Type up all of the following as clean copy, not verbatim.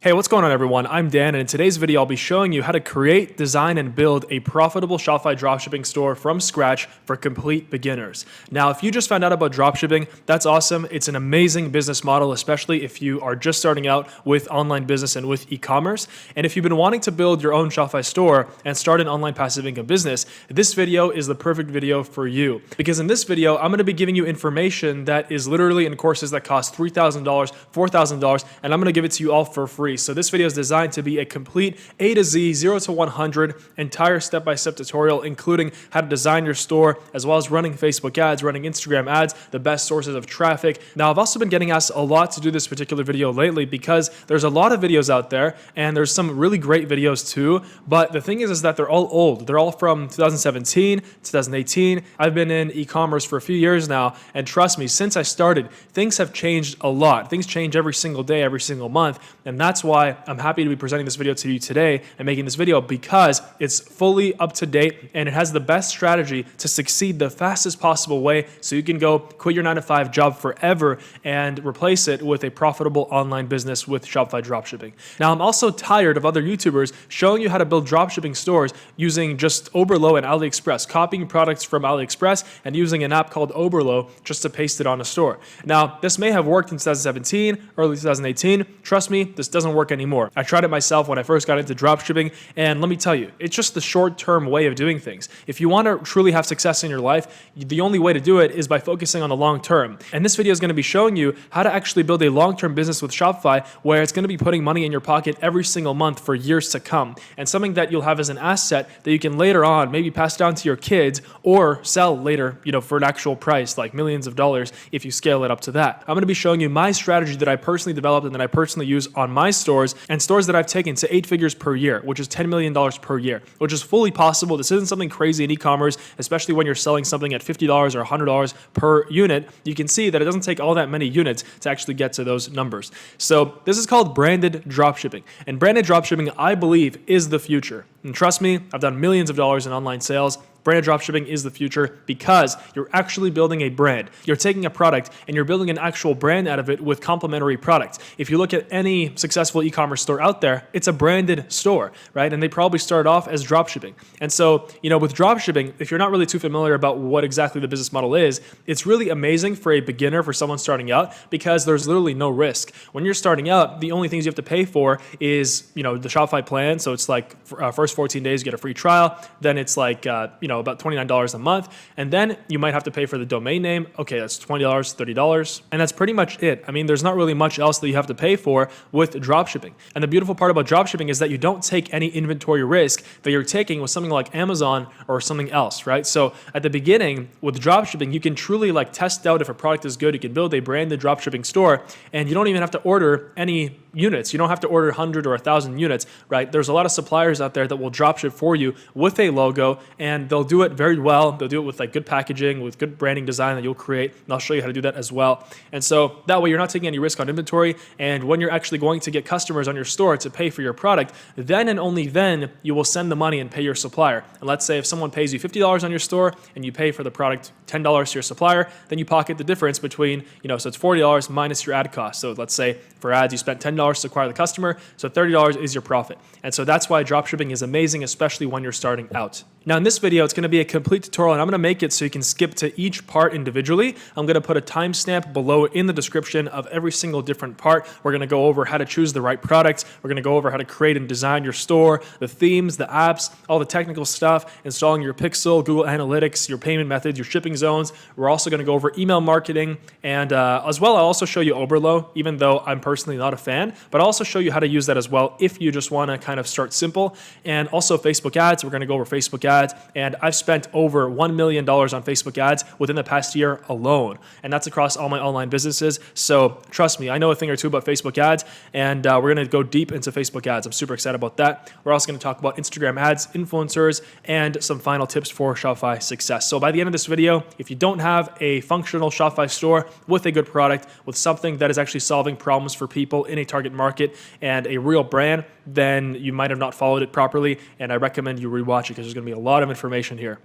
Hey, what's going on everyone? I'm Dan, and in today's video, I'll be showing you how to create, design, and build a profitable Shopify dropshipping store from scratch for complete beginners. Now, if you just found out about dropshipping, that's awesome. It's an amazing business model, especially if you are just starting out with online business and with e-commerce. And if you've been wanting to build your own Shopify store and start an online passive income business, this video is the perfect video for you. Because in this video, I'm going to be giving you information that is literally in courses that cost $3,000, $4,000, and I'm going to give it to you all for free. So this video is designed to be a complete A to Z, 0 to 100, entire step-by-step tutorial, including how to design your store, as well as running Facebook ads, running Instagram ads, the best sources of traffic. Now, I've also been getting asked a lot to do this particular video lately because there's a lot of videos out there, and there's some really great videos too, but the thing is that they're all old. They're all from 2017, 2018. I've been in e-commerce for a few years now, and trust me, since I started, things have changed a lot. Things change every single day, every single month, and that's why I'm happy to be presenting this video to you today and making this video, because it's fully up to date and it has the best strategy to succeed the fastest possible way, so you can go quit your 9-to-5 job forever and replace it with a profitable online business with Shopify dropshipping. Now, I'm also tired of other YouTubers showing you how to build dropshipping stores using just Oberlo and AliExpress, copying products from AliExpress and using an app called Oberlo just to paste it on a store. Now, this may have worked in 2017, early 2018. Trust me, this doesn't work anymore. I tried it myself when I first got into dropshipping, and let me tell you, it's just the short-term way of doing things. If you want to truly have success in your life, the only way to do it is by focusing on the long term. And this video is going to be showing you how to actually build a long-term business with Shopify where it's going to be putting money in your pocket every single month for years to come, and something that you'll have as an asset that you can later on maybe pass down to your kids or sell later, for an actual price, like millions of dollars if you scale it up to that. I'm going to be showing you my strategy that I personally developed and that I personally use on my stores, and stores that I've taken to 8 figures per year, which is $10 million per year, which is fully possible. This isn't something crazy in e-commerce, especially when you're selling something at $50 or $100 per unit. You can see that it doesn't take all that many units to actually get to those numbers. So this is called branded dropshipping, and branded dropshipping, I believe, is the future. And trust me, I've done millions of dollars in online sales. Branded dropshipping is the future because you're actually building a brand. You're taking a product and you're building an actual brand out of it with complementary products. If you look at any successful e-commerce store out there, it's a branded store, right? And they probably started off as dropshipping. And so, with dropshipping, if you're not really too familiar about what exactly the business model is, it's really amazing for a beginner, for someone starting out, because there's literally no risk. When you're starting out, the only things you have to pay for is, the Shopify plan. So it's like first 14 days, you get a free trial. Then it's like, about $29 a month. And then you might have to pay for the domain name. Okay, that's $20, $30. And that's pretty much it. I mean, there's not really much else that you have to pay for with dropshipping. And the beautiful part about dropshipping is that you don't take any inventory risk that you're taking with something like Amazon or something else, right? So at the beginning with dropshipping, you can truly test out if a product is good. You can build a branded dropshipping store, and you don't even have to order any units. You don't have to order 100 or 1,000 units, right? There's a lot of suppliers out there that will dropship for you with a logo, and they'll do it very well. They'll do it with good packaging, with good branding design that you'll create, and I'll show you how to do that as well. And so that way you're not taking any risk on inventory, and when you're actually going to get customers on your store to pay for your product, then and only then you will send the money and pay your supplier. And let's say if someone pays you $50 on your store and you pay for the product $10 to your supplier, then you pocket the difference between, so it's $40 minus your ad cost. So let's say for ads, you spent $10 to acquire the customer, so $30 is your profit. And so that's why dropshipping is amazing, especially when you're starting out. Now in this video, it's going to be a complete tutorial, and I'm going to make it so you can skip to each part individually. I'm going to put a timestamp below in the description of every single different part. We're going to go over how to choose the right product. We're going to go over how to create and design your store, the themes, the apps, all the technical stuff, installing your Pixel, Google Analytics, your payment methods, your shipping zones. We're also going to go over email marketing, and as well, I'll also show you Oberlo, even though I'm personally not a fan, but I'll also show you how to use that as well if you just want to kind of start simple. And also Facebook ads. We're going to go over Facebook ads, and I've spent over $1 million on Facebook ads within the past year alone, and that's across all my online businesses. So trust me, I know a thing or two about Facebook ads, and we're going to go deep into Facebook ads. I'm super excited about that. We're also going to talk about Instagram ads, influencers, and some final tips for Shopify success. So by the end of this video, if you don't have a functional Shopify store with a good product, with something that is actually solving problems for people in a target market and a real brand, then you might have not followed it properly, and I recommend you rewatch it because there's going to be a lot of information here.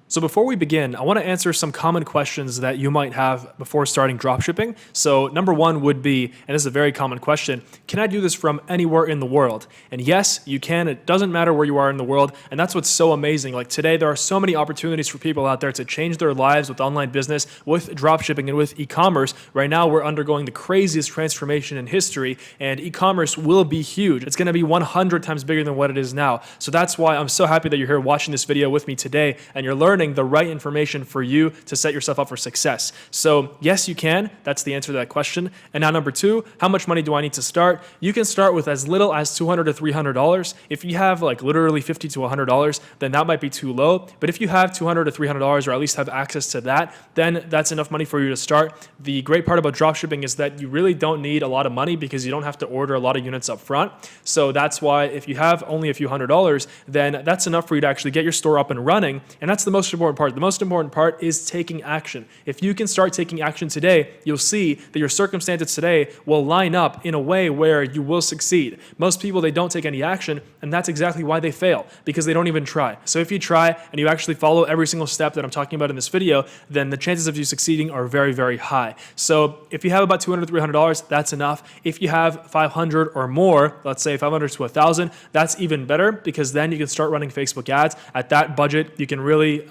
So before we begin, I want to answer some common questions that you might have before starting dropshipping. So number one would be, and this is a very common question, can I do this from anywhere in the world? And yes, you can. It doesn't matter where you are in the world. And that's what's so amazing. Like today, there are so many opportunities for people out there to change their lives with online business, with dropshipping, and with e-commerce. Right now, we're undergoing the craziest transformation in history, and e-commerce will be huge. It's going to be 100 times bigger than what it is now. So that's why I'm so happy that you're here watching this video with me today, and you're learning the right information for you to set yourself up for success. So yes, you can. That's the answer to that question. And now number two, how much money do I need to start? You can start with as little as $200 to $300. If you have like literally $50 to $100, then that might be too low. But if you have $200 to $300, or at least have access to that, then that's enough money for you to start. The great part about dropshipping is that you really don't need a lot of money because you don't have to order a lot of units up front. So that's why if you have only a few $100s, then that's enough for you to actually get your store up and running. And that's the most important part. The most important part is taking action. If you can start taking action today, you'll see that your circumstances today will line up in a way where you will succeed. Most people, they don't take any action, and that's exactly why they fail, because they don't even try. So if you try and you actually follow every single step that I'm talking about in this video, then the chances of you succeeding are very, very high. So if you have about $200 to $300, that's enough. If you have 500 or more, let's say 500 to 1,000, that's even better, because then you can start running Facebook ads. At that budget, you can really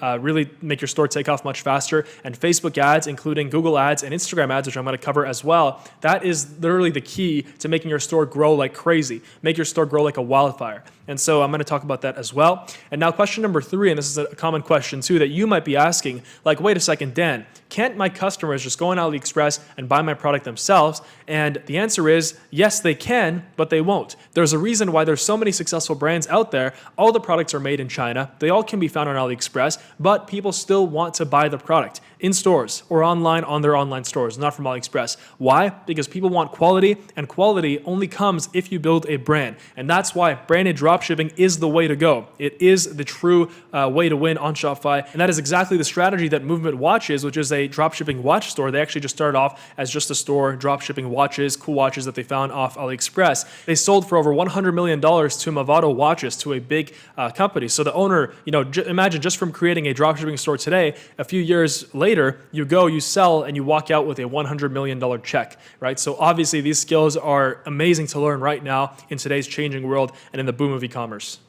make your store take off much faster. And Facebook ads, including Google ads and Instagram ads, which I'm going to cover as well, that is literally the key to making your store grow like crazy. Make your store grow like a wildfire. And so I'm going to talk about that as well. And now question number three, and this is a common question too that you might be asking, like, wait a second, Dan, can't my customers just go on AliExpress and buy my product themselves? And the answer is yes, they can, but they won't. There's a reason why there's so many successful brands out there. All the products are made in China. They all can be found on AliExpress, but people still want to buy the product in stores or online on their online stores, not from AliExpress. Why? Because people want quality, and quality only comes if you build a brand. And that's why branded dropshipping is the way to go. It is the true way to win on Shopify. And that is exactly the strategy that Movement Watches, which is a dropshipping watch store. They actually just started off as just a store dropshipping watches, cool watches that they found off AliExpress. They sold for over $100 million to Movado Watches, to a big company. So the owner, imagine just from creating a dropshipping store today, a few years later, you sell, and you walk out with a $100 million check, right? So obviously these skills are amazing to learn right now in today's changing world and in the boom of e-commerce.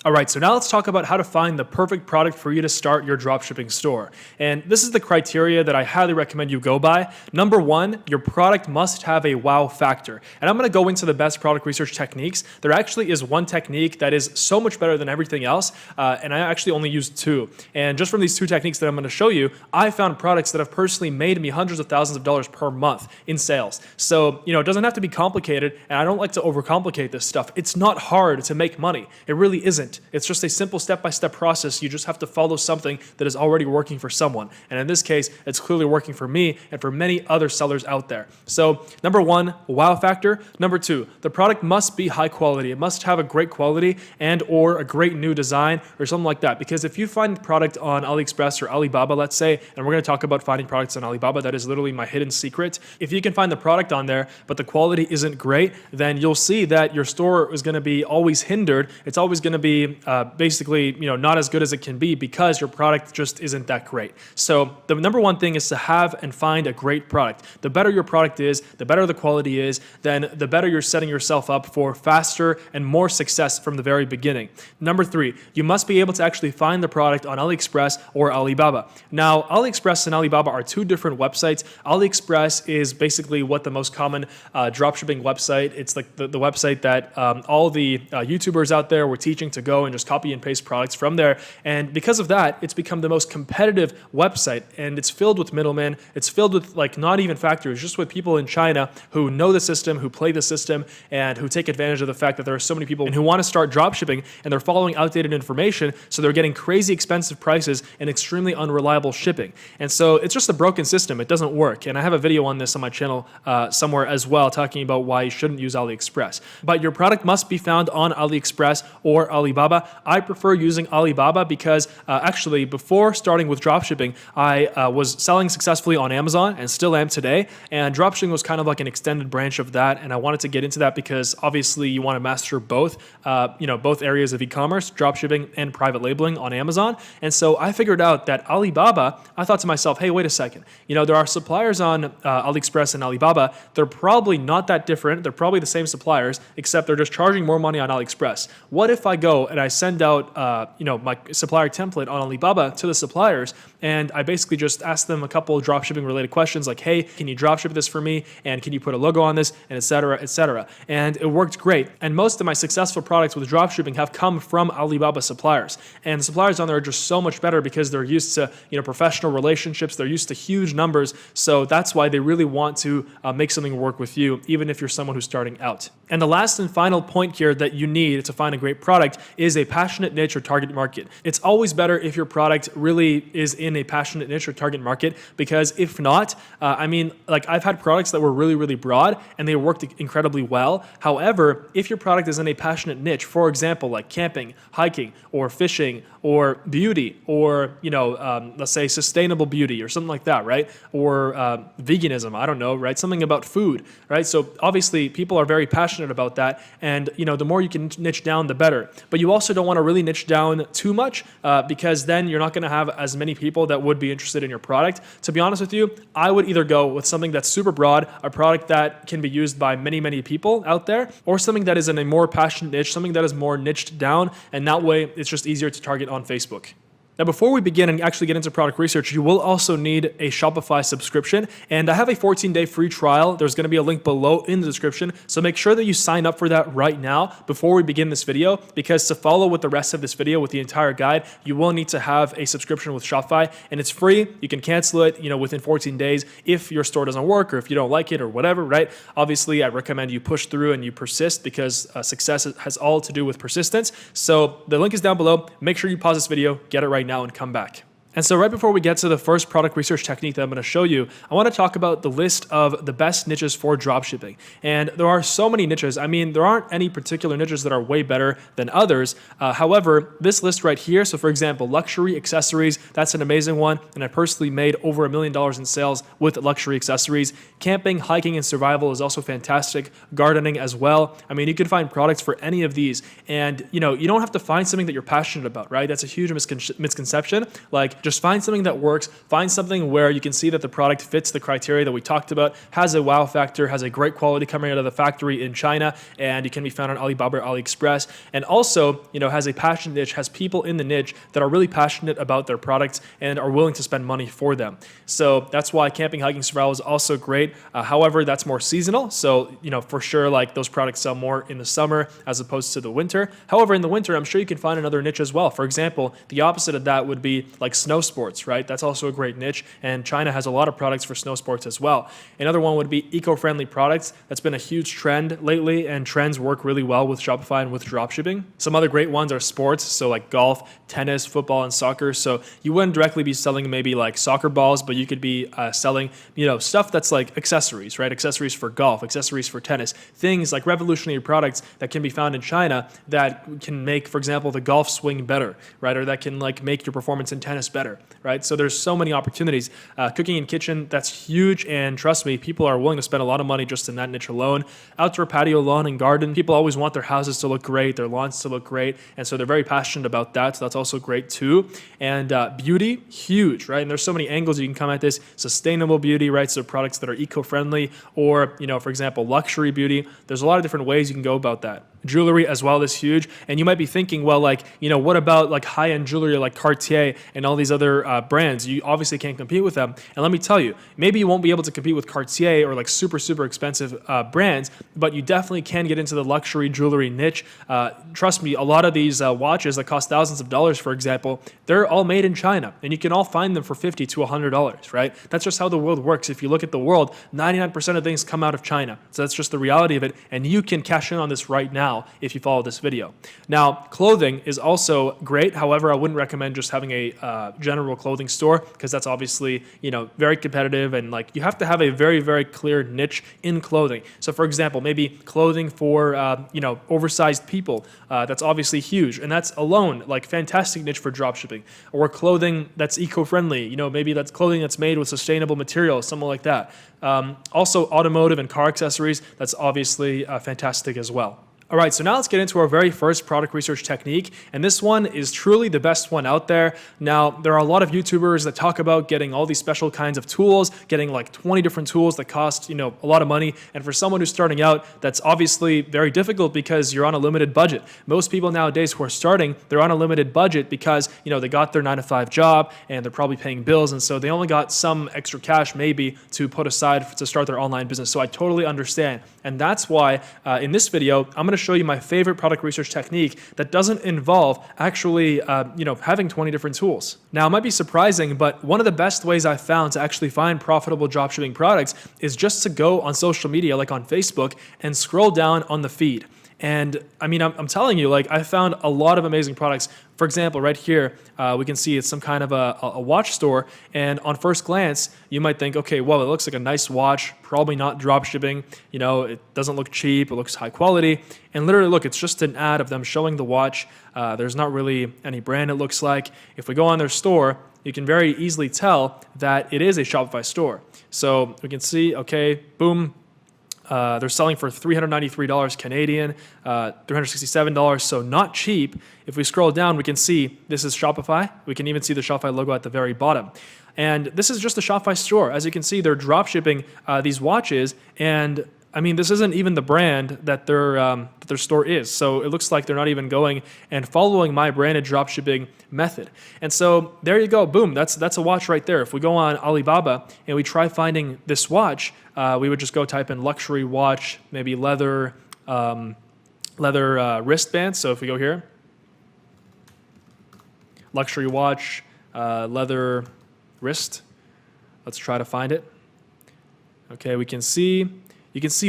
All right, so now let's talk about how to find the perfect product for you to start your dropshipping store. And this is the criteria that I highly recommend you go by. Number one, your product must have a wow factor. And I'm going to go into the best product research techniques. There actually is one technique that is so much better than everything else, and I actually only use two. And just from these two techniques that I'm going to show you, I found products that have personally made me hundreds of thousands of dollars per month in sales. So, it doesn't have to be complicated, and I don't like to overcomplicate this stuff. It's not hard to make money. It really isn't. It's just a simple step-by-step process. You just have to follow something that is already working for someone. And in this case, it's clearly working for me and for many other sellers out there. So number one, wow factor. Number two, the product must be high quality. It must have a great quality and or a great new design or something like that. Because if you find the product on AliExpress or Alibaba, let's say, and we're going to talk about finding products on Alibaba, that is literally my hidden secret. If you can find the product on there, but the quality isn't great, then you'll see that your store is going to be always hindered. It's always going to be basically, not as good as it can be because your product just isn't that great. So the number one thing is to have and find a great product. The better your product is, the better the quality is, then the better you're setting yourself up for faster and more success from the very beginning. Number three, you must be able to actually find the product on AliExpress or Alibaba. Now, AliExpress and Alibaba are two different websites. AliExpress is basically what the most common dropshipping website. It's like the website that all the YouTubers out there were teaching to go and just copy and paste products from there. And because of that, it's become the most competitive website, and it's filled with middlemen. It's filled with not even factories, just with people in China who know the system, who play the system, and who take advantage of the fact that there are so many people who want to start dropshipping, and they're following outdated information. So they're getting crazy expensive prices and extremely unreliable shipping. And so it's just a broken system. It doesn't work. And I have a video on this on my channel somewhere as well, talking about why you shouldn't use AliExpress. But your product must be found on AliExpress or Alibaba. Alibaba. I prefer using Alibaba because actually before starting with dropshipping, I was selling successfully on Amazon and still am today. And dropshipping was kind of like an extended branch of that. And I wanted to get into that because obviously you want to master both, both areas of e-commerce, dropshipping and private labeling on Amazon. And so I figured out that Alibaba, I thought to myself, hey, wait a second. There are suppliers on AliExpress and Alibaba. They're probably not that different. They're probably the same suppliers, except they're just charging more money on AliExpress. What if I go and I send out, my supplier template on Alibaba to the suppliers, and I basically just ask them a couple of dropshipping related questions like, hey, can you dropship this for me? And can you put a logo on this? And et cetera, et cetera. And it worked great. And most of my successful products with dropshipping have come from Alibaba suppliers. And the suppliers on there are just so much better because they're used to, professional relationships. They're used to huge numbers. So that's why they really want to make something work with you, even if you're someone who's starting out. And the last and final point here that you need to find a great product is a passionate niche or target market. It's always better if your product really is in a passionate niche or target market, because if not, I've had products that were really, really broad and they worked incredibly well. However, if your product is in a passionate niche, for example, like camping, hiking, or fishing, or beauty, or, let's say sustainable beauty or something like that, right? Or veganism, I don't know, right? Something about food, right? So obviously people are very passionate about that. And, the more you can niche down, the better. But you also don't want to really niche down too much because then you're not going to have as many people that would be interested in your product. To be honest with you, I would either go with something that's super broad, a product that can be used by many, many people out there, or something that is in a more passionate niche, something that is more niched down. And that way it's just easier to target on Facebook. Now, before we begin and actually get into product research, you will also need a Shopify subscription. And I have a 14-day free trial. There's going to be a link below in the description. So make sure that you sign up for that right now before we begin this video, because to follow with the rest of this video with the entire guide, you will need to have a subscription with Shopify, and it's free. You can cancel it, within 14 days if your store doesn't work or if you don't like it or whatever, right? Obviously, I recommend you push through and you persist, because success has all to do with persistence. So the link is down below. Make sure you pause this video, get it right now, and come back. And so right before we get to the first product research technique that I'm going to show you, I want to talk about the list of the best niches for dropshipping. And there are so many niches. There aren't any particular niches that are way better than others. However, this list right here, so for example, luxury accessories, that's an amazing one. And I personally made over $1 million in sales with luxury accessories. Camping, hiking, and survival is also fantastic. Gardening as well. You can find products for any of these. And, you don't have to find something that you're passionate about, right? That's a huge misconception. Just find something that works. Find something where you can see that the product fits the criteria that we talked about, has a wow factor, has a great quality coming out of the factory in China, and it can be found on Alibaba or AliExpress. And also, has a passionate niche, has people in the niche that are really passionate about their products and are willing to spend money for them. So that's why camping, hiking, survival is also great. However, that's more seasonal. So, for sure, those products sell more in the summer as opposed to the winter. However, in the winter, I'm sure you can find another niche as well. For example, the opposite of that would be like snow sports, right? That's also a great niche, and China has a lot of products for snow sports as well. Another one would be eco-friendly products. That's been a huge trend lately, and trends work really well with Shopify and with dropshipping. Some other great ones are sports, so like golf, tennis, football, and soccer. So you wouldn't directly be selling maybe like soccer balls, but you could be selling, stuff that's like accessories, right? Accessories for golf, accessories for tennis, things like revolutionary products that can be found in China that can make, for example, the golf swing better, right? Or that can make your performance in tennis better, right? So there's so many opportunities. Cooking and kitchen, that's huge. And trust me, people are willing to spend a lot of money just in that niche alone. Outdoor patio, lawn, and garden. People always want their houses to look great, their lawns to look great. And so they're very passionate about that. So that's also great too. And beauty, huge, right? And there's so many angles you can come at this. Sustainable beauty, right? So products that are eco-friendly, or, for example, luxury beauty. There's a lot of different ways you can go about that. Jewelry as well is huge. And you might be thinking, well, what about high-end jewelry like Cartier and all these other brands? You obviously can't compete with them. And let me tell you, maybe you won't be able to compete with Cartier or super, super expensive brands, but you definitely can get into the luxury jewelry niche. Trust me, a lot of these watches that cost thousands of dollars, for example, they're all made in China, and you can all find them for $50 to $100, right? That's just how the world works. If you look at the world, 99% of things come out of China. So that's just the reality of it. And you can cash in on this right now. now if you follow this video. Now, clothing is also great. However, I wouldn't recommend just having a general clothing store because that's obviously, very competitive, and like you have to have a very, very clear niche in clothing. So for example, maybe clothing for, oversized people. That's obviously huge. And that's alone like fantastic niche for dropshipping. Or clothing that's eco-friendly. Maybe that's clothing that's made with sustainable materials, something like that. Also automotive and car accessories. That's obviously fantastic as well. All right, so now let's get into our very first product research technique, and this one is truly the best one out there. Now, there are a lot of YouTubers that talk about getting all these special kinds of tools, getting like 20 different tools that cost, a lot of money, and for someone who's starting out, that's obviously very difficult because you're on a limited budget. Most people nowadays who are starting, they're on a limited budget because, they got their 9-to-5 job and they're probably paying bills, and so they only got some extra cash maybe to put aside to start their online business. So I totally understand, and that's why in this video, I'm going to show you my favorite product research technique that doesn't involve actually, having 20 different tools. Now, it might be surprising, but one of the best ways I've found to actually find profitable dropshipping products is just to go on social media, like on Facebook, and scroll down on the feed. And I mean, I'm telling you, like I found a lot of amazing products. For example, right here, we can see it's some kind of a watch store. And on first glance, you might think, okay, well, it looks like a nice watch, probably not drop shipping. It doesn't look cheap. It looks high quality. And literally, look, it's just an ad of them showing the watch. There's not really any brand, it looks like. If we go on their store, you can very easily tell that it is a Shopify store. So we can see, okay, boom. They're selling for $393 Canadian, $367, so not cheap. If we scroll down, we can see this is Shopify. We can even see the Shopify logo at the very bottom. And this is just the Shopify store. As you can see, they're drop shipping these watches, and I mean, this isn't even the brand that their store is. So it looks like they're not even going and following my branded dropshipping method. And so there you go. Boom. That's a watch right there. If we go on Alibaba and we try finding this watch, we would just go type in luxury watch, maybe leather wristband. So if we go here, luxury watch, leather wrist. Let's try to find it. Okay, you can see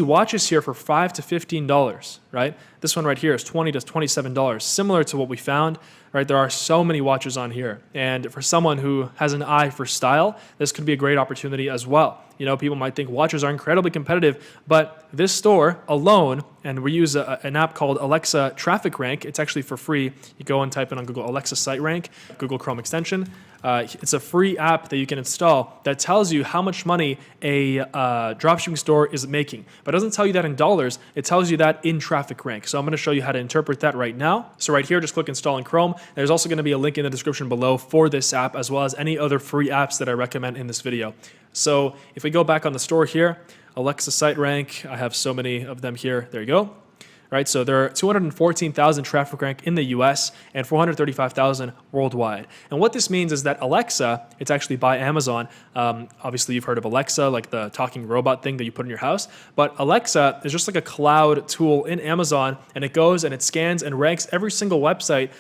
watches here for $5 to $15, right? This one right here is $20 to $27, similar to what we found, right? There are so many watches on here. And for someone who has an eye for style, this could be a great opportunity as well. People might think watches are incredibly competitive, but this store alone, and we use an app called Alexa Traffic Rank. It's actually for free. You go and type in on Google Alexa Site Rank, Google Chrome extension. It's a free app that you can install that tells you how much money a dropshipping store is making. But it doesn't tell you that in dollars. It tells you that in Traffic Rank. So I'm going to show you how to interpret that right now. So right here, just click Install in Chrome. There's also going to be a link in the description below for this app, as well as any other free apps that I recommend in this video. So if we go back on the store here, Alexa Site Rank, I have so many of them here. There you go. Right, so there are 214,000 traffic rank in the US and 435,000 worldwide. And what this means is that Alexa, it's actually by Amazon. Obviously, you've heard of Alexa, like the talking robot thing that you put in your house. But Alexa is just like a cloud tool in Amazon, and it goes and it scans and ranks every single website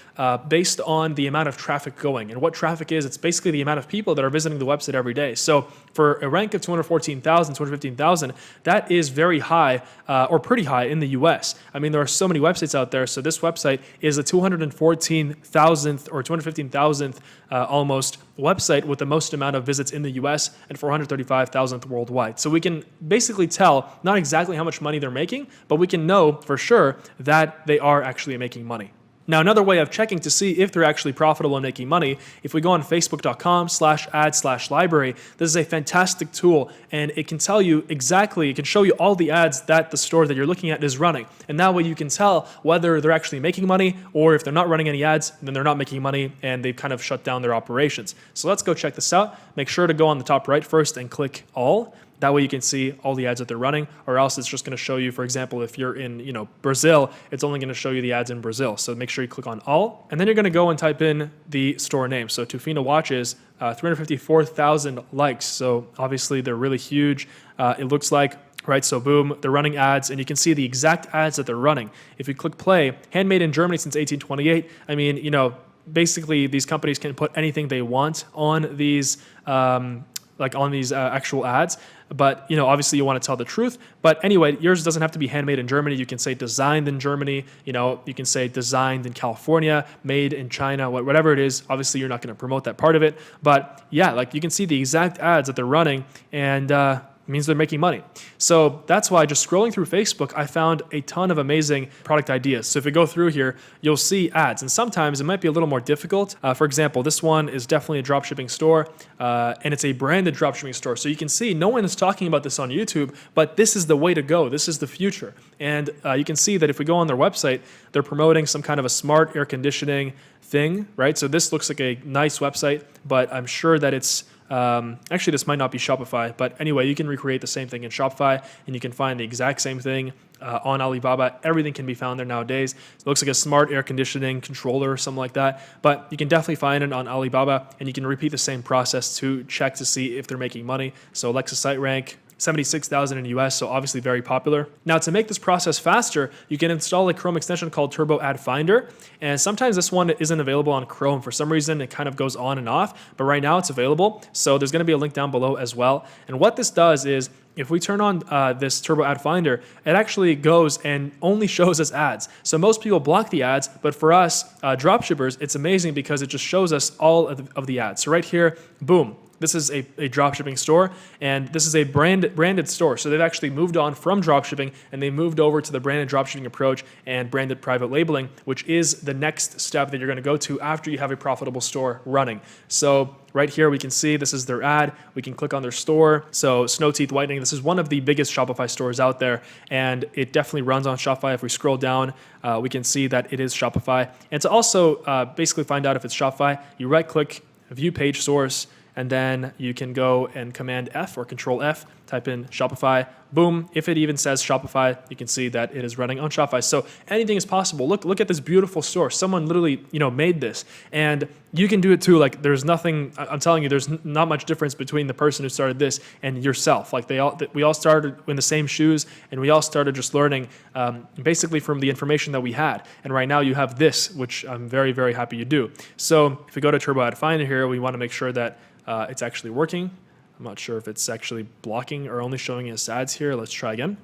based on the amount of traffic going. And what traffic is, it's basically the amount of people that are visiting the website every day. So for a rank of 214,000, 215,000, that is very high or pretty high in the US. I mean, there are so many websites out there. So this website is a 214,000th or 215,000th almost website with the most amount of visits in the US and 435,000th worldwide. So we can basically tell not exactly how much money they're making, but we can know for sure that they are actually making money. Now, another way of checking to see if they're actually profitable and making money, if we go on facebook.com/ad/library, this is a fantastic tool, and it can tell you exactly, it can show you all the ads that the store that you're looking at is running. And that way you can tell whether they're actually making money, or if they're not running any ads, then they're not making money and they've kind of shut down their operations. So let's go check this out. Make sure to go on the top right first and click all. That way you can see all the ads that they're running, or else it's just going to show you, for example, if you're in Brazil, it's only going to show you the ads in Brazil. So make sure you click on all, and then you're going to go and type in the store name. So Tufina watches, 354,000 likes. So obviously they're really huge. It looks like, right? So boom, they're running ads, and you can see the exact ads that they're running. If you click play, handmade in Germany since 1828. I mean, basically these companies can put anything they want on these like on these actual ads. But, obviously you want to tell the truth. But anyway, yours doesn't have to be handmade in Germany. You can say designed in Germany. You can say designed in California, made in China, whatever it is. Obviously, you're not going to promote that part of it. But yeah, like you can see the exact ads that they're running, and means they're making money. So that's why just scrolling through Facebook, I found a ton of amazing product ideas. So if you go through here, you'll see ads, and sometimes it might be a little more difficult. For example, this one is definitely a dropshipping store, and it's a branded dropshipping store. So you can see no one is talking about this on YouTube, but this is the way to go. This is the future. And you can see that if we go on their website, they're promoting some kind of a smart air conditioning thing, right? So this looks like a nice website, but I'm sure that it's actually, this might not be Shopify, but anyway, you can recreate the same thing in Shopify, and you can find the exact same thing on Alibaba. Everything can be found there nowadays. It looks like a smart air conditioning controller or something like that, but you can definitely find it on Alibaba, and you can repeat the same process to check to see if they're making money. So Alexa site rank, 76,000 in the US, so obviously very popular. Now, to make this process faster, you can install a Chrome extension called Turbo Ad Finder, and sometimes this one isn't available on Chrome. For some reason, it kind of goes on and off, but right now it's available, so there's gonna be a link down below as well. And what this does is, if we turn on this Turbo Ad Finder, it actually goes and only shows us ads. So most people block the ads, but for us dropshippers, it's amazing because it just shows us all of the ads. So right here, boom. This is a dropshipping store, and this is a branded store. So they've actually moved on from dropshipping, and they moved over to the branded dropshipping approach and branded private labeling, which is the next step that you're going to go to after you have a profitable store running. So right here, we can see this is their ad. We can click on their store. So Snow Teeth Whitening, this is one of the biggest Shopify stores out there, and it definitely runs on Shopify. If we scroll down, we can see that it is Shopify. And to also basically find out if it's Shopify, you right-click, view page source, and then you can go and Command F or Control F, type in Shopify, boom. If it even says Shopify, you can see that it is running on Shopify. So anything is possible. Look at this beautiful store. Someone literally, made this, and you can do it too. Like there's nothing, I'm telling you, there's not much difference between the person who started this and yourself. Like we all started in the same shoes, and we all started just learning basically from the information that we had. And right now you have this, which I'm very, very happy you do. So if we go to Turbo Ad Finder here, we want to make sure that it's actually working. I'm not sure if it's actually blocking or only showing us ads here. Let's try again.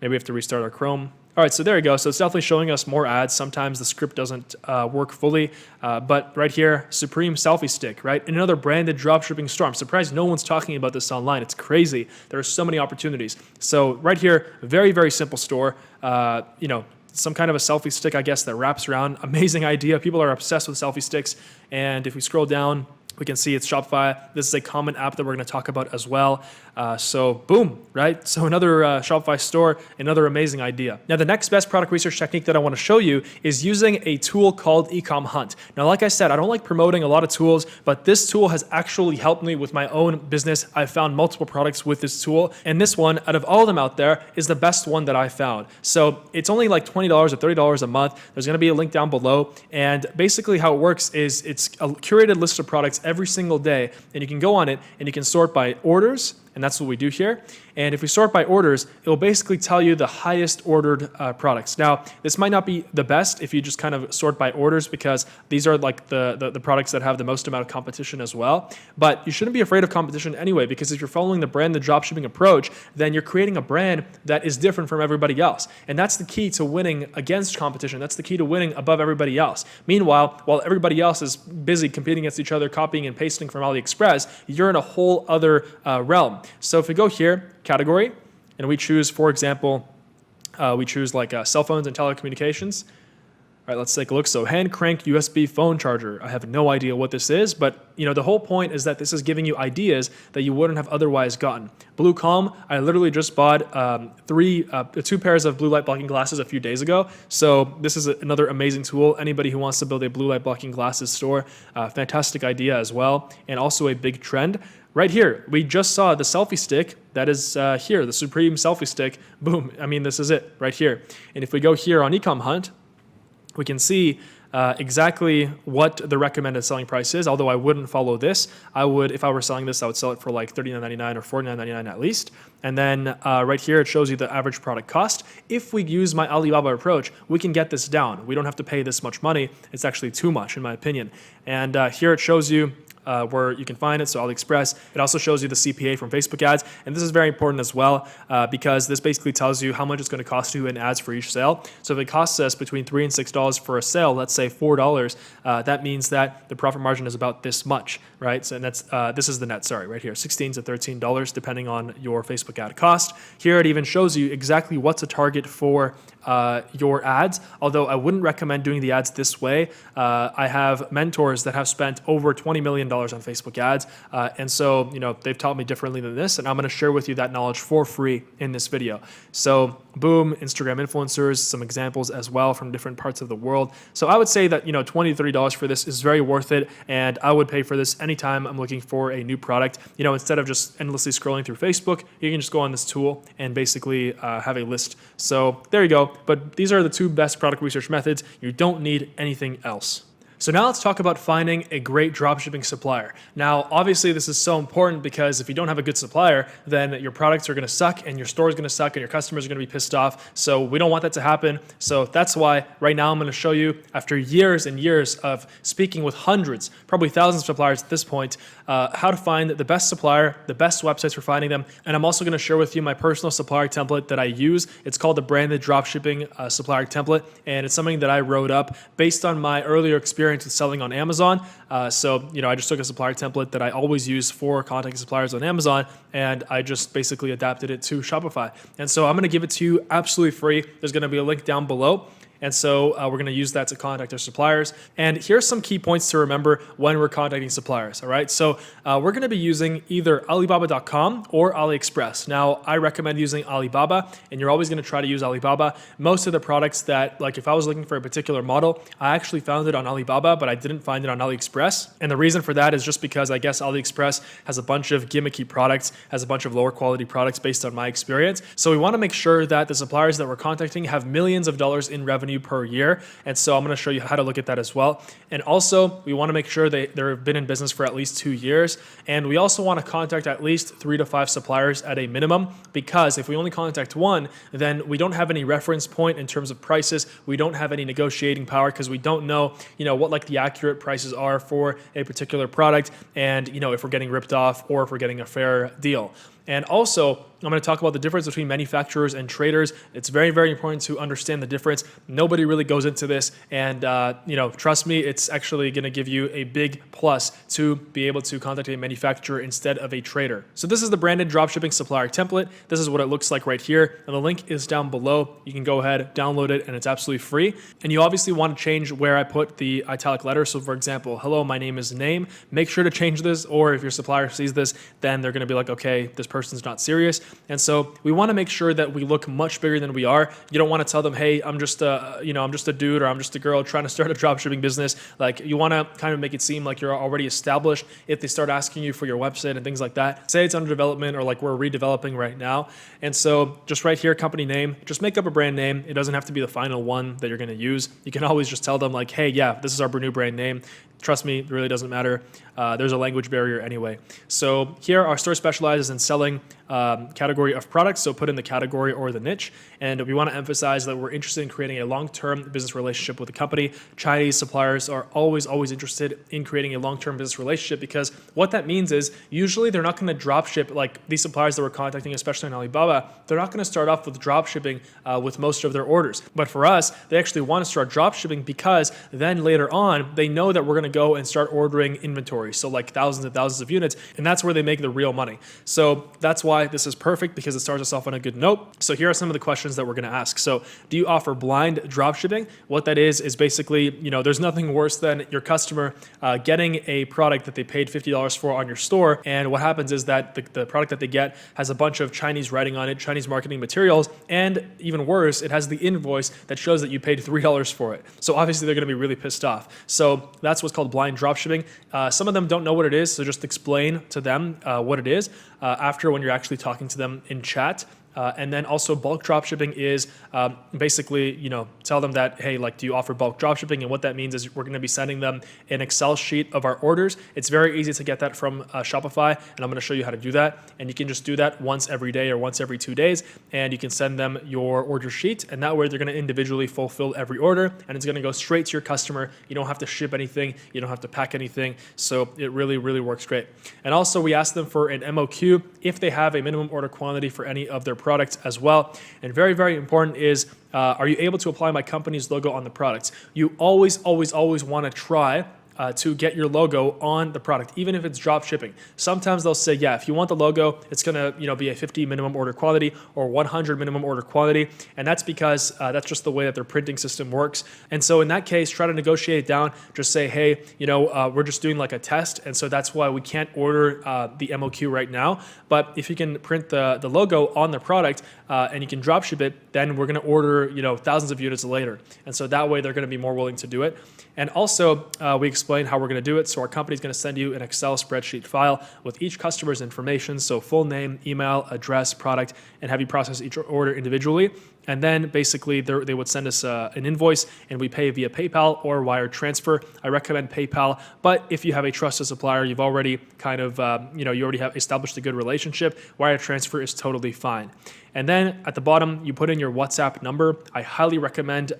Maybe we have to restart our Chrome. All right, so there you go. So it's definitely showing us more ads. Sometimes the script doesn't work fully, but right here, Supreme Selfie Stick, right? Another branded dropshipping store. I'm surprised no one's talking about this online. It's crazy. There are so many opportunities. So right here, very, very simple store. Some kind of a selfie stick, I guess, that wraps around. Amazing idea. People are obsessed with selfie sticks. And if we scroll down, we can see it's Shopify. This is a common app that we're going to talk about as well. So boom, right? So another Shopify store, another amazing idea. Now, the next best product research technique that I want to show you is using a tool called Ecom Hunt. Now, like I said, I don't like promoting a lot of tools, but this tool has actually helped me with my own business. I've found multiple products with this tool, and this one, out of all of them out there, is the best one that I found. So it's only like $20 or $30 a month. There's going to be a link down below, and basically how it works is it's a curated list of products every single day, and you can go on it and you can sort by orders, and that's what we do here. And if we sort by orders, it will basically tell you the highest ordered products. Now, this might not be the best if you just kind of sort by orders, because these are like the products that have the most amount of competition as well. But you shouldn't be afraid of competition anyway, because if you're following the brand, the dropshipping approach, then you're creating a brand that is different from everybody else. And that's the key to winning against competition. That's the key to winning above everybody else. Meanwhile, while everybody else is busy competing against each other, copying and pasting from AliExpress, you're in a whole other realm. So if we go here, category, and we choose, for example, we choose like cell phones and telecommunications. All right, let's take a look. So hand crank USB phone charger. I have no idea what this is, but the whole point is that this is giving you ideas that you wouldn't have otherwise gotten. Blue Calm, I literally just bought two pairs of blue light blocking glasses a few days ago. So this is another amazing tool. Anybody who wants to build a blue light blocking glasses store, fantastic idea as well, and also a big trend. Right here, we just saw the selfie stick. That is here, the Supreme Selfie Stick. Boom. I mean, this is it right here. And if we go here on Ecom Hunt, we can see exactly what the recommended selling price is. Although I wouldn't follow this. I would, if I were selling this, I would sell it for like $39.99 or $49.99 at least. And then right here, it shows you the average product cost. If we use my Alibaba approach, we can get this down. We don't have to pay this much money. It's actually too much, in my opinion. And here it shows you where you can find it, so AliExpress. It also shows you the CPA from Facebook ads, and this is very important as well because this basically tells you how much it's going to cost you in ads for each sale. So if it costs us between $3 and $6 for a sale, let's say $4, that means that the profit margin is about this much, right? So, and that's this is the net, sorry, right here, $16 to $13 depending on your Facebook ad cost. Here it even shows you exactly what to target for your ads, although I wouldn't recommend doing the ads this way. I have mentors that have spent over $20 million on Facebook ads, and so they've taught me differently than this, and I'm going to share with you that knowledge for free in this video. So boom, Instagram influencers, some examples as well from different parts of the world. So I would say that $20 to $30 for this is very worth it, and I would pay for this anytime I'm looking for a new product. Instead of just endlessly scrolling through Facebook, you can just go on this tool and basically have a list. So there you go. But these are the two best product research methods. You don't need anything else. So now let's talk about finding a great dropshipping supplier. Now, obviously this is so important because if you don't have a good supplier, then your products are going to suck and your store is going to suck and your customers are going to be pissed off. So we don't want that to happen. So that's why right now I'm going to show you, after years and years of speaking with hundreds, probably thousands of suppliers at this point, how to find the best supplier, the best websites for finding them. And I'm also going to share with you my personal supplier template that I use. It's called the branded dropshipping supplier template. And it's something that I wrote up based on my earlier experience with selling on Amazon. I just took a supplier template that I always use for contacting suppliers on Amazon, and I just basically adapted it to Shopify. And so I'm going to give it to you absolutely free. There's going to be a link down below. And so we're going to use that to contact our suppliers. And here's some key points to remember when we're contacting suppliers. All right. So we're going to be using either Alibaba.com or AliExpress. Now, I recommend using Alibaba, and you're always going to try to use Alibaba. Most of the products that, like if I was looking for a particular model, I actually found it on Alibaba, but I didn't find it on AliExpress. And the reason for that is just because I guess AliExpress has a bunch of gimmicky products, has a bunch of lower quality products based on my experience. So we want to make sure that the suppliers that we're contacting have millions of dollars in revenue per year. And so I'm going to show you how to look at that as well. And also we want to make sure they've been in business for at least 2 years. And we also want to contact at least 3 to 5 suppliers at a minimum, because if we only contact one, then we don't have any reference point in terms of prices. We don't have any negotiating power because we don't know, what like the accurate prices are for a particular product. And, if we're getting ripped off or if we're getting a fair deal. And also, I'm going to talk about the difference between manufacturers and traders. It's very, very important to understand the difference. Nobody really goes into this. And, trust me, it's actually going to give you a big plus to be able to contact a manufacturer instead of a trader. So this is the branded dropshipping supplier template. This is what it looks like right here. And the link is down below. You can go ahead, download it, and it's absolutely free. And you obviously want to change where I put the italic letter. So for example, hello, my name is name. Make sure to change this, or if your supplier sees this, then they're going to be like, okay, this person's not serious. And so we want to make sure that we look much bigger than we are. You don't want to tell them, hey, I'm just a dude or I'm just a girl trying to start a dropshipping business. Like, you want to kind of make it seem like you're already established. If they start asking you for your website and things like that, say it's under development or like we're redeveloping right now. And so just right here, company name, just make up a brand name. It doesn't have to be the final one that you're going to use. You can always just tell them like, hey, yeah, this is our new brand name. Trust me, it really doesn't matter. There's a language barrier anyway. So here, our store specializes in selling category of products. So put in the category or the niche. And we want to emphasize that we're interested in creating a long-term business relationship with the company. Chinese suppliers are always interested in creating a long-term business relationship, because what that means is usually they're not going to drop ship, like these suppliers that we're contacting, especially on Alibaba, they're not going to start off with drop shipping with most of their orders. But for us, they actually want to start drop shipping because then later on, they know that we're going to go and start ordering inventory. So like thousands and thousands of units, and that's where they make the real money. So that's why this is perfect, because it starts us off on a good note. So here are some of the questions that we're going to ask. So do you offer blind drop shipping? What that is basically, there's nothing worse than your customer getting a product that they paid $50 for on your store. And what happens is that the product that they get has a bunch of Chinese writing on it, Chinese marketing materials, and even worse, it has the invoice that shows that you paid $3 for it. So obviously they're going to be really pissed off. So that's what's called blind drop shipping. Some of them don't know what it is, so just explain to them what it is after, when you're actually talking to them in chat. And then also bulk dropshipping is basically, tell them that, hey, like, do you offer bulk dropshipping? And what that means is we're going to be sending them an Excel sheet of our orders. It's very easy to get that from Shopify, and I'm going to show you how to do that. And you can just do that once every day or once every 2 days, and you can send them your order sheet, and that way they're going to individually fulfill every order, and it's going to go straight to your customer. You don't have to ship anything. You don't have to pack anything. So it really, really works great. And also we ask them for an MOQ if they have a minimum order quantity for any of their products as well. And very, very important is, are you able to apply my company's logo on the products? You always, always, always want to try to get your logo on the product, even if it's drop shipping. Sometimes they'll say, yeah, if you want the logo, it's gonna be a 50 minimum order quantity or 100 minimum order quantity, and that's because that's just the way that their printing system works. And so in that case, try to negotiate it down. Just say, hey, we're just doing like a test, and so that's why we can't order the MOQ right now. But if you can print the logo on the product and you can drop ship it, then we're gonna order thousands of units later. And so that way they're gonna be more willing to do it. And also, we explain how we're going to do it. So our company is going to send you an Excel spreadsheet file with each customer's information, so full name, email, address, product, and have you process each order individually. And then basically they would send us an invoice, and we pay via PayPal or wire transfer. I recommend PayPal, but if you have a trusted supplier, you've already kind of, you already have established a good relationship, wire transfer is totally fine. And then at the bottom, you put in your WhatsApp number. I highly recommend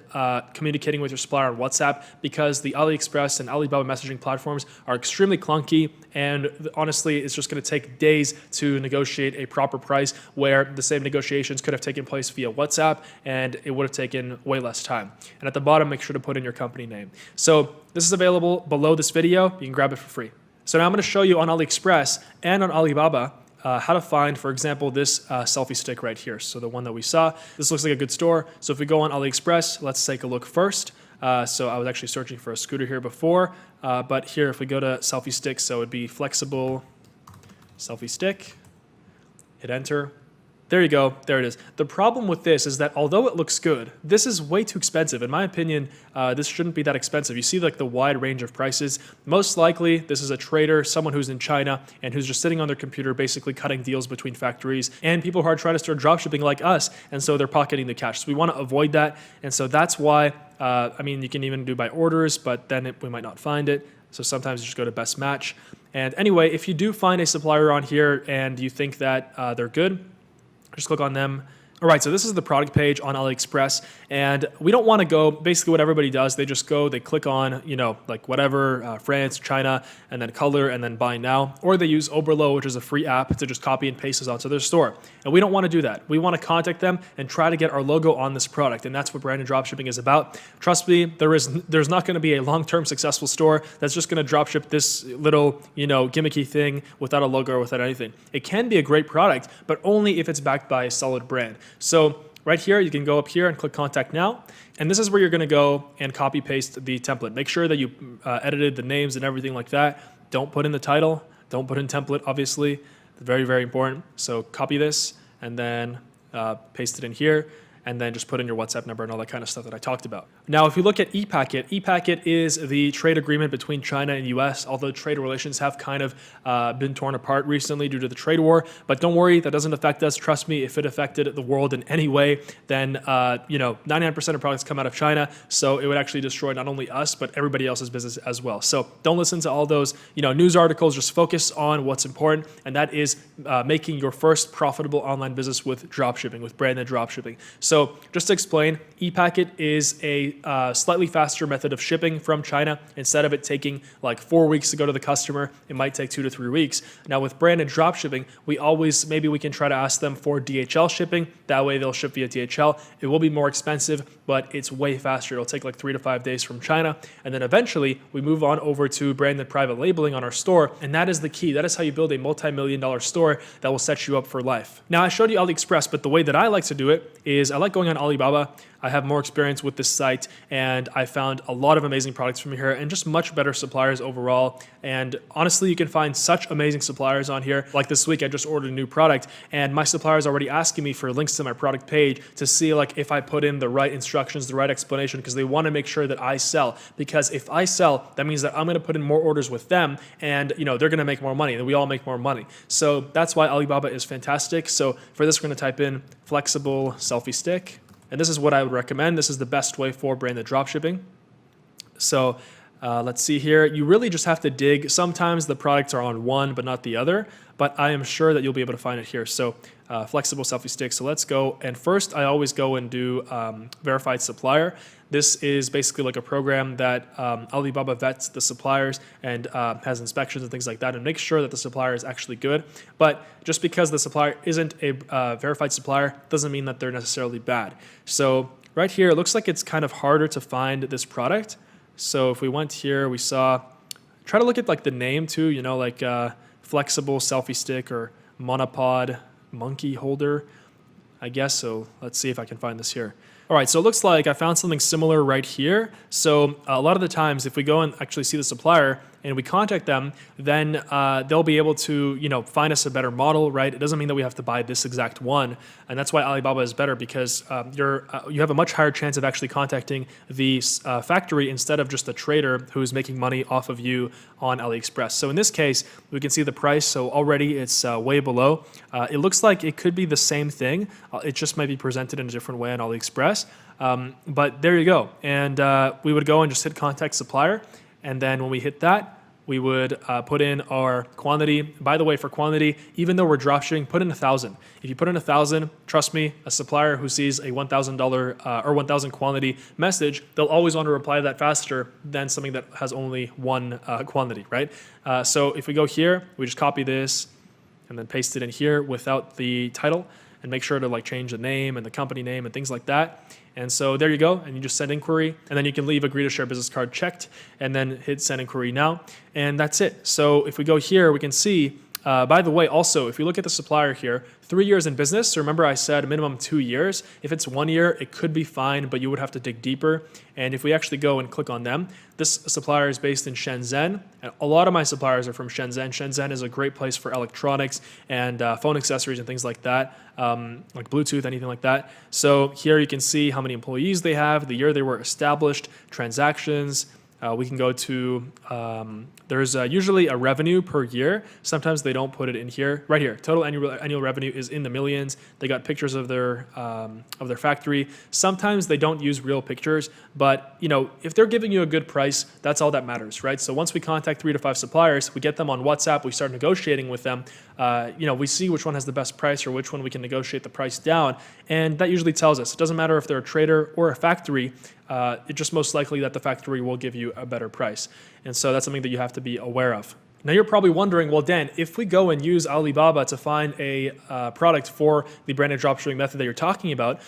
communicating with your supplier on WhatsApp because the AliExpress and Alibaba messaging platforms are extremely clunky, and honestly, it's just going to take days to negotiate a proper price where the same negotiations could have taken place via WhatsApp, and it would have taken way less time. And at the bottom, make sure to put in your company name. So this is available below this video. You can grab it for free. So now I'm going to show you on AliExpress and on Alibaba how to find, for example, this selfie stick right here. So the one that we saw, this looks like a good store. So if we go on AliExpress, let's take a look first. So I was actually searching for a scooter here before, but here if we go to selfie stick, so it'd be flexible selfie stick, hit enter. There you go, there it is. The problem with this is that although it looks good, this is way too expensive. In my opinion, this shouldn't be that expensive. You see like the wide range of prices. Most likely, this is a trader, someone who's in China and who's just sitting on their computer basically cutting deals between factories and people who are trying to start dropshipping like us, and so they're pocketing the cash. So we want to avoid that, and so that's why, you can even do by orders, but then we might not find it. So sometimes you just go to best match. And anyway, if you do find a supplier on here and you think that they're good, just click on them. All right, so this is the product page on AliExpress, and we don't want to go, basically what everybody does, they just go, they click on, like whatever, France, China, and then color, and then buy now, or they use Oberlo, which is a free app, to just copy and paste this onto their store. And we don't want to do that. We want to contact them and try to get our logo on this product, and that's what branded dropshipping is about. Trust me, there's not going to be a long-term successful store that's just going to dropship this little, gimmicky thing without a logo or without anything. It can be a great product, but only if it's backed by a solid brand. So right here, you can go up here and click contact now. And this is where you're going to go and copy paste the template. Make sure that you edited the names and everything like that. Don't put in the title. Don't put in template, obviously. Very, very important. So copy this and then paste it in here. And then just put in your WhatsApp number and all that kind of stuff that I talked about. Now, if you look at ePacket, ePacket is the trade agreement between China and US, although trade relations have kind of been torn apart recently due to the trade war. But don't worry, that doesn't affect us. Trust me, if it affected the world in any way, then 99% of products come out of China, so it would actually destroy not only us, but everybody else's business as well. So don't listen to all those news articles. Just focus on what's important, and that is making your first profitable online business with dropshipping, with branded dropshipping. So just to explain, ePacket is a slightly faster method of shipping from China. Instead of it taking like 4 weeks to go to the customer, it might take 2 to 3 weeks. Now with branded dropshipping, maybe we can try to ask them for DHL shipping. That way they'll ship via DHL. It will be more expensive, but it's way faster. It'll take like 3 to 5 days from China. And then eventually we move on over to branded private labeling on our store. And that is the key. That is how you build a multi-million-dollar store that will set you up for life. Now I showed you AliExpress, but the way that I like to do it is I like going on Alibaba. I have more experience with this site, and I found a lot of amazing products from here and just much better suppliers overall. And honestly, you can find such amazing suppliers on here. Like this week, I just ordered a new product, and my supplier is already asking me for links to my product page to see like if I put in the right instructions, the right explanation, because they want to make sure that I sell. Because if I sell, that means that I'm going to put in more orders with them, and they're going to make more money, and we all make more money. So that's why Alibaba is fantastic. So for this, we're going to type in flexible selfie stick, and this is what I would recommend. This is the best way for branded dropshipping. So let's see here. You really just have to dig. Sometimes the products are on one but not the other, but I am sure that you'll be able to find it here. So flexible selfie stick. So let's go. And first, I always go and do verified supplier. This is basically like a program that Alibaba vets the suppliers and has inspections and things like that and makes sure that the supplier is actually good. But just because the supplier isn't a verified supplier doesn't mean that they're necessarily bad. So right here, it looks like it's kind of harder to find this product. So if we went here, we saw, try to look at like the name too, like flexible selfie stick or monopod monkey holder, I guess. So let's see if I can find this here. All right, so it looks like I found something similar right here. So a lot of the times, if we go and actually see the supplier and we contact them, then they'll be able to, find us a better model, right? It doesn't mean that we have to buy this exact one, and that's why Alibaba is better, because you have a much higher chance of actually contacting the factory instead of just the trader who's making money off of you on AliExpress. So in this case, we can see the price. So already it's way below. It looks like it could be the same thing. It just might be presented in a different way on AliExpress. But there you go. And we would go and just hit contact supplier. And then when we hit that, we would put in our quantity. By the way, for quantity, even though we're dropshipping, put in 1,000. If you put in 1,000, trust me, a supplier who sees a $1,000 or 1,000 quantity message, they'll always want to reply to that faster than something that has only one quantity, right? So if we go here, we just copy this and then paste it in here without the title, and make sure to like change the name and the company name and things like that. And so there you go, and you just send inquiry, and then you can leave agree to share business card checked, and then hit send inquiry now, and that's it. So if we go here, we can see, by the way, also, if you look at the supplier here, 3 years in business. So remember I said minimum 2 years. If it's 1 year, it could be fine, but you would have to dig deeper. And if we actually go and click on them, this supplier is based in Shenzhen. And a lot of my suppliers are from Shenzhen. Shenzhen is a great place for electronics and phone accessories and things like that, like Bluetooth, anything like that. So here you can see how many employees they have, the year they were established, transactions. We can go to, there's usually a revenue per year. Sometimes they don't put it in here. Right here, total annual revenue is in the millions. They got pictures of their factory. Sometimes they don't use real pictures, but if they're giving you a good price, that's all that matters, right? So once we contact 3 to 5 suppliers, we get them on WhatsApp, we start negotiating with them. We see which one has the best price or which one we can negotiate the price down, and that usually tells us. It doesn't matter if they're a trader or a factory. It's just most likely that the factory will give you a better price. And so that's something that you have to be aware of. Now you're probably wondering, well, Dan, if we go and use Alibaba to find a product for the branded dropshipping method that you're talking about,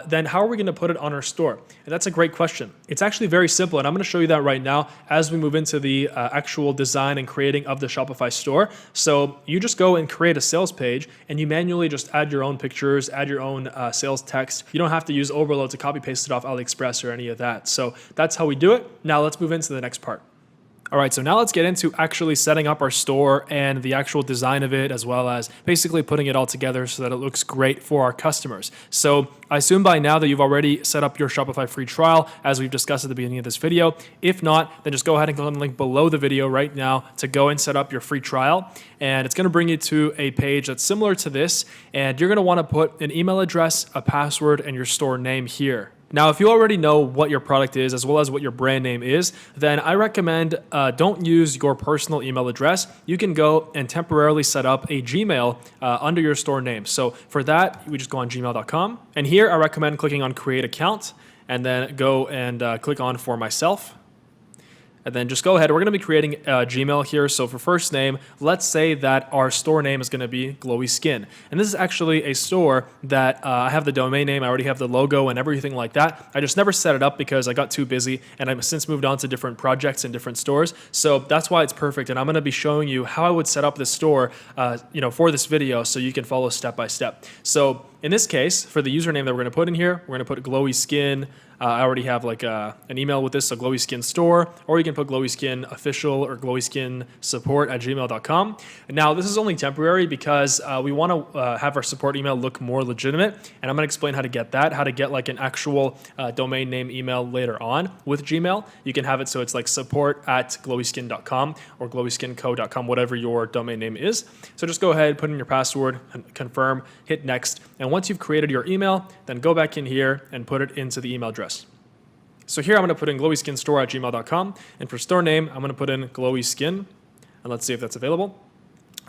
then how are we going to put it on our store? And that's a great question. It's actually very simple, and I'm going to show you that right now as we move into the actual design and creating of the Shopify store. So you just go and create a sales page, and you manually just add your own pictures, add your own sales text. You don't have to use Overload to copy paste it off AliExpress or any of that. So that's how we do it. Now let's move into the next part. All right, so now let's get into actually setting up our store and the actual design of it, as well as basically putting it all together so that it looks great for our customers. So I assume by now that you've already set up your Shopify free trial, as we've discussed at the beginning of this video. If not, then just go ahead and click on the link below the video right now to go and set up your free trial. And it's going to bring you to a page that's similar to this, and you're going to want to put an email address, a password, and your store name here. Now, if you already know what your product is, as well as what your brand name is, then I recommend don't use your personal email address. You can go and temporarily set up a Gmail under your store name. So for that, we just go on gmail.com. And here I recommend clicking on Create Account, and then go and click on For Myself. and then just go ahead. We're going to be creating a Gmail here. So for first name, let's say that our store name is going to be Glowy Skin. And this is actually a store that I have the domain name. I already have the logo and everything like that. I just never set it up because I got too busy, and I've since moved on to different projects and different stores. So that's why it's perfect. And I'm going to be showing you how I would set up this store, for this video, so you can follow step by step. So in this case, for the username that we're going to put in here, we're going to put Glowy Skin. I already have like an email with this, so Glowy Skin Store, or you can put Glowy Skin Official or Glowy Skin Support at gmail.com. Now, this is only temporary because we want to have our support email look more legitimate, and I'm going to explain how to get that, how to get like an actual domain name email later on with Gmail. You can have it so it's like support@glowyskin.com or glowyskinco.com, whatever your domain name is. So just go ahead, put in your password, confirm, hit next, and once you've created your email, then go back in here and put it into the email address. So here I'm going to put in glowyskinstore@gmail.com, and for store name, I'm going to put in Glowy Skin, and let's see if that's available.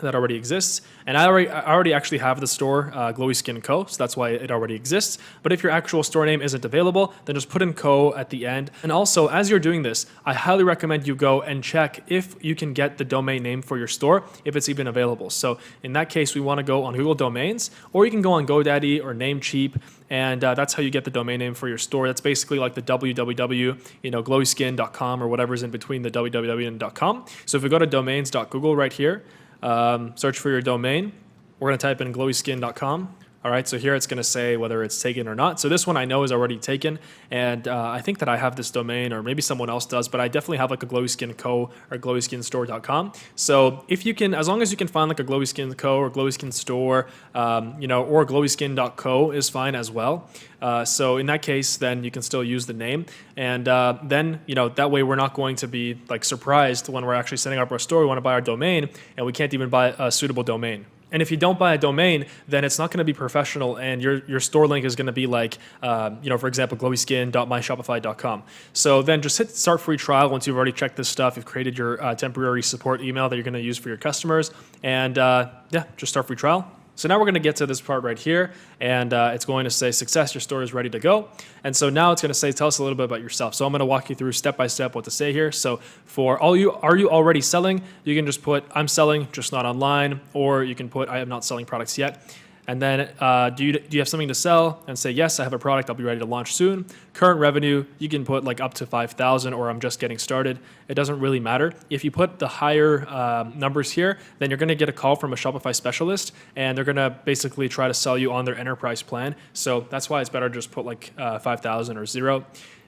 That already exists, and I already actually have the store Glowy Skin Co, so that's why it already exists. But if your actual store name isn't available, then just put in Co at the end. And also, as you're doing this, I highly recommend you go and check if you can get the domain name for your store, if it's even available. So in that case, we want to go on Google Domains, or you can go on GoDaddy or Namecheap, and that's how you get the domain name for your store. That's basically like the www, glowyskin.com or whatever's in between the www and .com. So if we go to domains.google right here, search for your domain. We're going to type in glowyskin.com. All right, so here it's going to say whether it's taken or not. So this one I know is already taken, and I think that I have this domain, or maybe someone else does, but I definitely have like a Glowy Skin Co or glowyskinstore.com. So if you can, as long as you can find like a Glowy Skin Co or Glowy Skin Store, or glowyskin.co is fine as well. So in that case, then you can still use the name, and then that way we're not going to be like surprised when we're actually setting up our store. We want to buy our domain, and we can't even buy a suitable domain. And if you don't buy a domain, then it's not going to be professional, and your store link is going to be like, for example, glowyskin.myshopify.com. So then just hit start free trial once you've already checked this stuff. You've created your temporary support email that you're going to use for your customers, and just start free trial. So now we're going to get to this part right here, and it's going to say success, your store is ready to go. And so now it's going to say, tell us a little bit about yourself. So I'm going to walk you through step by step what to say here. So for are you already selling? You can just put I'm selling, just not online, or you can put I am not selling products yet. And then do you have something to sell? And say, yes, I have a product. I'll be ready to launch soon. Current revenue, you can put like up to 5,000, or I'm just getting started. It doesn't really matter. If you put the higher numbers here, then you're going to get a call from a Shopify specialist, and they're going to basically try to sell you on their enterprise plan. So that's why it's better to just put like 5,000 or 0.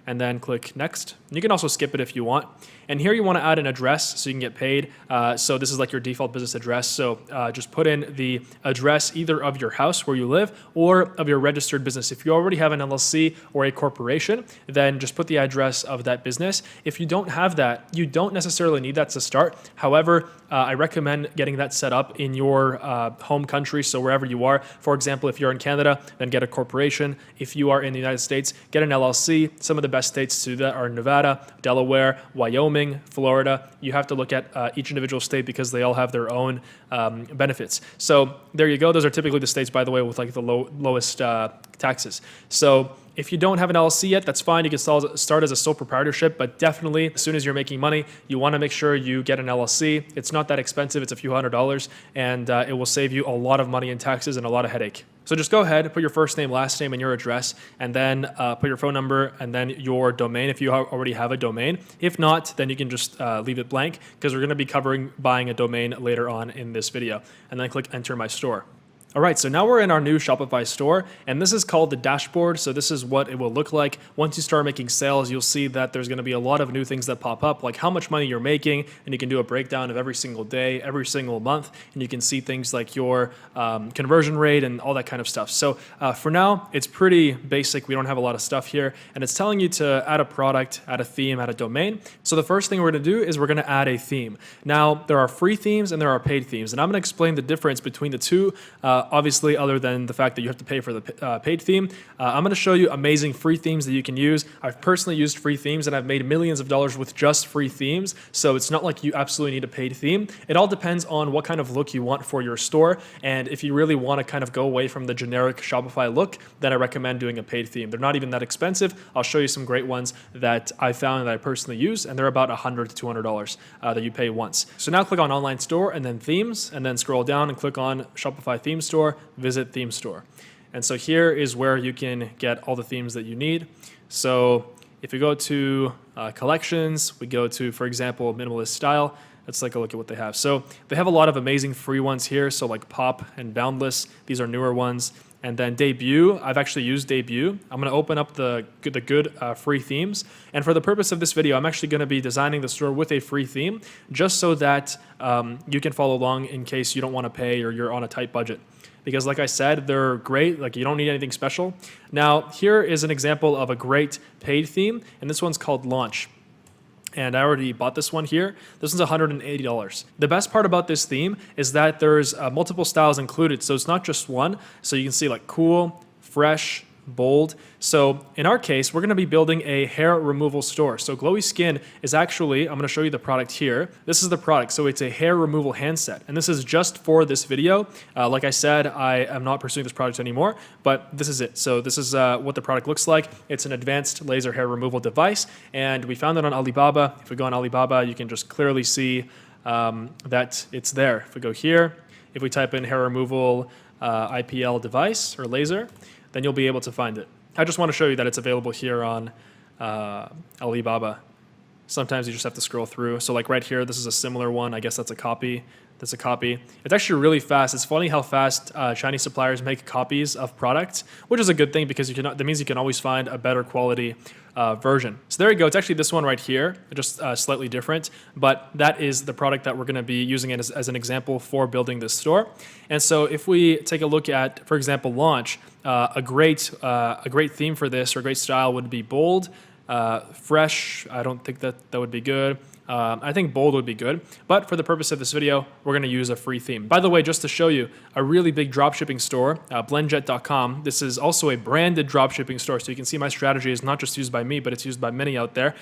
And then click next. You can also skip it if you want. And here you want to add an address so you can get paid. So this is like your default business address. So just put in the address either of your house where you live or of your registered business. If you already have an LLC or a corporation, then just put the address of that business. If you don't have that, you don't necessarily need that to start. However, I recommend getting that set up in your home country, so wherever you are. For example, if you're in Canada, then get a corporation. If you are in the United States, get an LLC. Some of the best states to do that are Nevada, Delaware, Wyoming, Florida. You have to look at each individual state because they all have their own benefits. So there you go. Those are typically the states, by the way, with like the lowest taxes. So if you don't have an LLC yet, that's fine. You can start as a sole proprietorship, but definitely as soon as you're making money, you want to make sure you get an LLC. It's not that expensive. It's a few $100s, and it will save you a lot of money in taxes and a lot of headache. So just go ahead, put your first name, last name, and your address, and then put your phone number and then your domain if you already have a domain. If not, then you can just leave it blank, because we're going to be covering buying a domain later on in this video. And then click enter my store. All right, so now we're in our new Shopify store, and this is called the dashboard. So this is what it will look like. Once you start making sales, you'll see that there's going to be a lot of new things that pop up, like how much money you're making, and you can do a breakdown of every single day, every single month, and you can see things like your conversion rate and all that kind of stuff. So for now, it's pretty basic. We don't have a lot of stuff here, and it's telling you to add a product, add a theme, add a domain. So the first thing we're going to do is we're going to add a theme. Now, there are free themes and there are paid themes, and I'm going to explain the difference between the two Obviously, other than the fact that you have to pay for the paid theme, I'm going to show you amazing free themes that you can use. I've personally used free themes and I've made millions of dollars with just free themes. So it's not like you absolutely need a paid theme. It all depends on what kind of look you want for your store. And if you really want to kind of go away from the generic Shopify look, then I recommend doing a paid theme. They're not even that expensive. I'll show you some great ones that I found that I personally use, and they're about $100 to $200 that you pay once. So now click on Online Store and then Themes, and then scroll down and click on Shopify Theme Store, visit Theme Store. And so here is where you can get all the themes that you need. So if we go to collections, we go to, for example, minimalist style. Let's take a look at what they have. So they have a lot of amazing free ones here. So like Pop and Boundless, these are newer ones. And then Debut, I've actually used Debut. I'm going to open up the good free themes. And for the purpose of this video, I'm actually going to be designing the store with a free theme, just so that you can follow along in case you don't want to pay or you're on a tight budget. Because like I said, they're great. Like, you don't need anything special. Now, here is an example of a great paid theme, and this one's called Launch. And I already bought this one here. This one's $180. The best part about this theme is that there's multiple styles included. So it's not just one. So you can see like cool, fresh, bold. So in our case, we're going to be building a hair removal store. So Glowy Skin is actually, I'm going to show you the product here. This is the product. So it's a hair removal handset. And this is just for this video. Like I said, I am not pursuing this product anymore, but this is it. So this is what the product looks like. It's an advanced laser hair removal device. And we found it on Alibaba. If we go on Alibaba, you can just clearly see that it's there. If we go here, if we type in hair removal IPL device or laser, then you'll be able to find it. I just want to show you that it's available here on Alibaba. Sometimes you just have to scroll through. So like right here, this is a similar one. I guess that's a copy. That's a copy. It's actually really fast. It's funny how fast Chinese suppliers make copies of products, which is a good thing because that means you can always find a better quality version. So there you go. It's actually this one right here, just slightly different, but that is the product that we're going to be using it as an example for building this store. And so if we take a look at, for example, Launch, a great theme for this, or a great style, would be bold, fresh. I don't think that would be good. I think bold would be good, but for the purpose of this video, we're going to use a free theme. By the way, just to show you, a really big dropshipping store, blendjet.com. This is also a branded dropshipping store, so you can see my strategy is not just used by me, but it's used by many out there.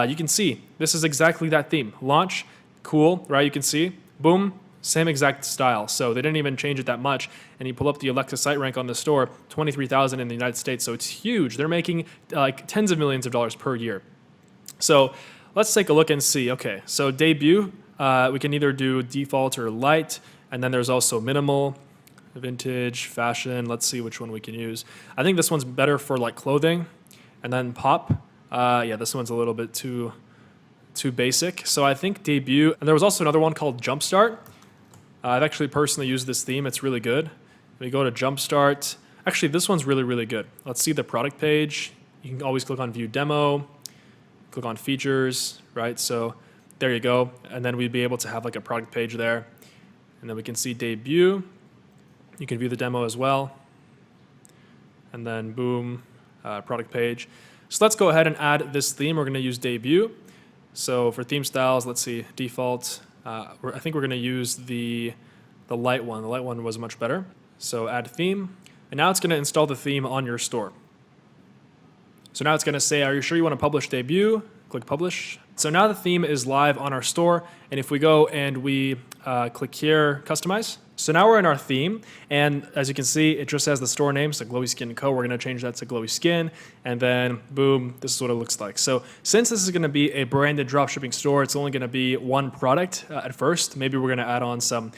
You can see this is exactly that theme. Launch, cool, right? You can see, boom, same exact style. So they didn't even change it that much. And you pull up the Alexa site rank on the store, 23,000 in the United States. So it's huge. They're making like tens of millions of dollars per year. So let's take a look and see. Okay, so Debut, we can either do default or light, and then there's also minimal, vintage, fashion. Let's see which one we can use. I think this one's better for like clothing, and then Pop. Yeah, this one's a little bit too basic. So I think Debut, and there was also another one called Jumpstart. I've actually personally used this theme. It's really good. We go to Jumpstart. Actually, this one's really, really good. Let's see the product page. You can always click on View Demo. Click on features, right? So there you go. And then we'd be able to have like a product page there. And then we can see Debut. You can view the demo as well. And then boom, product page. So let's go ahead and add this theme. We're going to use Debut. So for theme styles, let's see, default. I think we're going to use the light one. The light one was much better. So add theme. And now it's going to install the theme on your store. So now it's going to say, are you sure you want to publish Debut? Click Publish. So now the theme is live on our store. And if we go and we click here, Customize. So now we're in our theme. And as you can see, it just has the store name, so Glowy Skin Co. We're going to change that to Glowy Skin. And then boom, this is what it looks like. So since this is going to be a branded dropshipping store, it's only going to be one product at first. Maybe we're going to add on some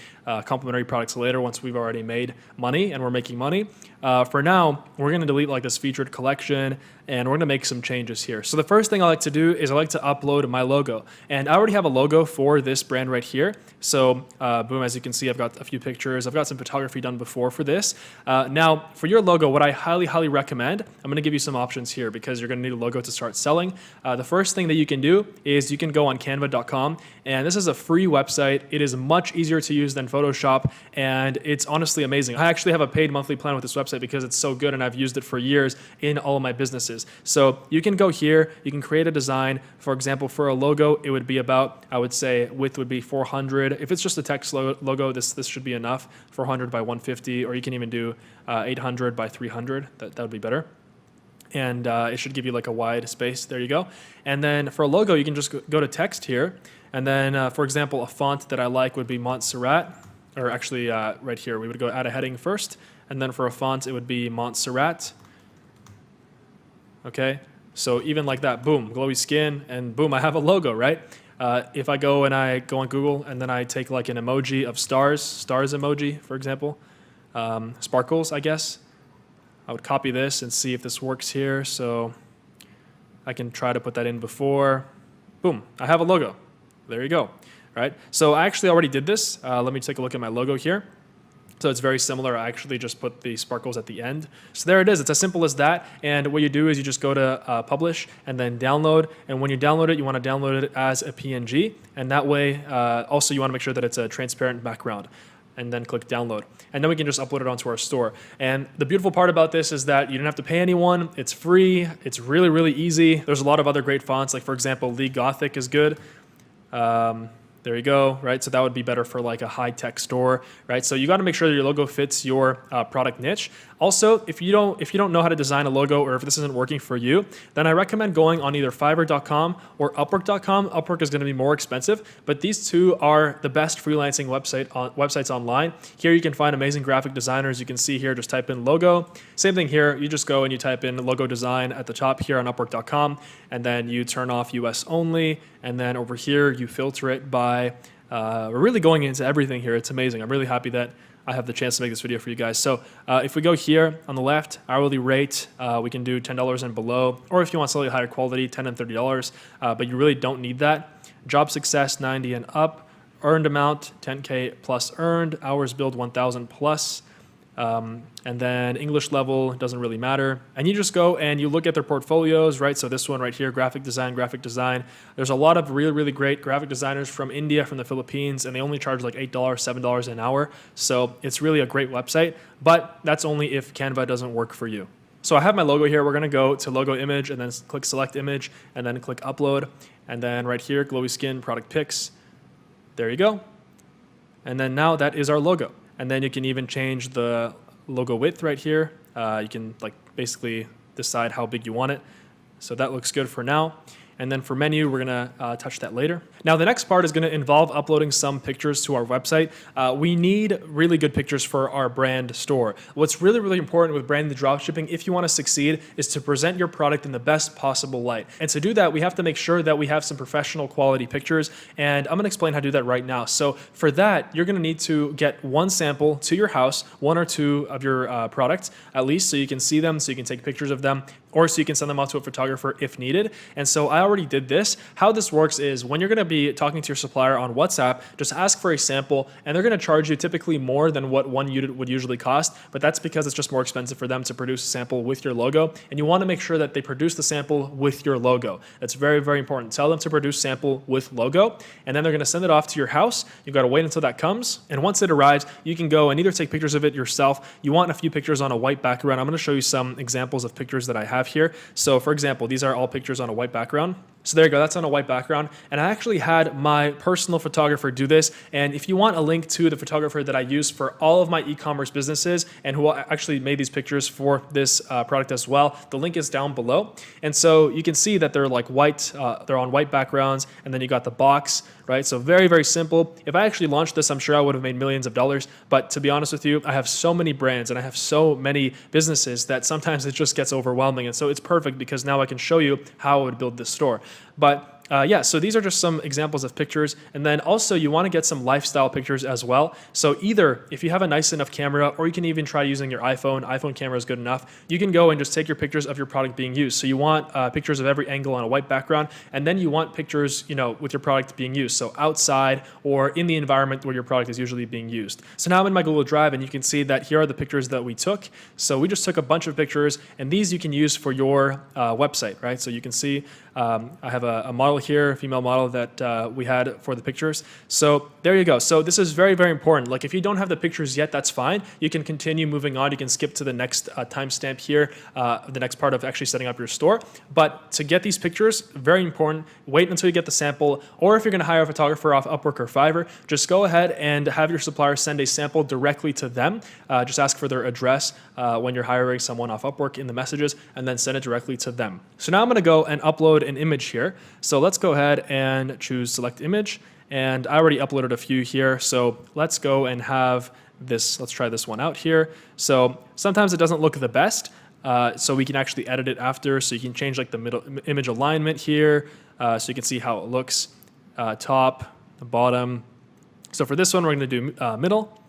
complementary products later once we've already made money and we're making money. For now, we're going to delete like this featured collection, and we're going to make some changes here. So the first thing I like to do is I like to upload my logo. And I already have a logo for this brand right here. So boom, as you can see, I've got a few pictures. I've got some photography done before for this. Now, for your logo, what I highly, highly recommend, I'm going to give you some options here because you're going to need a logo to start selling. The first thing that you can do is you can go on canva.com, and this is a free website. It is much easier to use than Photoshop, and it's honestly amazing. I actually have a paid monthly plan with this website because it's so good, and I've used it for years in all of my businesses. So you can go here, you can create a design, for example, for a logo, it would be about, I would say width would be 400. If it's just a text logo, this should be enough, 400 by 150, or you can even do 800 by 300. That would be better. And it should give you like a wide space. There you go. And then for a logo, you can just go to text here. And then, for example, a font that I like would be Montserrat, or actually right here, we would go add a heading first. And then for a font, it would be Montserrat. Okay, so even like that, boom, glowy skin, and boom, I have a logo, right? If I go and I go on Google and then I take like an emoji of stars emoji, for example, sparkles, I guess, I would copy this and see if this works here. So I can try to put that in before. Boom, I have a logo. There you go, right? So I actually already did this. Let me take a look at my logo here. So it's very similar. I actually just put the sparkles at the end. So there it is. It's as simple as that. And what you do is you just go to publish and then download. And when you download it, you want to download it as a PNG. And that way, also you want to make sure that it's a transparent background. And then click download. And then we can just upload it onto our store. And the beautiful part about this is that you don't have to pay anyone. It's free. It's really, really easy. There's a lot of other great fonts. Like for example, Lee Gothic is good. There you go, right? So that would be better for like a high-tech store, right? So you got to make sure that your logo fits your product niche. Also, if you don't know how to design a logo, or if this isn't working for you, then I recommend going on either Fiverr.com or Upwork.com. Upwork is going to be more expensive, but these two are the best freelancing websites online. Here you can find amazing graphic designers. You can see here, just type in logo. Same thing here. You just go and you type in logo design at the top here on Upwork.com, and then you turn off US only, and then over here you filter it by we're really going into everything here. It's amazing. I'm really happy that I have the chance to make this video for you guys. So if we go here on the left, hourly rate, we can do $10 and below, or if you want slightly higher quality, $10 and $30, but you really don't need that. Job success, 90 and up. Earned amount, 10K plus earned. Hours billed, 1,000 plus. And then English level, doesn't really matter. And you just go and you look at their portfolios, right? So this one right here, graphic design. There's a lot of really, really great graphic designers from India, from the Philippines, and they only charge like $8, $7 an hour. So it's really a great website, but that's only if Canva doesn't work for you. So I have my logo here. We're going to go to logo image and then click select image and then click upload. And then right here, glowy skin, product pics. There you go. And then now that is our logo. And then you can even change the logo width right here. You can like basically decide how big you want it. So that looks good for now. And then for menu, we're gonna touch that later. Now the next part is gonna involve uploading some pictures to our website. We need really good pictures for our brand store. What's really, really important with branded dropshipping, if you wanna succeed, is to present your product in the best possible light. And to do that, we have to make sure that we have some professional quality pictures. And I'm gonna explain how to do that right now. So for that, you're gonna need to get one sample to your house, one or two of your products at least, so you can see them, so you can take pictures of them, or so you can send them out to a photographer if needed. And so I already did this. How this works is when you're gonna be talking to your supplier on WhatsApp, just ask for a sample, and they're gonna charge you typically more than what one unit would usually cost, but that's because it's just more expensive for them to produce a sample with your logo, and you wanna make sure that they produce the sample with your logo. That's very, very important. Tell them to produce sample with logo, and then they're gonna send it off to your house. You gotta wait until that comes, and once it arrives, you can go and either take pictures of it yourself. You want a few pictures on a white background. I'm gonna show you some examples of pictures that I have here. So for example, these are all pictures on a white background. So there you go, that's on a white background. And I actually had my personal photographer do this. And if you want a link to the photographer that I use for all of my e-commerce businesses and who actually made these pictures for this product as well, the link is down below. And so you can see that they're like white, they're on white backgrounds, and then you got the box, right? So very, very simple. If I actually launched this, I'm sure I would have made millions of dollars. But to be honest with you, I have so many brands and I have so many businesses that sometimes it just gets overwhelming. And so it's perfect because now I can show you how I would build this store. But yeah, so these are just some examples of pictures. And then also you want to get some lifestyle pictures as well. So either if you have a nice enough camera, or you can even try using your iPhone camera is good enough. You can go and just take your pictures of your product being used. So you want pictures of every angle on a white background. And then you want pictures, you know, with your product being used. So outside or in the environment where your product is usually being used. So now I'm in my Google Drive and you can see that here are the pictures that we took. So we just took a bunch of pictures, and these you can use for your website, right? So you can see I have a model here, a female model that we had for the pictures. So there you go. So this is very, very important. Like if you don't have the pictures yet, that's fine. You can continue moving on. You can skip to the next timestamp here, the next part of actually setting up your store. But to get these pictures, very important, wait until you get the sample, or if you're gonna hire a photographer off Upwork or Fiverr, just go ahead and have your supplier send a sample directly to them. Just ask for their address when you're hiring someone off Upwork in the messages, and then send it directly to them. So now I'm gonna go and upload an image here. So let's go ahead and choose select image. And I already uploaded a few here. So let's go and have this, let's try this one out here. So sometimes it doesn't look the best. So we can actually edit it after. So you can change like the middle image alignment here. So you can see how it looks, top, bottom. So for this one, we're gonna do middle.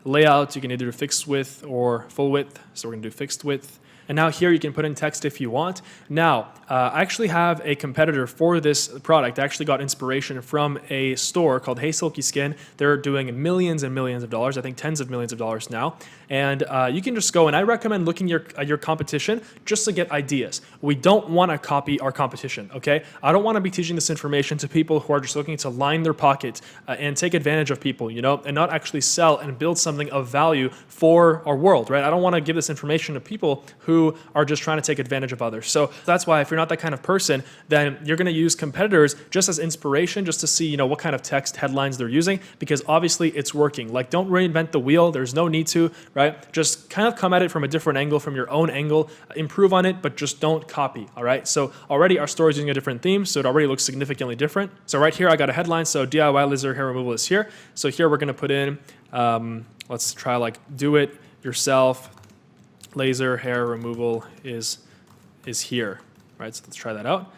Layout, you can either do fixed width or full width. So we're gonna do fixed width. And now here you can put in text if you want. Now, I actually have a competitor for this product. I actually got inspiration from a store called Hey Silky Skin. They're doing millions and millions of dollars, I think tens of millions of dollars now. And you can just go, and I recommend looking at your competition just to get ideas. We don't want to copy our competition, okay? I don't want to be teaching this information to people who are just looking to line their pockets and take advantage of people, you know, and not actually sell and build something of value for our world, right? I don't want to give this information to people who are just trying to take advantage of others. So that's why if you're not that kind of person, then you're going to use competitors just as inspiration, just to see, you know, what kind of text headlines they're using, because obviously it's working. Like, don't reinvent the wheel. There's no need to, right? Just kind of come at it from a different angle, from your own angle, improve on it, but just don't copy, all right? So already our store is using a different theme, so it already looks significantly different. So right here, I got a headline. So DIY laser hair removal is here. So here we're going to put in, let's try like do it yourself. Laser hair removal is here, right? So let's try that out.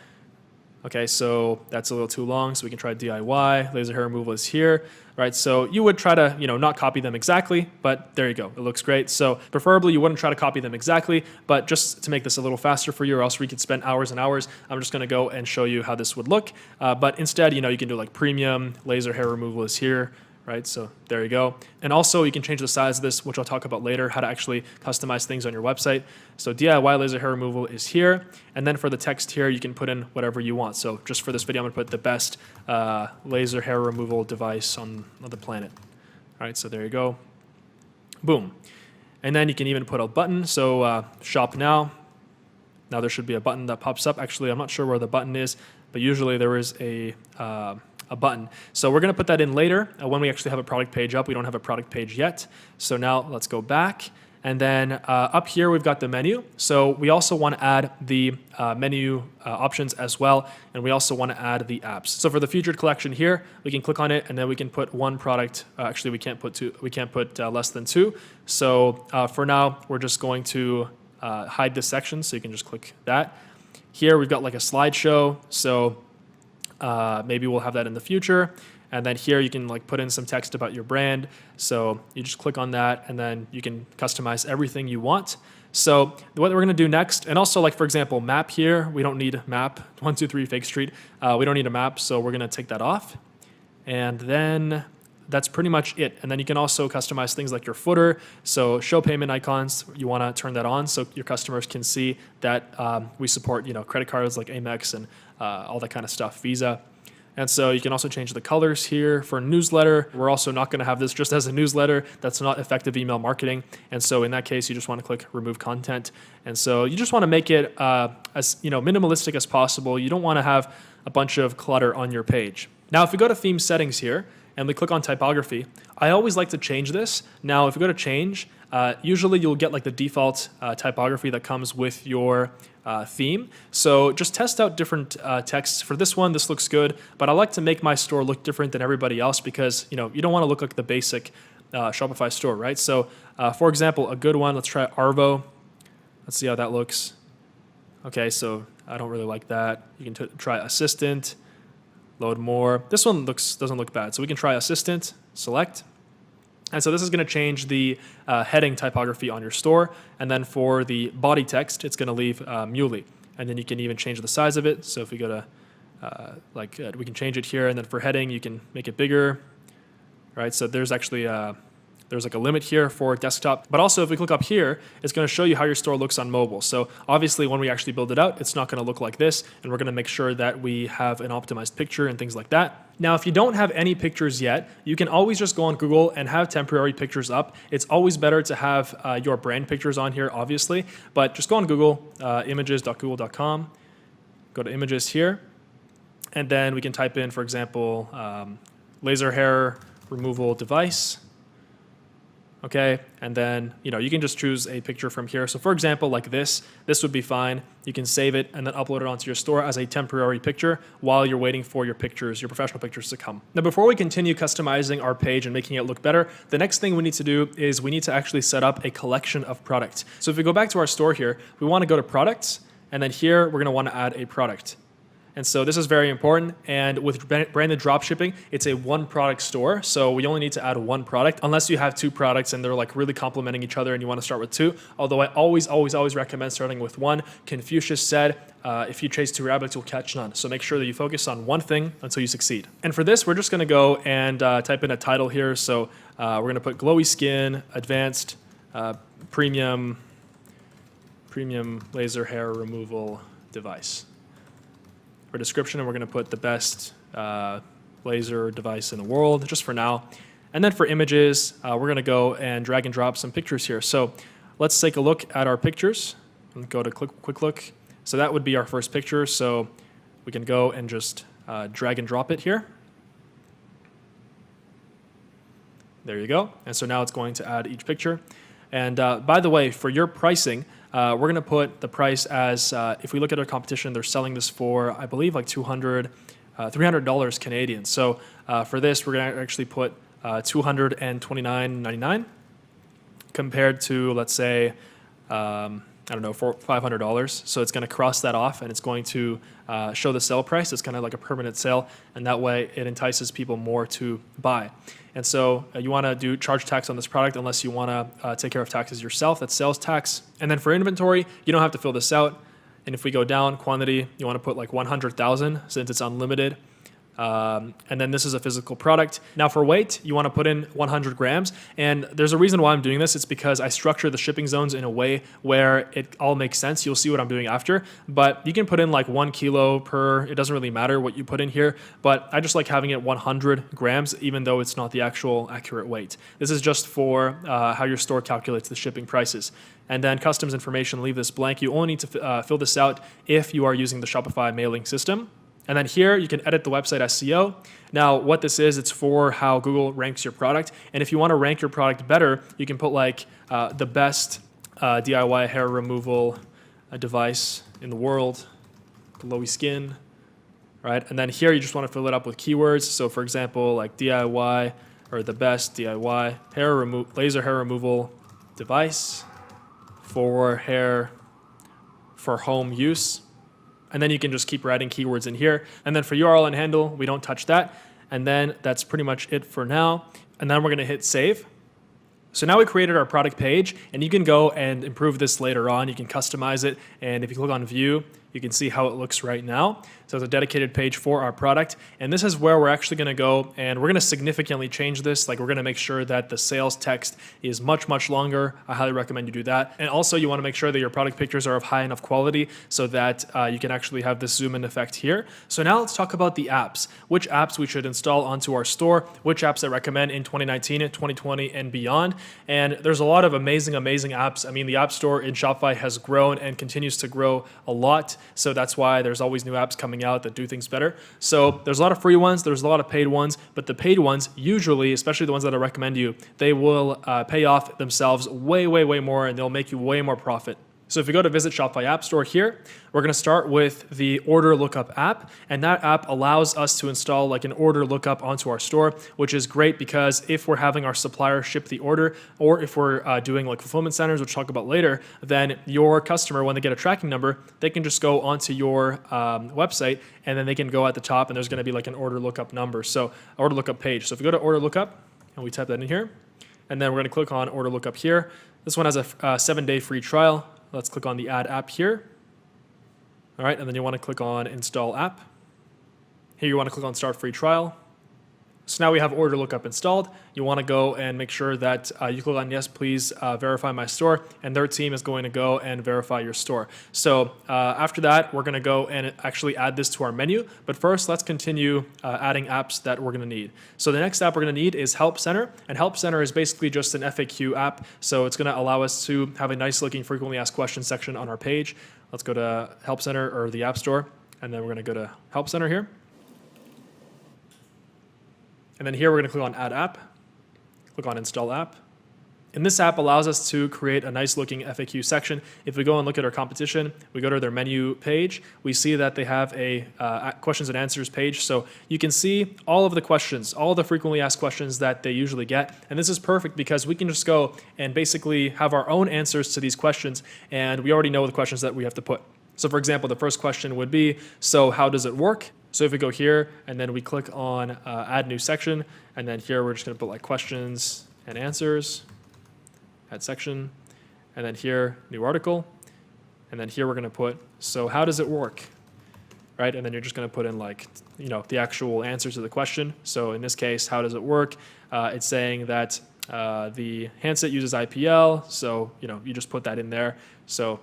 Okay, so that's a little too long, so we can try DIY. Laser hair removal is here, right? So you would try to, you know, not copy them exactly, but there you go. It looks great. So preferably you wouldn't try to copy them exactly, but just to make this a little faster for you, or else we could spend hours and hours, I'm just gonna go and show you how this would look. But instead, you know, you can do like premium, laser hair removal is here, right? So there you go. And also you can change the size of this, which I'll talk about later, how to actually customize things on your website. So DIY laser hair removal is here. And then for the text here, you can put in whatever you want. So just for this video, I'm gonna put the best laser hair removal device on the planet. All right, so there you go. Boom. And then you can even put a button. So shop now. Now there should be a button that pops up. Actually, I'm not sure where the button is, but usually there is a button. So we're going to put that in later when we actually have a product page up. We don't have a product page yet. So now let's go back. And then up here, we've got the menu. So we also want to add the menu options as well. And we also want to add the apps. So for the featured collection here, we can click on it and then we can put one product. Actually, we can't put two. We can't put less than two. So for now, we're just going to hide this section. So you can just click that. Here, we've got like a slideshow. So maybe we'll have that in the future. And then here you can like put in some text about your brand. So you just click on that and then you can customize everything you want. So what we're gonna do next, and also like for example, map here, we don't need map, 123 Fake Street. We don't need a map, so we're gonna take that off. And then that's pretty much it. And then you can also customize things like your footer. So show payment icons, you wanna turn that on so your customers can see that we support, you know, credit cards like Amex and all that kind of stuff, Visa. And so you can also change the colors here for newsletter. We're also not gonna have this just as a newsletter. That's not effective email marketing. And so in that case, you just wanna click remove content. And so you just wanna make it as minimalistic as possible. You don't wanna have a bunch of clutter on your page. Now, if we go to theme settings here, and we click on typography, I always like to change this. Now, if you go to change, usually you'll get like the default typography that comes with your theme. So just test out different texts. For this one, this looks good, but I like to make my store look different than everybody else because you don't want to look like the basic Shopify store, right? So for example, a good one, let's try Arvo. Let's see how that looks. Okay, so I don't really like that. You can try assistant. Load more. This one doesn't look bad. So we can try assistant, select. And so this is going to change the heading typography on your store. And then for the body text, it's going to leave Muley. And then you can even change the size of it. So if we go to, we can change it here. And then for heading, you can make it bigger. Right? So there's actually there's like a limit here for desktop. But also if we click up here, it's going to show you how your store looks on mobile. So obviously when we actually build it out, it's not going to look like this. And we're going to make sure that we have an optimized picture and things like that. Now, if you don't have any pictures yet, you can always just go on Google and have temporary pictures up. It's always better to have your brand pictures on here, obviously. But just go on Google, images.google.com, go to images here. And then we can type in, for example, laser hair removal device. Okay, and then you can just choose a picture from here. So for example, like this would be fine. You can save it and then upload it onto your store as a temporary picture while you're waiting for your pictures, your professional pictures to come. Now, before we continue customizing our page and making it look better, the next thing we need to do is we need to actually set up a collection of products. So if we go back to our store here, we want to go to products, and then here we're going to want to add a product. And so this is very important. And with branded dropshipping, it's a one product store. So we only need to add one product unless you have two products and they're like really complementing each other and you want to start with two. Although I always recommend starting with one. Confucius said, if you chase two rabbits, you'll catch none. So make sure that you focus on one thing until you succeed. And for this, we're just going to go and type in a title here. So we're going to put glowy skin, advanced, premium laser hair removal device. For description, and we're going to put the best laser device in the world, just for now. And then for images, we're going to go and drag and drop some pictures here. So let's take a look at our pictures and go to quick look. So that would be our first picture. So we can go and just drag and drop it here. There you go. And so now it's going to add each picture. And by the way, for your pricing, we're going to put the price as, if we look at our competition, they're selling this for, I believe, like $300 Canadian. So for this, we're going to actually put $229.99 compared to, let's say, I don't know, for $500. So it's going to cross that off and it's going to show the sale price. It's kind of like a permanent sale, and that way it entices people more to buy. And so you want to charge tax on this product unless you want to take care of taxes yourself. That's sales tax. And then for inventory, you don't have to fill this out. And if we go down quantity, you want to put like 100,000 since it's unlimited. And then this is a physical product. Now for weight, you want to put in 100 grams. And there's a reason why I'm doing this. It's because I structure the shipping zones in a way where it all makes sense. You'll see what I'm doing after. But you can put in like 1 kilo per, it doesn't really matter what you put in here. But I just like having it 100 grams, even though it's not the actual accurate weight. This is just for how your store calculates the shipping prices. And then customs information, leave this blank. You only need to fill this out if you are using the Shopify mailing system. And then here you can edit the website SEO. Now what this is, it's for how Google ranks your product. And if you want to rank your product better, you can put like the best DIY hair removal device in the world, glowy skin, right? And then here you just want to fill it up with keywords. So for example, like DIY or the best DIY laser hair removal device for home use. And then you can just keep writing keywords in here. And then for URL and handle, we don't touch that. And then that's pretty much it for now. And then we're going to hit save. So now we created our product page, and you can go and improve this later on. You can customize it. And if you click on view, you can see how it looks right now. So it's a dedicated page for our product. And this is where we're actually going to go, and we're going to significantly change this. Like, we're going to make sure that the sales text is much, much longer. I highly recommend you do that. And also you want to make sure that your product pictures are of high enough quality so that you can actually have this zoom in effect here. So now let's talk about the apps, which apps we should install onto our store, which apps I recommend in 2019, 2020, and beyond. And there's a lot of amazing apps. I mean, the App Store in Shopify has grown and continues to grow a lot. So that's why there's always new apps coming out that do things better. So there's a lot of free ones, there's a lot of paid ones, but the paid ones usually, especially the ones that I recommend you, they will pay off themselves way more, and they'll make you way more profit. So if you go to Visit Shopify App Store here, we're going to start with the Order Lookup app, and that app allows us to install like an order lookup onto our store, which is great because if we're having our supplier ship the order, or if we're doing like fulfillment centers, which we'll talk about later, then your customer, when they get a tracking number, they can just go onto your website, and then they can go at the top, and there's going to be like an order lookup number, so order lookup page. So if we go to Order Lookup, and we type that in here, and then we're going to click on Order Lookup here. This one has a 7-day free trial. Let's click on the Add App here. All right, and then you want to click on Install App. Here you want to click on Start Free Trial. So now we have order lookup installed. You want to go and make sure that you click on yes, please verify my store, and their team is going to go and verify your store. So after that, we're going to go and actually add this to our menu. But first, let's continue adding apps that we're going to need. So the next app we're going to need is Help Center, and Help Center is basically just an FAQ app. So it's going to allow us to have a nice looking frequently asked questions section on our page. Let's go to Help Center or the App Store, and then we're going to go to Help Center here. And then here we're going to click on Add App, click on Install App. And this app allows us to create a nice looking FAQ section. If we go and look at our competition, we go to their menu page, we see that they have a questions and answers page. So you can see all of the questions, all of the frequently asked questions that they usually get. And this is perfect because we can just go and basically have our own answers to these questions, and we already know the questions that we have to put. So for example, the first question would be, so how does it work? So if we go here and then we click on add new section, and then here we're just going to put like questions and answers, add section, and then here new article, and then here we're going to put, so how does it work? Right? And then you're just going to put in like, the actual answer to the question. So in this case, how does it work? It's saying that the handset uses IPL. So, you just put that in there. So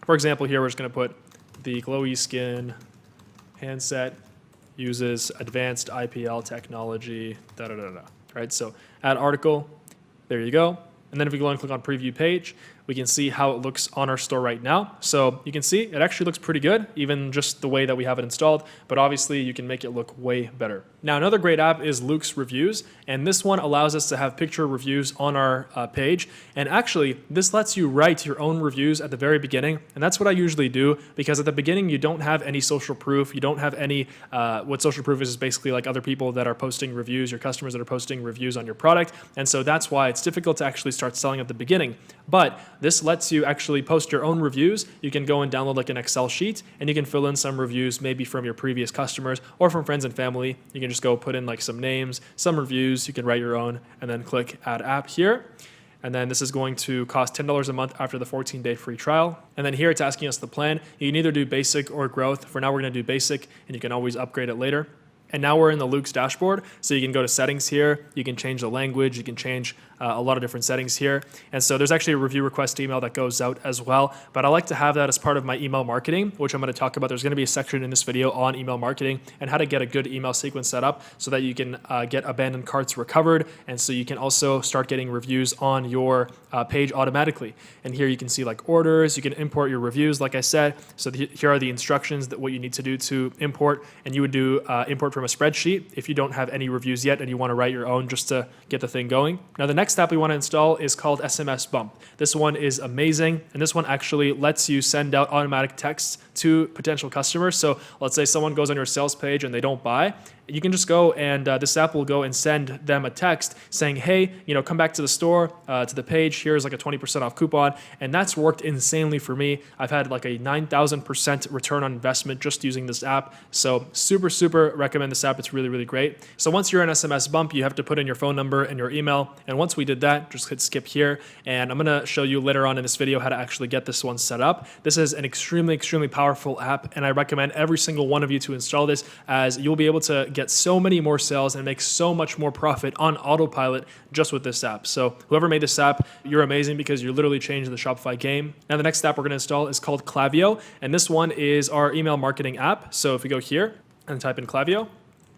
for example, here we're just going to put the glowy skin handset uses advanced IPL technology, right? So add article, there you go. And then if we go and click on preview page, we can see how it looks on our store right now. So you can see it actually looks pretty good, even just the way that we have it installed, but obviously you can make it look way better. Now, another great app is Luke's Reviews, and this one allows us to have picture reviews on our page. And actually, this lets you write your own reviews at the very beginning, and that's what I usually do, because at the beginning, you don't have any social proof. You don't have any, what social proof is basically like other people that are posting reviews, your customers that are posting reviews on your product, and so that's why it's difficult to actually start selling at the beginning. But this lets you actually post your own reviews. You can go and download like an Excel sheet, and you can fill in some reviews maybe from your previous customers or from friends and family. You can just go put in like some names, some reviews, you can write your own, and then click Add App here. And then this is going to cost $10 a month after the 14-day free trial. And then here it's asking us the plan. You can either do basic or growth. For now, we're going to do basic, and you can always upgrade it later. And now we're in the Luke's dashboard. So you can go to settings here. You can change the language. You can change a lot of different settings here. And so there's actually a review request email that goes out as well. But I like to have that as part of my email marketing, which I'm going to talk about. There's going to be a section in this video on email marketing and how to get a good email sequence set up so that you can get abandoned carts recovered. And so you can also start getting reviews on your page automatically. And here you can see like orders. You can import your reviews, like I said. So here are the instructions that what you need to do to import. And you would do import from a spreadsheet if you don't have any reviews yet and you want to write your own just to get the thing going. Now the next app we want to install is called SMS Bump. This one is amazing, and this one actually lets you send out automatic texts to potential customers. So let's say someone goes on your sales page and they don't buy. You can just go and this app will go and send them a text saying, hey, come back to the store, to the page. Here's like a 20% off coupon. And that's worked insanely for me. I've had like a 9,000% return on investment just using this app. So super recommend this app. It's really, really great. So once you're in SMS Bump, you have to put in your phone number and your email. And once we did that, just hit skip here. And I'm going to show you later on in this video how to actually get this one set up. This is an extremely powerful app. And I recommend every single one of you to install this, as you'll be able to get so many more sales and make so much more profit on autopilot just with this app. So whoever made this app, you're amazing, because you're literally changing the Shopify game. Now the next app we're going to install is called Klaviyo, and this one is our email marketing app. So if we go here and type in Klaviyo,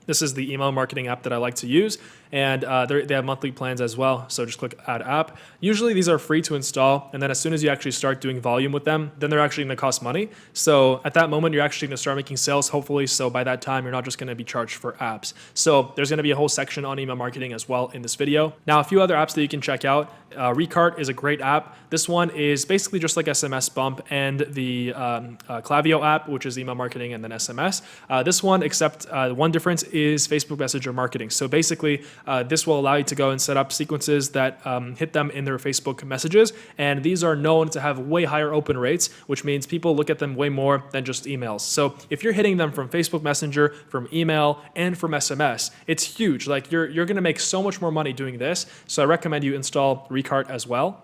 this is the email marketing app that I like to use, and they have monthly plans as well. So just click Add App. Usually these are free to install, and then as soon as you actually start doing volume with them, then they're actually going to cost money. So at that moment, you're actually going to start making sales, hopefully. So by that time, you're not just going to be charged for apps. So there's going to be a whole section on email marketing as well in this video. Now, a few other apps that you can check out. Recart is a great app. This one is basically just like SMS Bump and the Klaviyo app, which is email marketing and then SMS. This one, except one difference is Facebook Messenger marketing. So basically, this will allow you to go and set up sequences that hit them in their Facebook messages. And these are known to have way higher open rates, which means people look at them way more than just emails. So if you're hitting them from Facebook Messenger, from email, and from SMS, it's huge. Like you're going to make so much more money doing this. So I recommend you install Recart as well.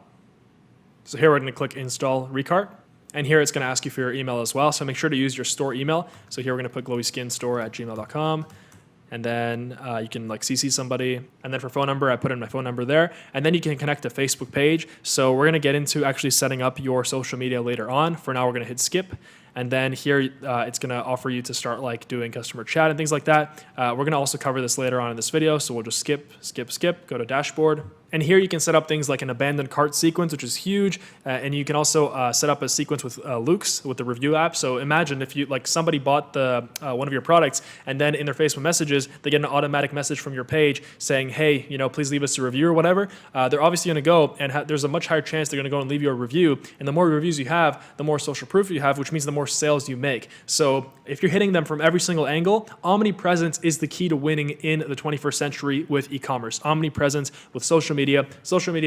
So here we're going to click Install Recart. And here it's going to ask you for your email as well. So make sure to use your store email. So here we're going to put glowyskinstore@gmail.com. and then you can like CC somebody. And then for phone number, I put in my phone number there, and then you can connect a Facebook page. So we're gonna get into actually setting up your social media later on. For now, we're gonna hit skip. And then here, it's gonna offer you to start like doing customer chat and things like that. We're gonna also cover this later on in this video. So we'll just skip, go to dashboard. And here you can set up things like an abandoned cart sequence, which is huge. And you can also set up a sequence with Luke's, with the review app. So imagine if you like somebody bought one of your products, and then in their Facebook messages, they get an automatic message from your page saying, hey, please leave us a review or whatever. They're obviously gonna go, and there's a much higher chance they're gonna go and leave you a review. And the more reviews you have, the more social proof you have, which means the more sales you make. So if you're hitting them from every single angle, omnipresence is the key to winning in the 21st century with e-commerce. Omnipresence with social media,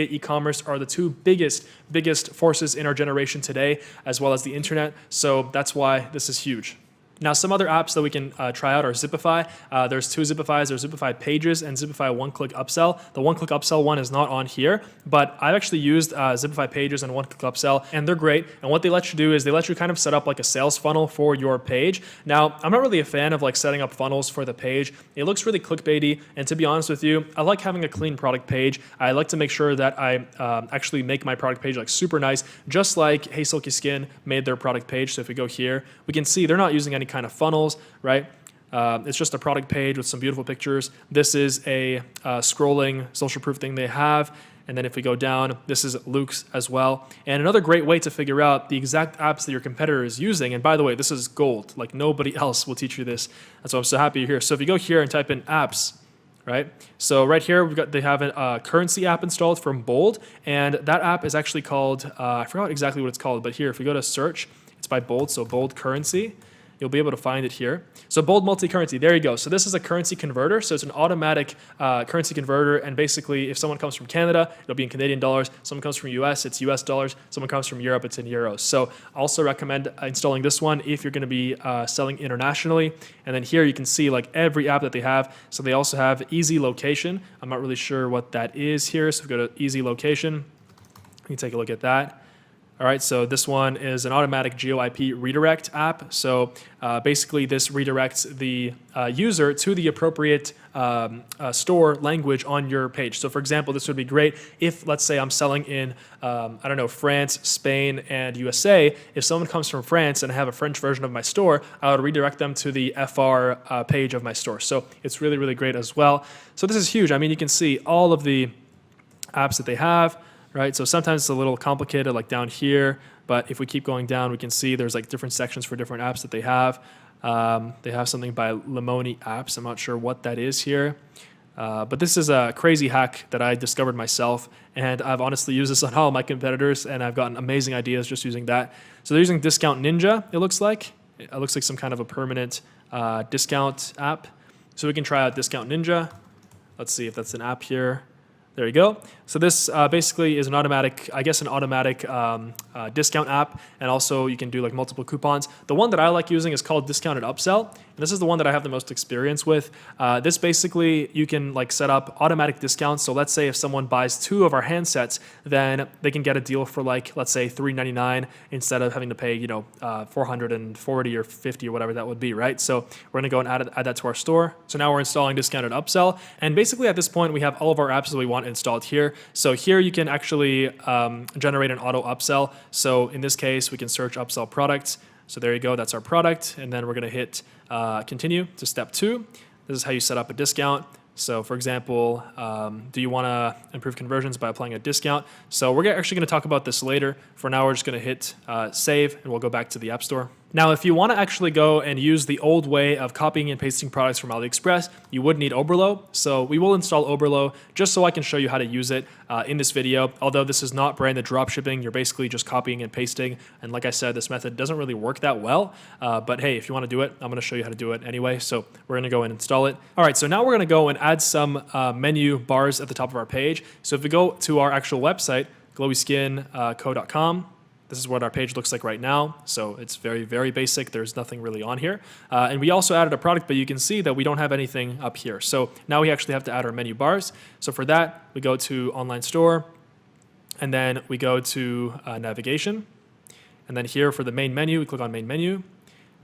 e-commerce are the two biggest forces in our generation today, as well as the internet. So that's why this is huge. Now, some other apps that we can try out are Zipify. There's two Zipifys. There's Zipify Pages and Zipify One-Click Upsell. The One-Click Upsell one is not on here, but I've actually used Zipify Pages and One-Click Upsell, and they're great. And what they let you do is they let you kind of set up like a sales funnel for your page. Now, I'm not really a fan of like setting up funnels for the page. It looks really clickbaity, and to be honest with you, I like having a clean product page. I like to make sure that I actually make my product page like super nice, just like Hey Silky Skin made their product page. So if we go here, we can see they're not using any kind of funnels, right? It's just a product page with some beautiful pictures. This is a scrolling social proof thing they have. And then if we go down, this is Luke's as well. And another great way to figure out the exact apps that your competitor is using. And by the way, this is gold. Like nobody else will teach you this. That's why I'm so happy you're here. So if you go here and type in apps, right? So right here, they have a currency app installed from Bold. And that app is actually called, I forgot exactly what it's called, but here, if we go to search, it's by Bold, so Bold Currency. You'll be able to find it here. So Bold Multi-Currency, there you go. So this is a currency converter. So it's an automatic currency converter. And basically, if someone comes from Canada, it'll be in Canadian dollars. Someone comes from US, it's US dollars. Someone comes from Europe, it's in euros. So I also recommend installing this one if you're gonna be selling internationally. And then here you can see like every app that they have. So they also have Easy Location. I'm not really sure what that is here. So we go to Easy Location. You can take a look at that. All right, so this one is an automatic GeoIP redirect app. So basically this redirects the user to the appropriate store language on your page. So for example, this would be great if, let's say I'm selling in, France, Spain, and USA. If someone comes from France and I have a French version of my store, I would redirect them to the FR page of my store. So it's really, really great as well. So this is huge. I mean, you can see all of the apps that they have. Right, so sometimes it's a little complicated, like down here, but if we keep going down, we can see there's like different sections for different apps that they have. They have something by Lemoni Apps. I'm not sure what that is here, but this is a crazy hack that I discovered myself, and I've honestly used this on all my competitors, and I've gotten amazing ideas just using that. So they're using Discount Ninja, it looks like. It looks like some kind of a permanent discount app. So we can try out Discount Ninja. Let's see if that's an app here. There you go. So this basically is an automatic discount app, and also you can do like multiple coupons. The one that I like using is called Discounted Upsell, and this is the one that I have the most experience with. This basically, you can like set up automatic discounts. So let's say if someone buys 2 of our handsets, then they can get a deal for like, let's say $399 instead of having to pay, $440 or $50 or whatever that would be, right? So we're gonna go and add that to our store. So now we're installing Discounted Upsell, and basically at this point we have all of our apps that we want installed here. So here you can actually generate an auto upsell. So in this case, we can search upsell products. So there you go, that's our product. And then we're gonna hit continue to step 2. This is how you set up a discount. So for example, do you wanna improve conversions by applying a discount? So we're actually gonna talk about this later. For now, we're just gonna hit save, and we'll go back to the App Store. Now, if you want to actually go and use the old way of copying and pasting products from AliExpress, you would need Oberlo. So we will install Oberlo just so I can show you how to use it in this video. Although this is not branded dropshipping, you're basically just copying and pasting. And like I said, this method doesn't really work that well. But hey, if you want to do it, I'm going to show you how to do it anyway. So we're going to go and install it. All right, so now we're going to go and add some menu bars at the top of our page. So if we go to our actual website, glowyskinco.com, this is what our page looks like right now. So it's very, very basic. There's nothing really on here. And we also added a product, but you can see that we don't have anything up here. So now we actually have to add our menu bars. So for that, we go to Online Store, and then we go to Navigation. And then here for the main menu, we click on Main Menu.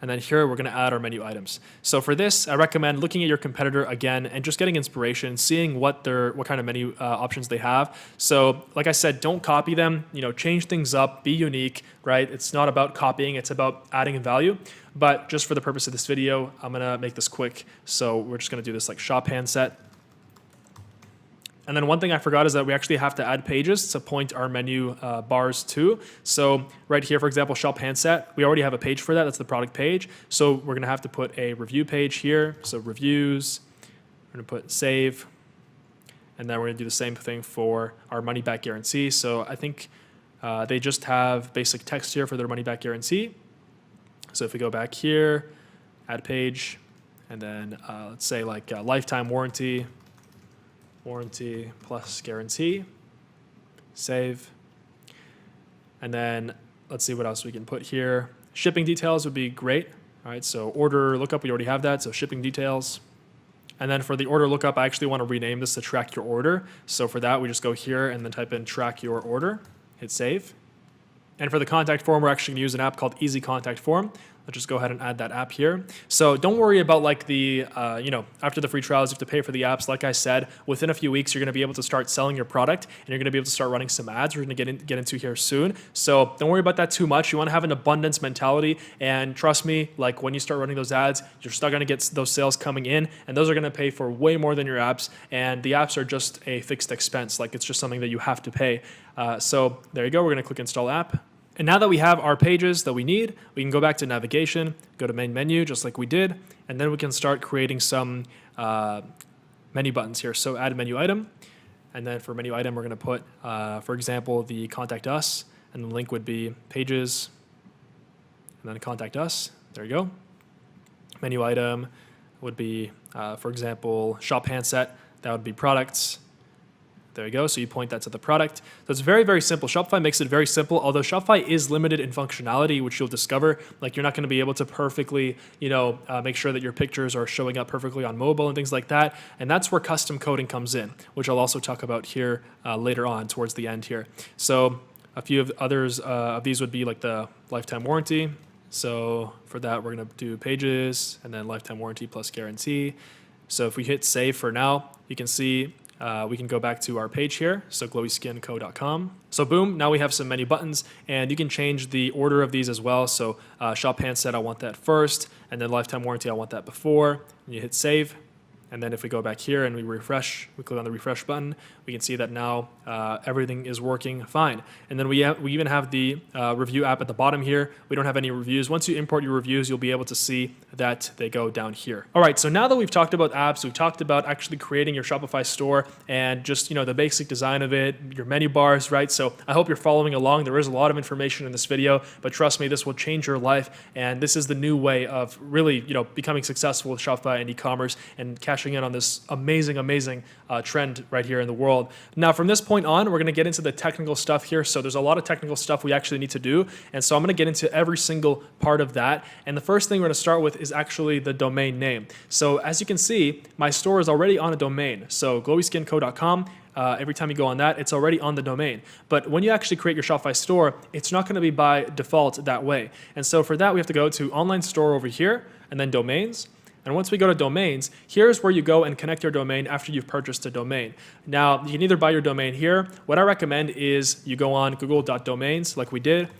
And then here, we're going to add our menu items. So for this, I recommend looking at your competitor again and just getting inspiration, seeing what kind of menu options they have. So like I said, don't copy them, change things up, be unique, right? It's not about copying, it's about adding value. But just for the purpose of this video, I'm going to make this quick. So we're just going to do this like shop handset. And then one thing I forgot is that we actually have to add pages to point our menu bars to. So right here, for example, shop handset, we already have a page for that. That's the product page. So we're going to have to put a review page here. So reviews, we're going to put save. And then we're going to do the same thing for our money back guarantee. So I think they just have basic text here for their money back guarantee. So if we go back here, add page, and then let's say like lifetime warranty plus guarantee, save. And then let's see what else we can put here. Shipping details would be great. All right, so order lookup, we already have that, so shipping details. And then for the order lookup, I actually want to rename this to track your order. So for that, we just go here and then type in track your order, hit save. And for the contact form, we're actually going to use an app called Easy Contact Form. Let's just go ahead and add that app here. So don't worry about like the, after the free trials, you have to pay for the apps. Like I said, within a few weeks, you're going to be able to start selling your product and you're going to be able to start running some ads. We're going to get into here soon. So don't worry about that too much. You want to have an abundance mentality. And trust me, like when you start running those ads, you're still going to get those sales coming in and those are going to pay for way more than your apps. And the apps are just a fixed expense. Like it's just something that you have to pay. So there you go. We're going to click install app. And now that we have our pages that we need, we can go back to navigation, go to main menu, just like we did, and then we can start creating some menu buttons here. So add menu item, and then for menu item, we're going to put, for example, the contact us, and the link would be pages, and then contact us. There you go. Menu item would be, for example, shop handset. That would be products. There you go. So you point that to the product. So it's very, very simple. Shopify makes it very simple, although Shopify is limited in functionality, which you'll discover. Like you're not going to be able to perfectly, make sure that your pictures are showing up perfectly on mobile and things like that. And that's where custom coding comes in, which I'll also talk about here later on towards the end here. So a few of others of these would be like the lifetime warranty. So for that, we're going to do pages and then lifetime warranty plus guarantee. So if we hit save for now, you can see we can go back to our page here, so glowyskinco.com. So boom, now we have some menu buttons, and you can change the order of these as well. So shop handset, I want that first, and then lifetime warranty, I want that before. And you hit save, and then if we go back here and we refresh, we click on the refresh button, we can see that now everything is working fine. And then we even have the review app at the bottom here. We don't have any reviews. Once you import your reviews, you'll be able to see that they go down here. All right, so now that we've talked about apps, we've talked about actually creating your Shopify store and just the basic design of it, your menu bars, right? So I hope you're following along. There is a lot of information in this video, but trust me, this will change your life. And this is the new way of really becoming successful with Shopify and e-commerce and cashing in on this amazing trend right here in the world. Now, from this point on, we're going to get into the technical stuff here. So there's a lot of technical stuff we actually need to do. And so I'm going to get into every single part of that. And the first thing we're going to start with is actually the domain name. So as you can see, my store is already on a domain. So glowyskinco.com. Every time you go on that, it's already on the domain. But when you actually create your Shopify store, it's not going to be by default that way. And so for that, we have to go to online store over here and then domains. And once we go to domains, here's where you go and connect your domain after you've purchased a domain. Now, you can either buy your domain here. What I recommend is you go on google.domains like we did.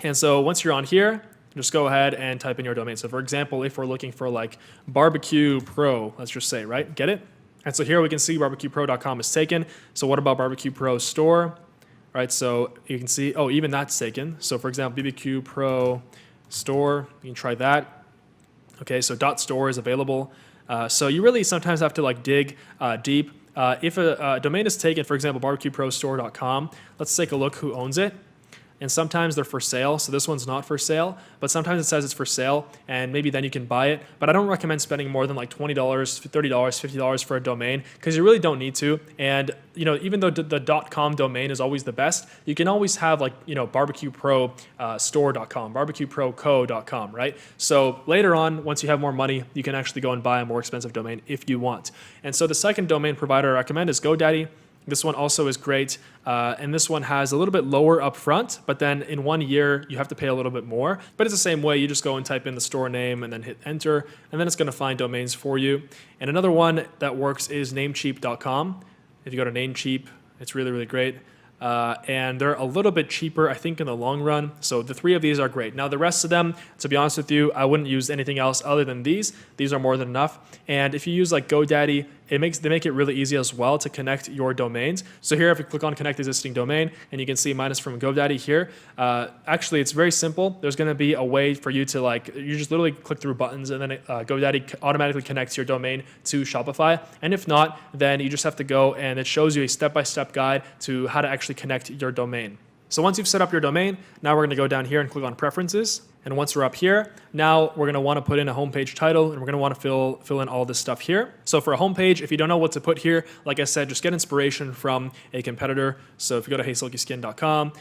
And so once you're on here, just go ahead and type in your domain. So for example, if we're looking for like barbecue pro, let's just say, right? Get it? And so here we can see barbecuepro.com is taken. So what about barbecue pro store? Right, so you can see, oh, even that's taken. So for example, BBQ Pro store, you can try that. Okay, so .store is available. So you really sometimes have to like dig deep. If a domain is taken, for example, barbecueprostore.com, let's take a look who owns it. And sometimes they're for sale, so this one's not for sale, but sometimes it says it's for sale, and maybe then you can buy it. But I don't recommend spending more than like $20, $30, $50 for a domain, because you really don't need to. And even though the .com domain is always the best, you can always have like barbecuepro store.com, barbecueproco.com, right? So later on, once you have more money, you can actually go and buy a more expensive domain if you want. And so the second domain provider I recommend is GoDaddy. This one also is great. And this one has a little bit lower up front, but then in 1 year, you have to pay a little bit more. But it's the same way. You just go and type in the store name and then hit enter, and then it's going to find domains for you. And another one that works is namecheap.com. If you go to Namecheap, it's really, really great. And they're a little bit cheaper, I think, in the long run. So the 3 of these are great. Now, the rest of them, to be honest with you, I wouldn't use anything else other than these. These are more than enough. And if you use like GoDaddy, they make it really easy as well to connect your domains. So here, if you click on connect existing domain, and you can see mine is from GoDaddy here. Actually, it's very simple. There's going to be a way for you to you just literally click through buttons, and then GoDaddy automatically connects your domain to Shopify. And if not, then you just have to go, and it shows you a step-by-step guide to how to actually connect your domain. So once you've set up your domain, now we're going to go down here and click on preferences. And once we're up here, now we're going to want to put in a homepage title, and we're going to want to fill in all this stuff here. So for a homepage, if you don't know what to put here, like I said, just get inspiration from a competitor. So if you go to heysilkyskin.com,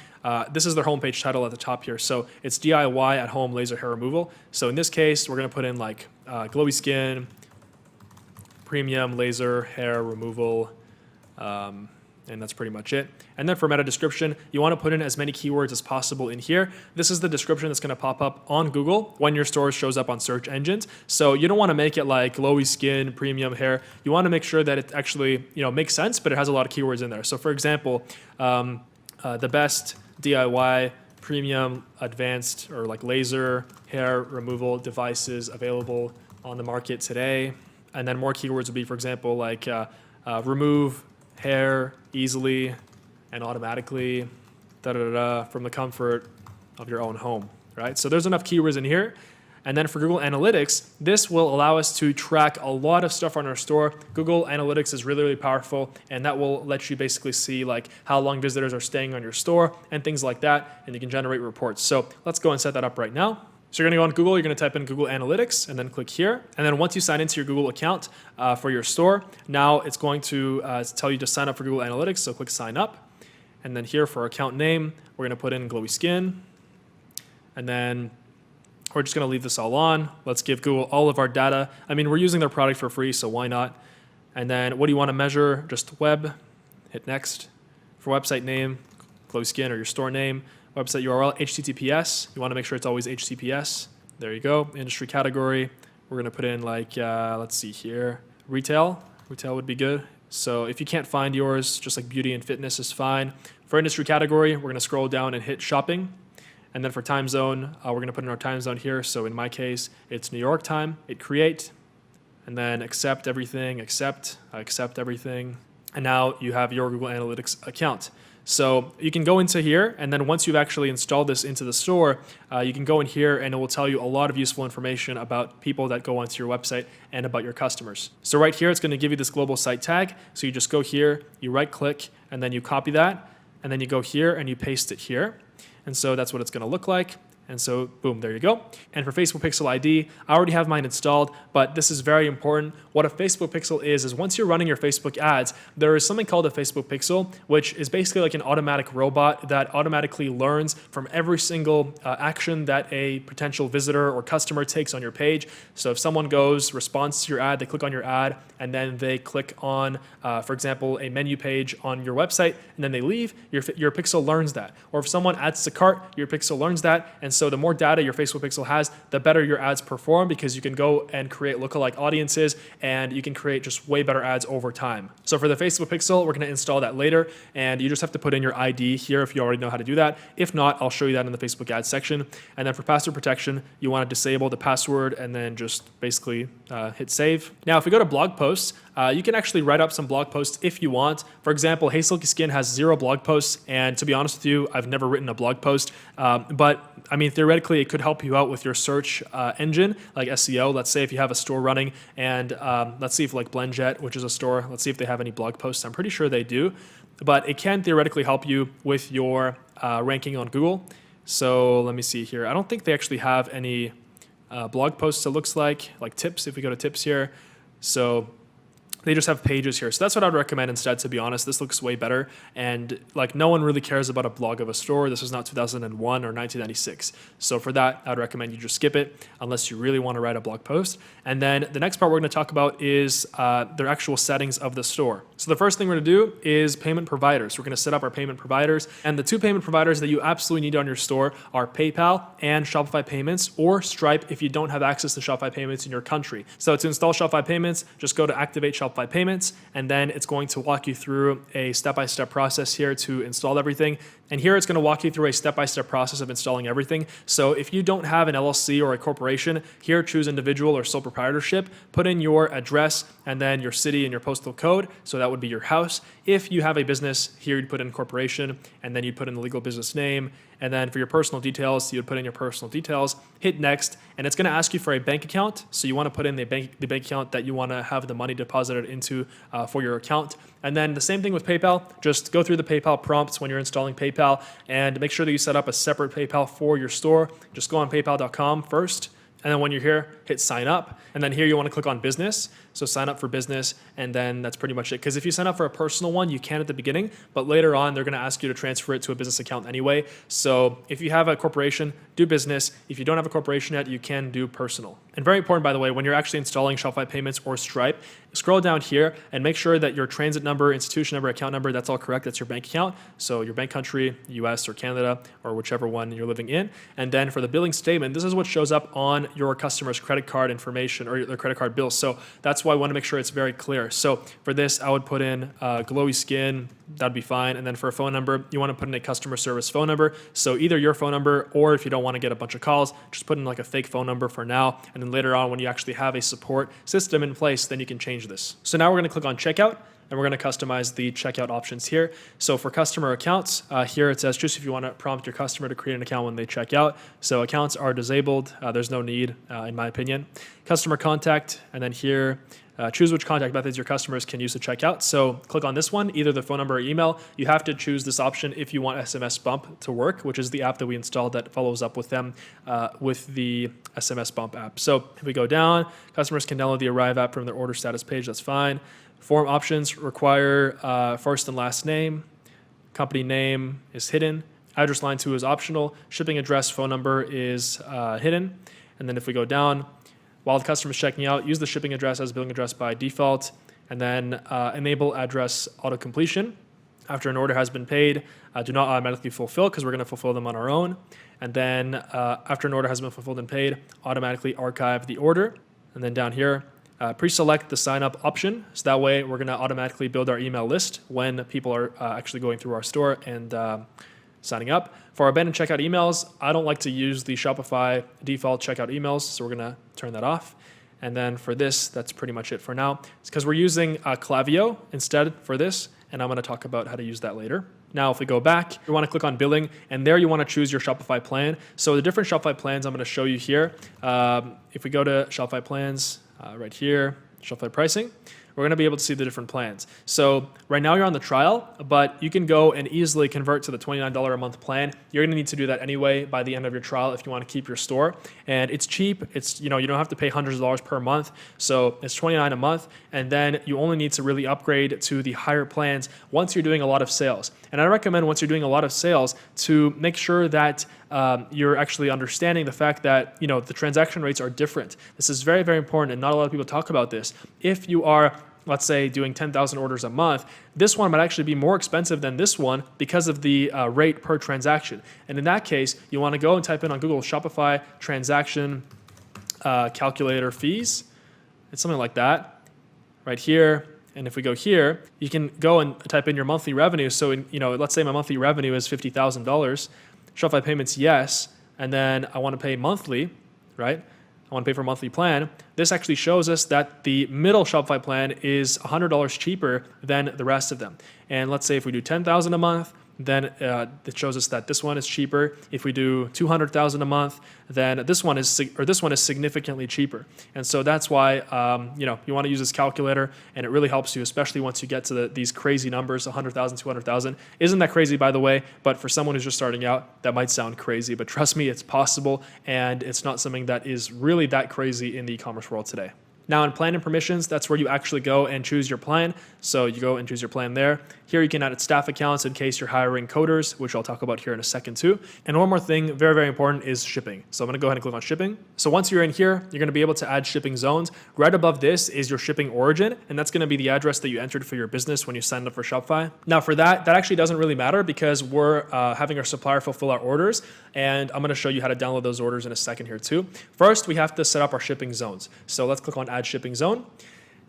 this is their homepage title at the top here. So it's DIY at home laser hair removal. So in this case, we're going to put in like glowy skin, premium laser hair removal, and that's pretty much it. And then for meta description, you want to put in as many keywords as possible in here. This is the description that's going to pop up on Google when your store shows up on search engines. So you don't want to make it like glowy skin, premium hair. You want to make sure that it actually makes sense, but it has a lot of keywords in there. So for example, the best DIY premium advanced or like laser hair removal devices available on the market today. And then more keywords would be, for example, like remove hair easily and automatically from the comfort of your own home, right? So there's enough keywords in here. And then for Google Analytics, this will allow us to track a lot of stuff on our store. Google Analytics is really, really powerful, and that will let you basically see like how long visitors are staying on your store and things like that, and you can generate reports. So let's go and set that up right now. So you're going to go on Google, you're going to type in Google Analytics, and then click here. And then once you sign into your Google account for your store, now it's going to tell you to sign up for Google Analytics, so click sign up. And then here for our account name, we're going to put in glowy skin. And then we're just going to leave this all on. Let's give Google all of our data. I mean, we're using their product for free, so why not? And then what do you want to measure? Just web. Hit next. For website name, glowy skin or your store name. Website URL, HTTPS. You want to make sure it's always HTTPS. There you go. Industry category. We're going to put in like, let's see here, retail. Retail would be good. So if you can't find yours, just like beauty and fitness is fine. For industry category, we're going to scroll down and hit shopping. And then for time zone, we're going to put in our time zone here. So in my case, it's New York time. Hit create. And then accept everything, accept everything. And now you have your Google Analytics account. So you can go into here, and then once you've actually installed this into the store, you can go in here and it will tell you a lot of useful information about people that go onto your website and about your customers. So right here, it's going to give you this global site tag. So you just go here, you right click, and then you copy that, and then you go here and you paste it here. And so that's what it's going to look like. And so, boom, there you go. And for Facebook Pixel ID, I already have mine installed, but this is very important. What a Facebook Pixel is once you're running your Facebook ads, there is something called a Facebook Pixel, which is basically like an automatic robot that automatically learns from every single action that a potential visitor or customer takes on your page. So if someone goes, responds to your ad, they click on your ad, and then they click on, for example, a menu page on your website, and then they leave, your Pixel learns that. Or if someone adds to cart, your Pixel learns that, and so the more data your Facebook Pixel has, the better your ads perform, because you can go and create lookalike audiences and you can create just way better ads over time. So for the Facebook Pixel, we're going to install that later, and you just have to put in your ID here if you already know how to do that. If not, I'll show you that in the Facebook ads section. And then for password protection, you want to disable the password and then just basically hit save. Now, if we go to blog posts, you can actually write up some blog posts if you want. For example, Hey Silky Skin has 0 blog posts, and to be honest with you, I've never written a blog post, but I mean, theoretically, it could help you out with your search engine, like SEO. Let's say if you have a store running, and let's see if like BlendJet, which is a store, let's see if they have any blog posts. I'm pretty sure they do, but it can theoretically help you with your ranking on Google. So let me see here. I don't think they actually have any blog posts, it looks like tips, if we go to tips here. So They just have pages here. So that's what I'd recommend instead, to be honest. This looks way better. And like, no one really cares about a blog of a store. This is not 2001 or 1996. So for that, I'd recommend you just skip it unless you really want to write a blog post. And then the next part we're going to talk about is the actual settings of the store. So the first thing we're going to do is payment providers. We're going to set up our payment providers. And the two payment providers that you absolutely need on your store are PayPal and Shopify Payments, or Stripe if you don't have access to Shopify Payments in your country. So to install Shopify Payments, just go to Activate Shopify Payments, and then it's going to walk you through a step-by-step process here to install everything. And here it's going to walk you through a step-by-step process of installing everything. So if you don't have an LLC or a corporation, here choose individual or sole proprietorship, put in your address and then your city and your postal code. So that would be your house. If you have a business, here you'd put in corporation, and then you'd put in the legal business name. And then for your personal details, you would put in your personal details, hit next, and it's going to ask you for a bank account. So you want to put in the bank account that you want to have the money deposited into for your account. And then the same thing with PayPal. Just go through the PayPal prompts when you're installing PayPal and make sure that you set up a separate PayPal for your store. Just go on paypal.com first. And then when you're here, hit sign up. And then here you want to click on business. So sign up for business, and then that's pretty much it. Because if you sign up for a personal one, you can at the beginning, but later on, they're going to ask you to transfer it to a business account anyway. So if you have a corporation, do business. If you don't have a corporation yet, you can do personal. And very important, by the way, when you're actually installing Shopify Payments or Stripe, scroll down here and make sure that your transit number, institution number, account number, that's all correct. That's your bank account. So your bank country, US or Canada, or whichever one you're living in. And then for the billing statement, this is what shows up on your customer's credit card information or their credit card bills. So that's why I want to make sure it's very clear. So for this, I would put in glowy skin. That'd be fine. And then for a phone number, you want to put in a customer service phone number. So either your phone number, or if you don't want to get a bunch of calls, just put in like a fake phone number for now. And then later on, when you actually have a support system in place, then you can change this. So now we're going to click on checkout, and we're going to customize the checkout options here. So for customer accounts, here it says just if you want to prompt your customer to create an account when they check out. So accounts are disabled. There's no need, in my opinion. Customer contact, and then here, choose which contact methods your customers can use to check out. So click on this one, either the phone number or email. You have to choose this option if you want SMS Bump to work, which is the app that we installed that follows up with them with the SMS Bump app. So if we go down, customers can download the Arrive app from their order status page. That's fine. Form options require first and last name. Company name is hidden. Address line 2 is optional. Shipping address, phone number is hidden. And then if we go down, while the customer is checking out, use the shipping address as billing address by default, and then enable address auto completion. After an order has been paid, do not automatically fulfill, because we're going to fulfill them on our own. And then after an order has been fulfilled and paid, automatically archive the order. And then down here, pre-select the sign up option. So that way we're going to automatically build our email list when people are actually going through our store and signing up. For our abandoned checkout emails, I don't like to use the Shopify default checkout emails, so we're going to turn that off. And then for this, that's pretty much it for now. It's because we're using Klaviyo instead for this, and I'm going to talk about how to use that later. Now, if we go back, you want to click on billing, and there you want to choose your Shopify plan. So the different Shopify plans I'm going to show you here. If we go to Shopify plans, right here, Shopify pricing, we're going to be able to see the different plans. So right now you're on the trial, but you can go and easily convert to the $29 a month plan. You're going to need to do that anyway by the end of your trial if you want to keep your store. And it's cheap. It's, you don't have to pay hundreds of dollars per month. So it's $29 a month. And then you only need to really upgrade to the higher plans once you're doing a lot of sales. And I recommend once you're doing a lot of sales to make sure that you're actually understanding the fact that, the transaction rates are different. This is very, very important, and not a lot of people talk about this. If you are, let's say, doing 10,000 orders a month, this one might actually be more expensive than this one because of the rate per transaction. And in that case, you want to go and type in on Google Shopify transaction calculator fees. It's something like that right here. And if we go here, you can go and type in your monthly revenue. So, let's say my monthly revenue is $50,000. Shopify payments, yes. And then I want to pay monthly, right? I want to pay for a monthly plan. This actually shows us that the middle Shopify plan is $100 cheaper than the rest of them. And let's say if we do $10,000 a month, then it shows us that this one is cheaper. If we do $200,000 a month, then this one is significantly cheaper. And so that's why you want to use this calculator, and it really helps you, especially once you get to these crazy numbers, 100,000, 200,000. Isn't that crazy, by the way? But for someone who's just starting out, that might sound crazy. But trust me, it's possible, and it's not something that is really that crazy in the e-commerce world today. Now in plan and permissions, that's where you actually go and choose your plan. So you go and choose your plan there. Here you can add staff accounts in case you're hiring coders, which I'll talk about here in a second too. And one more thing, very, very important, is shipping. So I'm gonna go ahead and click on shipping. So once you're in here, you're gonna be able to add shipping zones. Right above this is your shipping origin, and that's gonna be the address that you entered for your business when you signed up for Shopify. Now for that actually doesn't really matter because we're having our supplier fulfill our orders, and I'm gonna show you how to download those orders in a second here too. First, we have to set up our shipping zones. So let's click on add shipping zone.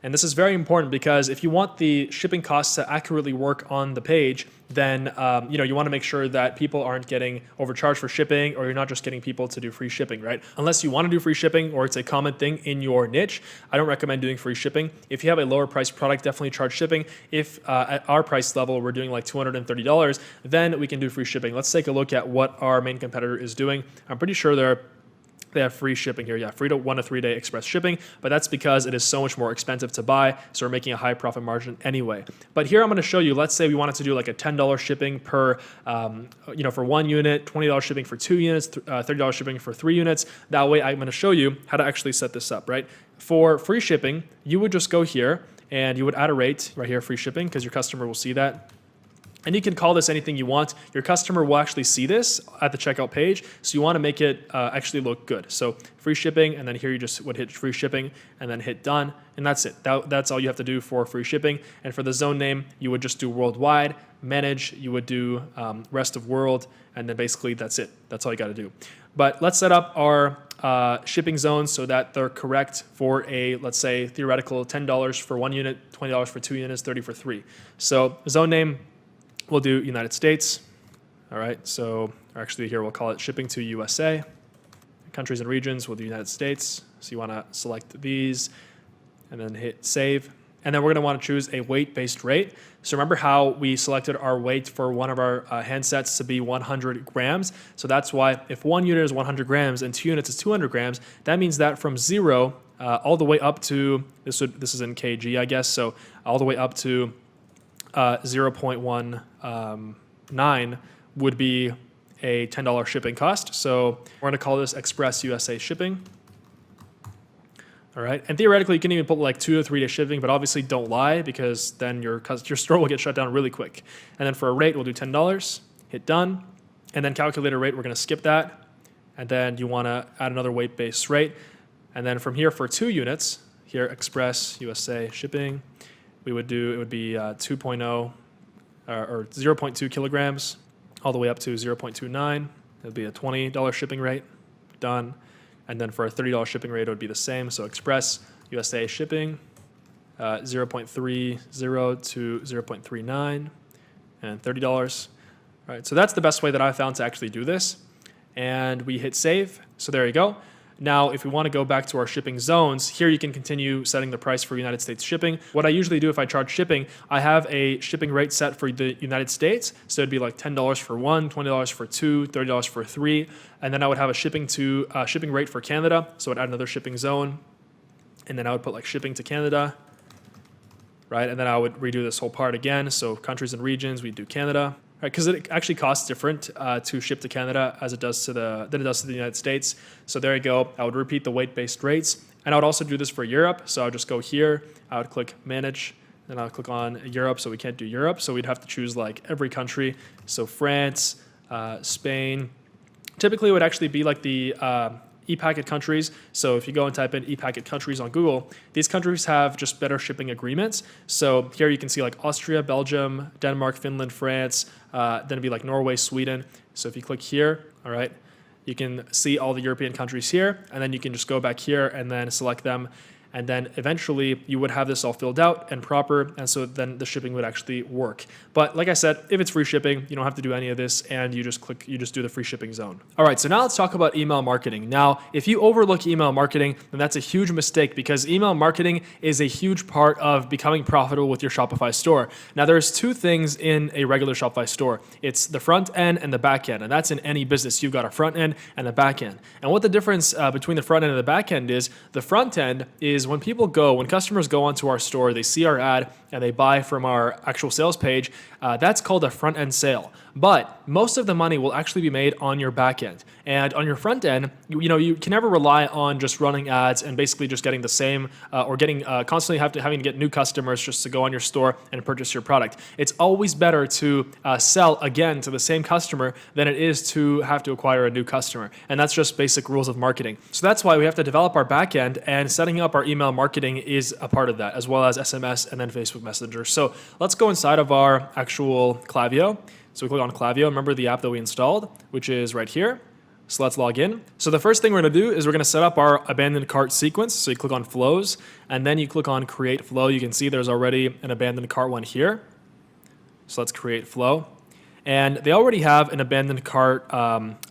And this is very important because if you want the shipping costs to accurately work on the page, then you want to make sure that people aren't getting overcharged for shipping, or you're not just getting people to do free shipping, right? Unless you want to do free shipping or it's a common thing in your niche, I don't recommend doing free shipping. If you have a lower price product, definitely charge shipping. If at our price level, we're doing like $230, then we can do free shipping. Let's take a look at what our main competitor is doing. I'm pretty sure they have free shipping here. Yeah, free to 1 to 3 day express shipping, but that's because it is so much more expensive to buy. So we're making a high profit margin anyway. But here I'm going to show you, let's say we wanted to do like a $10 shipping per, for 1 unit, $20 shipping for 2 units, $30 shipping for 3 units. That way I'm going to show you how to actually set this up, right? For free shipping, you would just go here and you would add a rate right here, free shipping, because your customer will see that. And you can call this anything you want. Your customer will actually see this at the checkout page. So you want to make it actually look good. So free shipping, and then here you just would hit free shipping and then hit done. And that's it. That's all you have to do for free shipping. And for the zone name, you would just do worldwide. Manage, you would do rest of world. And then basically that's it. That's all you got to do. But let's set up our shipping zones so that they're correct for a, let's say, theoretical $10 for 1 unit, $20 for 2 units, $30 for 3. So zone name, we'll do United States. All right, so actually here we'll call it shipping to USA. Countries and regions, we'll do United States. So you want to select these and then hit save. And then we're going to want to choose a weight-based rate. So remember how we selected our weight for one of our handsets to be 100 grams. So that's why if 1 unit is 100 grams and 2 units is 200 grams, that means that from 0 all the way up to, this is in kg, I guess, so all the way up to 0.19 would be a $10 shipping cost. So we're going to call this Express USA shipping. All right, and theoretically you can even put like 2 to 3 day shipping, but obviously don't lie because then your store will get shut down really quick. And then for a rate, we'll do $10, hit done, and then calculate a rate, we're going to skip that. And then you want to add another weight-based rate. And then from here for 2 units, here Express USA shipping, it would be 2.0 or 0.2 kilograms all the way up to 0.29. It would be a $20 shipping rate, done. And then for a $30 shipping rate, it would be the same. So Express USA shipping, 0.30 to 0.39 and $30. All right, so that's the best way that I found to actually do this. And we hit save. So there you go. Now, if we want to go back to our shipping zones, here you can continue setting the price for United States shipping. What I usually do if I charge shipping, I have a shipping rate set for the United States. So it'd be like $10 for 1, $20 for 2, $30 for 3. And then I would have a shipping rate for Canada. So I'd add another shipping zone. And then I would put like shipping to Canada, right? And then I would redo this whole part again. So countries and regions, we do Canada. Right, because it actually costs different to ship to Canada as it does to the United States. So there you go. I would repeat the weight-based rates, and I would also do this for Europe. So I would just go here. I would click Manage, then I would click on Europe. So we can't do Europe. So we'd have to choose like every country. So France, Spain. Typically, it would actually be like the e-packet countries. So if you go and type in e-packet countries on Google, these countries have just better shipping agreements. So here you can see like Austria, Belgium, Denmark, Finland, France, then it'd be like Norway, Sweden. So if you click here, all right, you can see all the European countries here, and then you can just go back here and then select them. And then eventually you would have this all filled out and proper, and so then the shipping would actually work. But like I said, if it's free shipping, you don't have to do any of this, and you just do the free shipping zone. All right, so now let's talk about email marketing. Now, if you overlook email marketing, then that's a huge mistake because email marketing is a huge part of becoming profitable with your Shopify store. Now, there's 2 things in a regular Shopify store. It's the front end and the back end, and that's in any business. You've got a front end and a back end. And what the difference between the front end and the back end is, the front end is when customers go onto our store, they see our ad and they buy from our actual sales page, that's called a front end sale. But most of the money will actually be made on your back end. And on your front end, you can never rely on just running ads and basically just getting the same or getting constantly having to get new customers just to go on your store and purchase your product. It's always better to sell again to the same customer than it is to have to acquire a new customer. And that's just basic rules of marketing. So that's why we have to develop our backend, and setting up our email marketing is a part of that, as well as SMS and then Facebook Messenger. So let's go inside of our actual Klaviyo. So we click on Klaviyo. Remember the app that we installed, which is right here. So let's log in. So the first thing we're going to do is we're going to set up our abandoned cart sequence. So you click on flows, and then you click on create flow. You can see there's already an abandoned cart one here. So let's create flow. And they already have an abandoned cart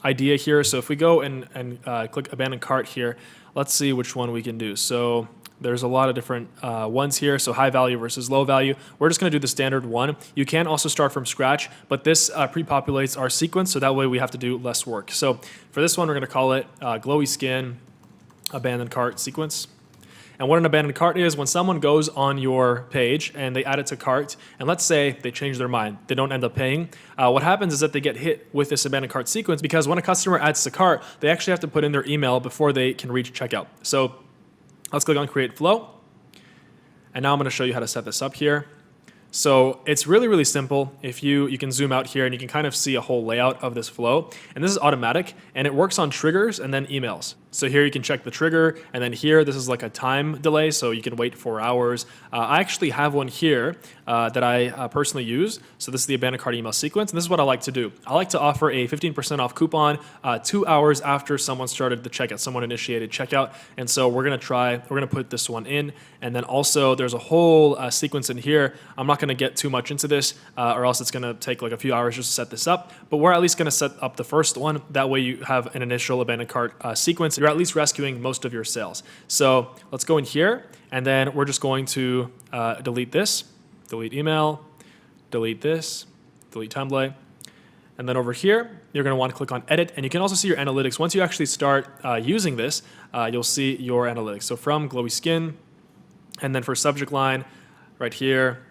idea here. So if we go and click abandoned cart here, let's see which one we can do. So there's a lot of different ones here. So high value versus low value. We're just going to do the standard one. You can also start from scratch, but this pre-populates our sequence, so that way we have to do less work. So for this one, we're going to call it glowy skin abandoned cart sequence. And what an abandoned cart is, when someone goes on your page and they add it to cart, and let's say they change their mind, they don't end up paying, what happens is that they get hit with this abandoned cart sequence, because when a customer adds to cart, they actually have to put in their email before they can reach checkout. So let's click on create flow. And now I'm going to show you how to set this up here. So it's really, really simple. If you can zoom out here and you can kind of see a whole layout of this flow. And this is automatic, and it works on triggers and then emails. So here you can check the trigger, and then here this is like a time delay, so you can wait 4 hours. I actually have one here that I personally use. So this is the abandoned cart email sequence, and this is what I like to do. I like to offer a 15% off coupon 2 hours after someone started the checkout, someone initiated checkout. And so we're gonna put this one in, and then also there's a whole sequence in here. I'm not gonna get too much into this, or else it's gonna take like a few hours just to set this up. But we're at least gonna set up the first one. That way you have an initial abandoned cart sequence. You're at least rescuing most of your sales. So let's go in here, and then we're just going to delete this, delete email, delete this, delete template. And then over here, you're going to want to click on edit, and you can also see your analytics. Once you actually start using this, you'll see your analytics. So from glowy skin, and then for subject line right here,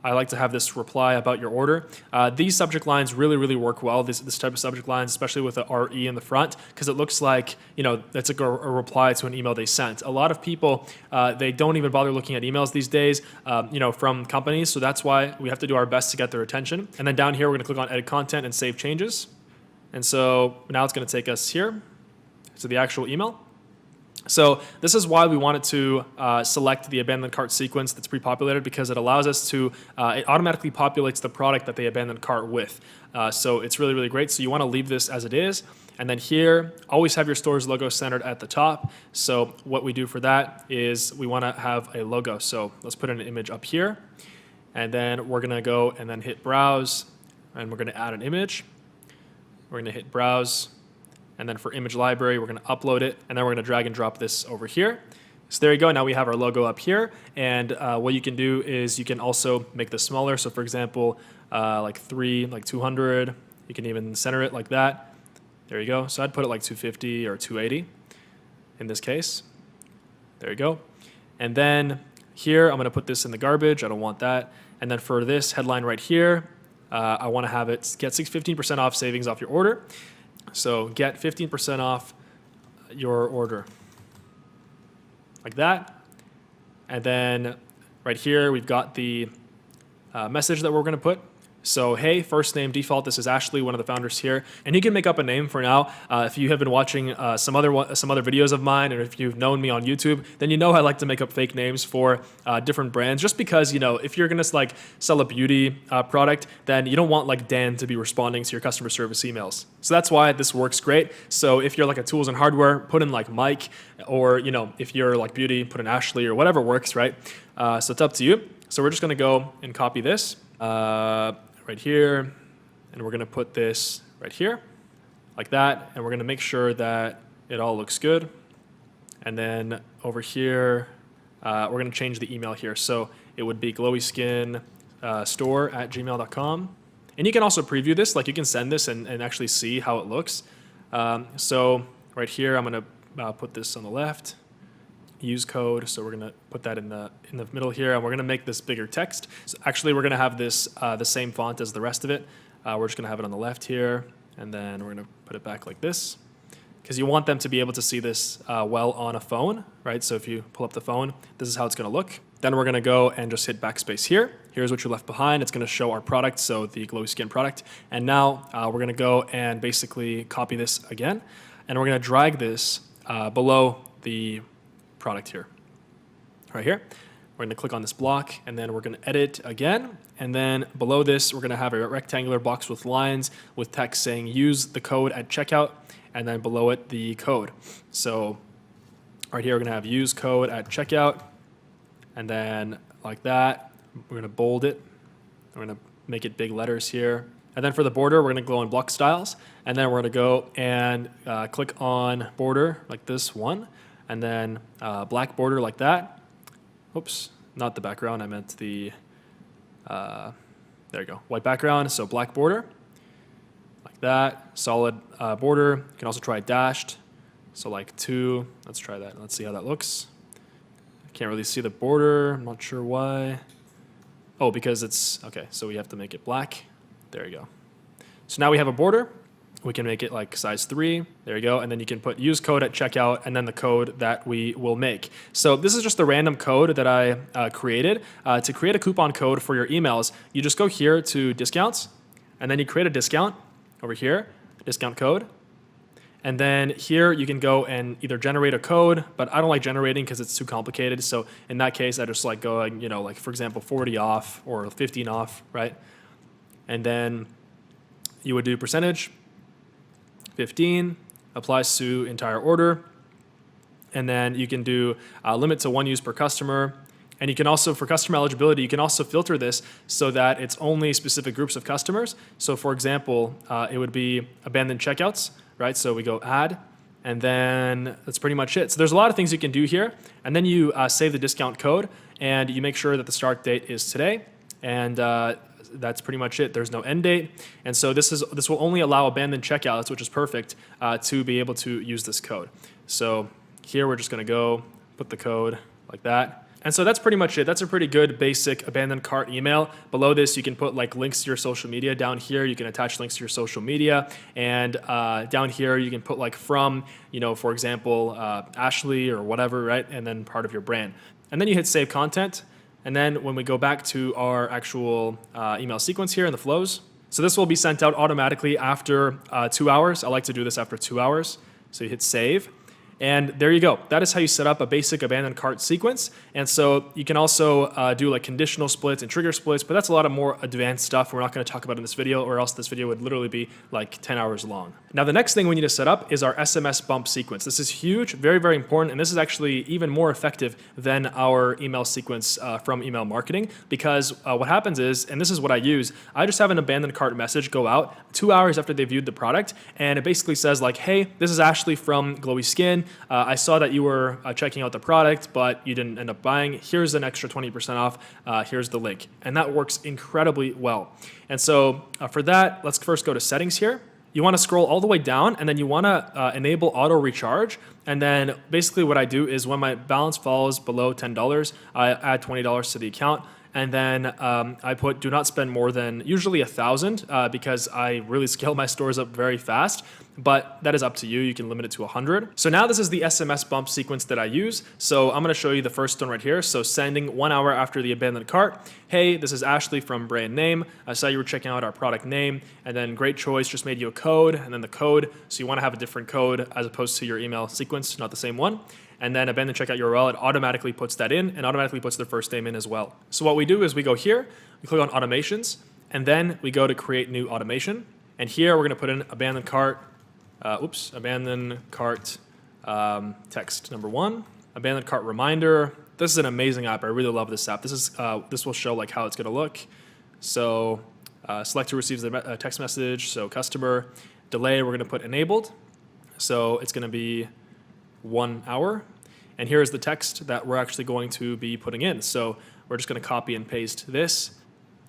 I like to have this reply about your order. These subject lines really, really work well, this type of subject lines, especially with the RE in the front, because it looks like, that's like a reply to an email they sent. A lot of people, they don't even bother looking at emails these days, from companies, so that's why we have to do our best to get their attention. And then down here, we're gonna click on edit content and save changes. And so now it's gonna take us here to the actual email. So this is why we wanted to select the abandoned cart sequence that's pre-populated, because it allows us to, it automatically populates the product that they abandoned cart with. So it's really, really great. So you want to leave this as it is. And then here, always have your store's logo centered at the top. So what we do for that is we want to have a logo. So let's put an image up here. And then we're going to go and then hit browse. And we're going to add an image. We're going to hit browse. And then for image library, we're going to upload it, and then we're going to drag and drop this over here. So there you go. Now we have our logo up here, and what you can do is you can also make this smaller. So for example, like 200. You can even center it like that. There you go. So I'd put it like 250 or 280 in this case. There you go. And then here, I'm going to put this in the garbage. I don't want that. And then for this headline right here, I want to have it get 15% off savings off your order. So get 15% off your order, like that. And then right here, we've got the message that we're going to put. So, hey, first name default, this is Ashley, one of the founders here. And you can make up a name for now. If you have been watching some other videos of mine, or if you've known me on YouTube, then you know I like to make up fake names for different brands, just because, if you're going to sell a beauty product, then you don't want like Dan to be responding to your customer service emails. So that's why this works great. So if you're like a tools and hardware, put in like Mike, or, if you're like beauty, put in Ashley, or whatever works, right? So it's up to you. So we're just going to go and copy this. Right here, and we're going to put this right here, like that, and we're going to make sure that it all looks good. And then over here, we're going to change the email here. So it would be glowyskinsstore@gmail.com. And you can also preview this, like you can send this and actually see how it looks. So right here, I'm going to put this on the left. Use code, so we're going to put that in the middle here, and we're going to make this bigger text. So actually, we're going to have this the same font as the rest of it. We're just going to have it on the left here, and then we're going to put it back like this. because you want them to be able to see this well on a phone, right? So if you pull up the phone, this is how it's going to look. Then we're going to go and just hit backspace here. Here's what you left behind. It's going to show our product, so the glowy skin product. And now we're going to go and basically copy this again. And we're going to drag this below the product here, right here. We're going to click on this block, and then we're going to edit again. And then below this, we're going to have a rectangular box with lines with text saying use the code at checkout, and then below it, the code. So right here, we're going to have use code at checkout, and then like that, we're going to bold it. We're going to make it big letters here. And then for the border, we're going to go on block styles, and then we're going to go and click on border like this one, and then black border like that. Oops, not the background, I meant the, there you go, white background, so black border, like that, solid border. You can also try dashed, so like 2, let's try that, let's see how that looks. I can't really see the border, I'm not sure why. Oh, because it's, okay, so we have to make it black, there you go. So now we have a border. We can make it like size 3. There you go. And then you can put use code at checkout and then the code that we will make. So this is just the random code that I created. To create a coupon code for your emails, you just go here to discounts, and then you create a discount over here, discount code. And then here you can go and either generate a code, but I don't like generating because it's too complicated. So in that case, I just like going, you know, like for example, 40 off or 15 off, right? And then you would do percentage. 15 applies to entire order, and then you can do limit to 1 use per customer. And you can also, for customer eligibility, you can also filter this so that it's only specific groups of customers. So for example, it would be abandoned checkouts, right? So we go add, and then that's pretty much it. So there's a lot of things you can do here, and then you save the discount code, and you make sure that the start date is today, and that's pretty much it. There's no end date. And so this will only allow abandoned checkouts, which is perfect, to be able to use this code. So here we're just going to go put the code like that. And so that's pretty much it. That's a pretty good basic abandoned cart email. Below this, you can put like links to your social media. Down here, you can attach links to your social media. And down here, you can put like from, you know, for example, Ashley or whatever, right? And then part of your brand. And then you hit save content. And then when we go back to our actual email sequence here in the flows, so this will be sent out automatically after 2 hours. I like to do this after 2 hours. So you hit save. And there you go. That is how you set up a basic abandoned cart sequence. And so you can also do like conditional splits and trigger splits, but that's a lot of more advanced stuff we're not going to talk about in this video, or else this video would literally be like 10 hours long. Now, the next thing we need to set up is our SMS bump sequence. This is huge, very, very important, and this is actually even more effective than our email sequence from email marketing, because what happens is, and this is what I use, I just have an abandoned cart message go out 2 hours after they viewed the product, and it basically says like, hey, this is Ashley from Glowy Skin. I saw that you were checking out the product, but you didn't end up buying. Here's an extra 20% off. Here's the link. And that works incredibly well. And so for that, let's first go to settings here. You want to scroll all the way down, and then you want to enable auto recharge. And then basically what I do is when my balance falls below $10, I add $20 to the account. And then I put do not spend more than usually 1,000 because I really scale my stores up very fast. But that is up to you. You can limit it to 100. So now this is the SMS bump sequence that I use. So I'm going to show you the first one right here. So sending 1 hour after the abandoned cart. Hey, this is Ashley from brand name. I saw you were checking out our product name. And then great choice, just made you a code. And then the code. So you want to have a different code as opposed to your email sequence, not the same one. And then abandoned checkout URL, it automatically puts that in and automatically puts their first name in as well. So what we do is we go here, we click on automations, and then we go to create new automation. And here we're going to put in abandoned cart, abandoned cart text number 1, abandoned cart reminder. This is an amazing app. I really love this app. This will show like how it's going to look. So select who receives the text message. So customer delay, we're going to put enabled. So it's going to be 1 hour. And here's the text that we're actually going to be putting in. So we're just going to copy and paste this.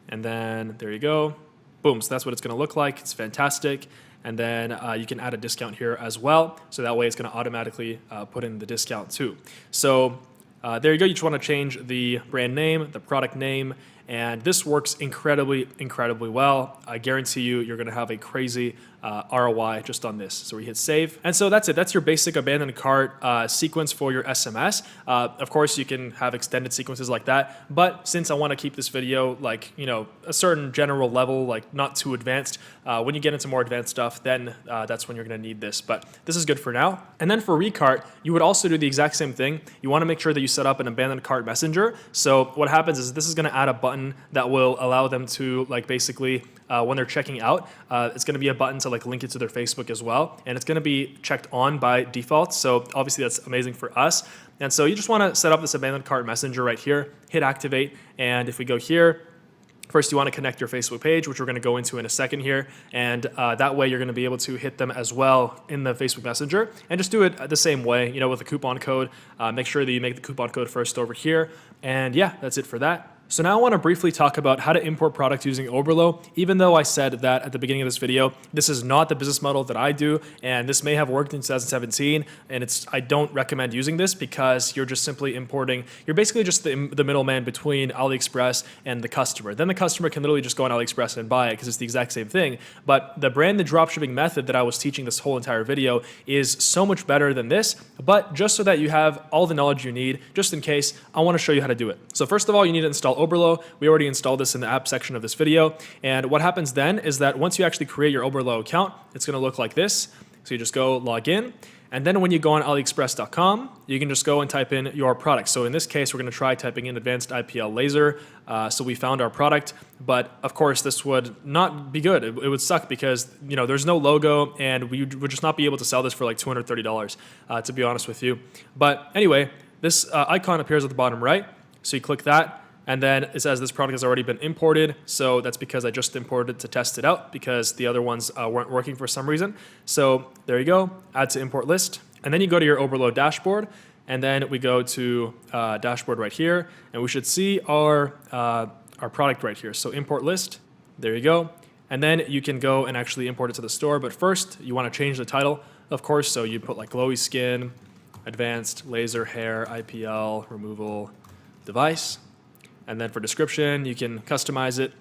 And then there you go. Boom. So that's what it's going to look like. It's fantastic. And then you can add a discount here as well. So that way it's going to automatically put in the discount too. So there you go. You just want to change the brand name, the product name, and this works incredibly, incredibly well. I guarantee you, you're going to have a crazy ROI just on this. So we hit save. And so that's it. That's your basic abandoned cart sequence for your SMS. Of course, you can have extended sequences like that. But since I want to keep this video like, a certain general level, like not too advanced, when you get into more advanced stuff, then that's when you're going to need this. But this is good for now. And then for recart, you would also do the exact same thing. You want to make sure that you set up an abandoned cart messenger. So what happens is this is going to add a button that will allow them to like basically when they're checking out, it's going to be a button to like link it to their Facebook as well. And it's going to be checked on by default. So obviously that's amazing for us. And so you just want to set up this abandoned cart messenger right here, hit activate. And if we go here, first, you want to connect your Facebook page, which we're going to go into in a second here. And that way you're going to be able to hit them as well in the Facebook Messenger. And just do it the same way, with a coupon code. Make sure that you make the coupon code first over here. And yeah, that's it for that. So now I want to briefly talk about how to import products using Oberlo. Even though I said that at the beginning of this video, this is not the business model that I do, and this may have worked in 2017, and I don't recommend using this because you're just simply importing, you're basically just the middleman between AliExpress and the customer. Then the customer can literally just go on AliExpress and buy it because it's the exact same thing. But the branded dropshipping method that I was teaching this whole entire video is so much better than this, but just so that you have all the knowledge you need, just in case, I want to show you how to do it. So first of all, you need to install Oberlo. We already installed this in the app section of this video. And what happens then is that once you actually create your Oberlo account, it's going to look like this. So you just go log in. And then when you go on AliExpress.com, you can just go and type in your product. So in this case, we're going to try typing in advanced IPL laser. So we found our product, but of course this would not be good. It would suck because there's no logo, and we would just not be able to sell this for like $230, to be honest with you. But anyway, this icon appears at the bottom right. So you click that. And then it says this product has already been imported. So that's because I just imported it to test it out because the other ones weren't working for some reason. So there you go, add to import list. And then you go to your Oberlo dashboard. And then we go to dashboard right here. And we should see our product right here. So import list, there you go. And then you can go and actually import it to the store. But first, you want to change the title, of course. So you put like glowy skin, advanced laser hair, IPL, removal device. And then for description, you can customize it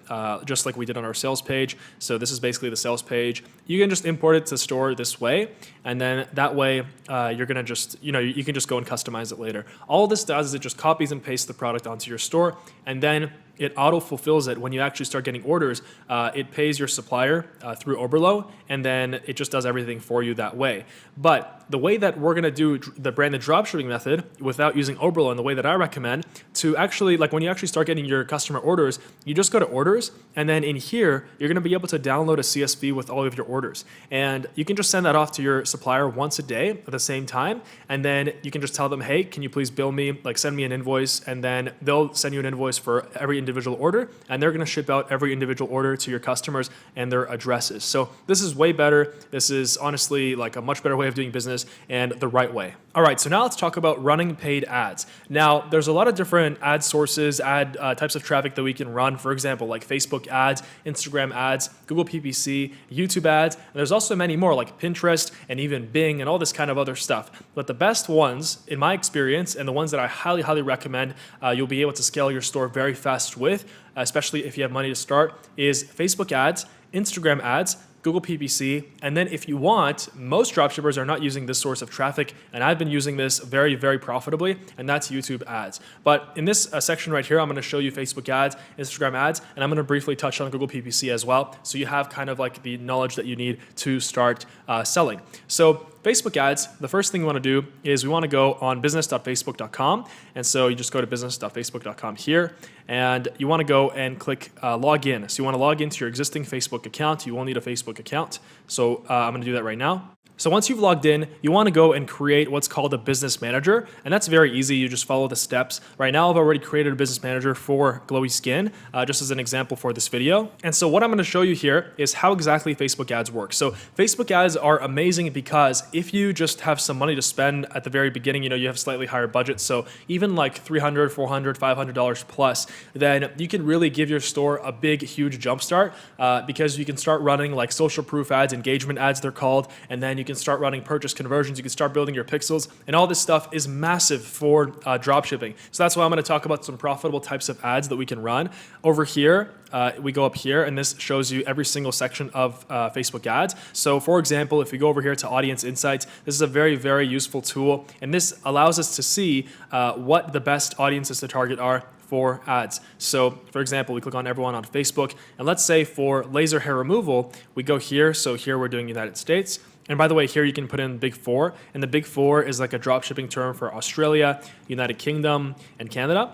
just like we did on our sales page. So this is basically the sales page. You can just import it to store this way. And then that way you're going to just, you can just go and customize it later. All this does is it just copies and pastes the product onto your store. And then it auto fulfills it when you actually start getting orders. It pays your supplier through Oberlo, and then it just does everything for you that way. But the way that we're going to do the branded dropshipping method without using Oberlo, and the way that I recommend to actually, like when you actually start getting your customer orders, you just go to orders, and then in here, you're going to be able to download a CSV with all of your orders. And you can just send that off to your supplier once a day at the same time. And then you can just tell them, hey, can you please bill me, like send me an invoice, and then they'll send you an invoice for every individual order, and they're going to ship out every individual order to your customers and their addresses. So this is way better. This is honestly like a much better way of doing business and the right way. All right, so now let's talk about running paid ads. Now, there's a lot of different ad sources, ad types of traffic that we can run. For example, like Facebook ads, Instagram ads, Google PPC, YouTube ads, and there's also many more like Pinterest and even Bing and all this kind of other stuff. But the best ones, in my experience, and the ones that I highly, highly recommend you'll be able to scale your store very fast with, especially if you have money to start, is Facebook ads, Instagram ads, Google PPC, and then if you want, most dropshippers are not using this source of traffic, and I've been using this very, very profitably, and that's YouTube ads. But in this section right here, I'm going to show you Facebook ads, Instagram ads, and I'm going to briefly touch on Google PPC as well, so you have kind of like the knowledge that you need to start selling. So Facebook ads, the first thing we want to do is we want to go on business.facebook.com. And so you just go to business.facebook.com here, and you want to go and click log in. So you want to log into your existing Facebook account. You will need a Facebook account. So I'm going to do that right now. So once you've logged in, you want to go and create what's called a business manager. And that's very easy. You just follow the steps. Right now, I've already created a business manager for Glowy Skin, just as an example for this video. And so what I'm going to show you here is how exactly Facebook ads work. So Facebook ads are amazing because if you just have some money to spend at the very beginning, you have a slightly higher budget. So even like $300, $400, $500 plus, then you can really give your store a big, huge jump start because you can start running like social proof ads, engagement ads, they're called, and then you can start running purchase conversions, you can start building your pixels, and all this stuff is massive for dropshipping. So that's why I'm going to talk about some profitable types of ads that we can run. Over here, we go up here, and this shows you every single section of Facebook ads. So for example, if you go over here to Audience Insights, this is a very, very useful tool, and this allows us to see what the best audiences to target are for ads. So for example, we click on everyone on Facebook, and let's say for laser hair removal, we go here. So here we're doing United States. And by the way, here you can put in Big Four, and the Big Four is like a dropshipping term for Australia, United Kingdom, and Canada.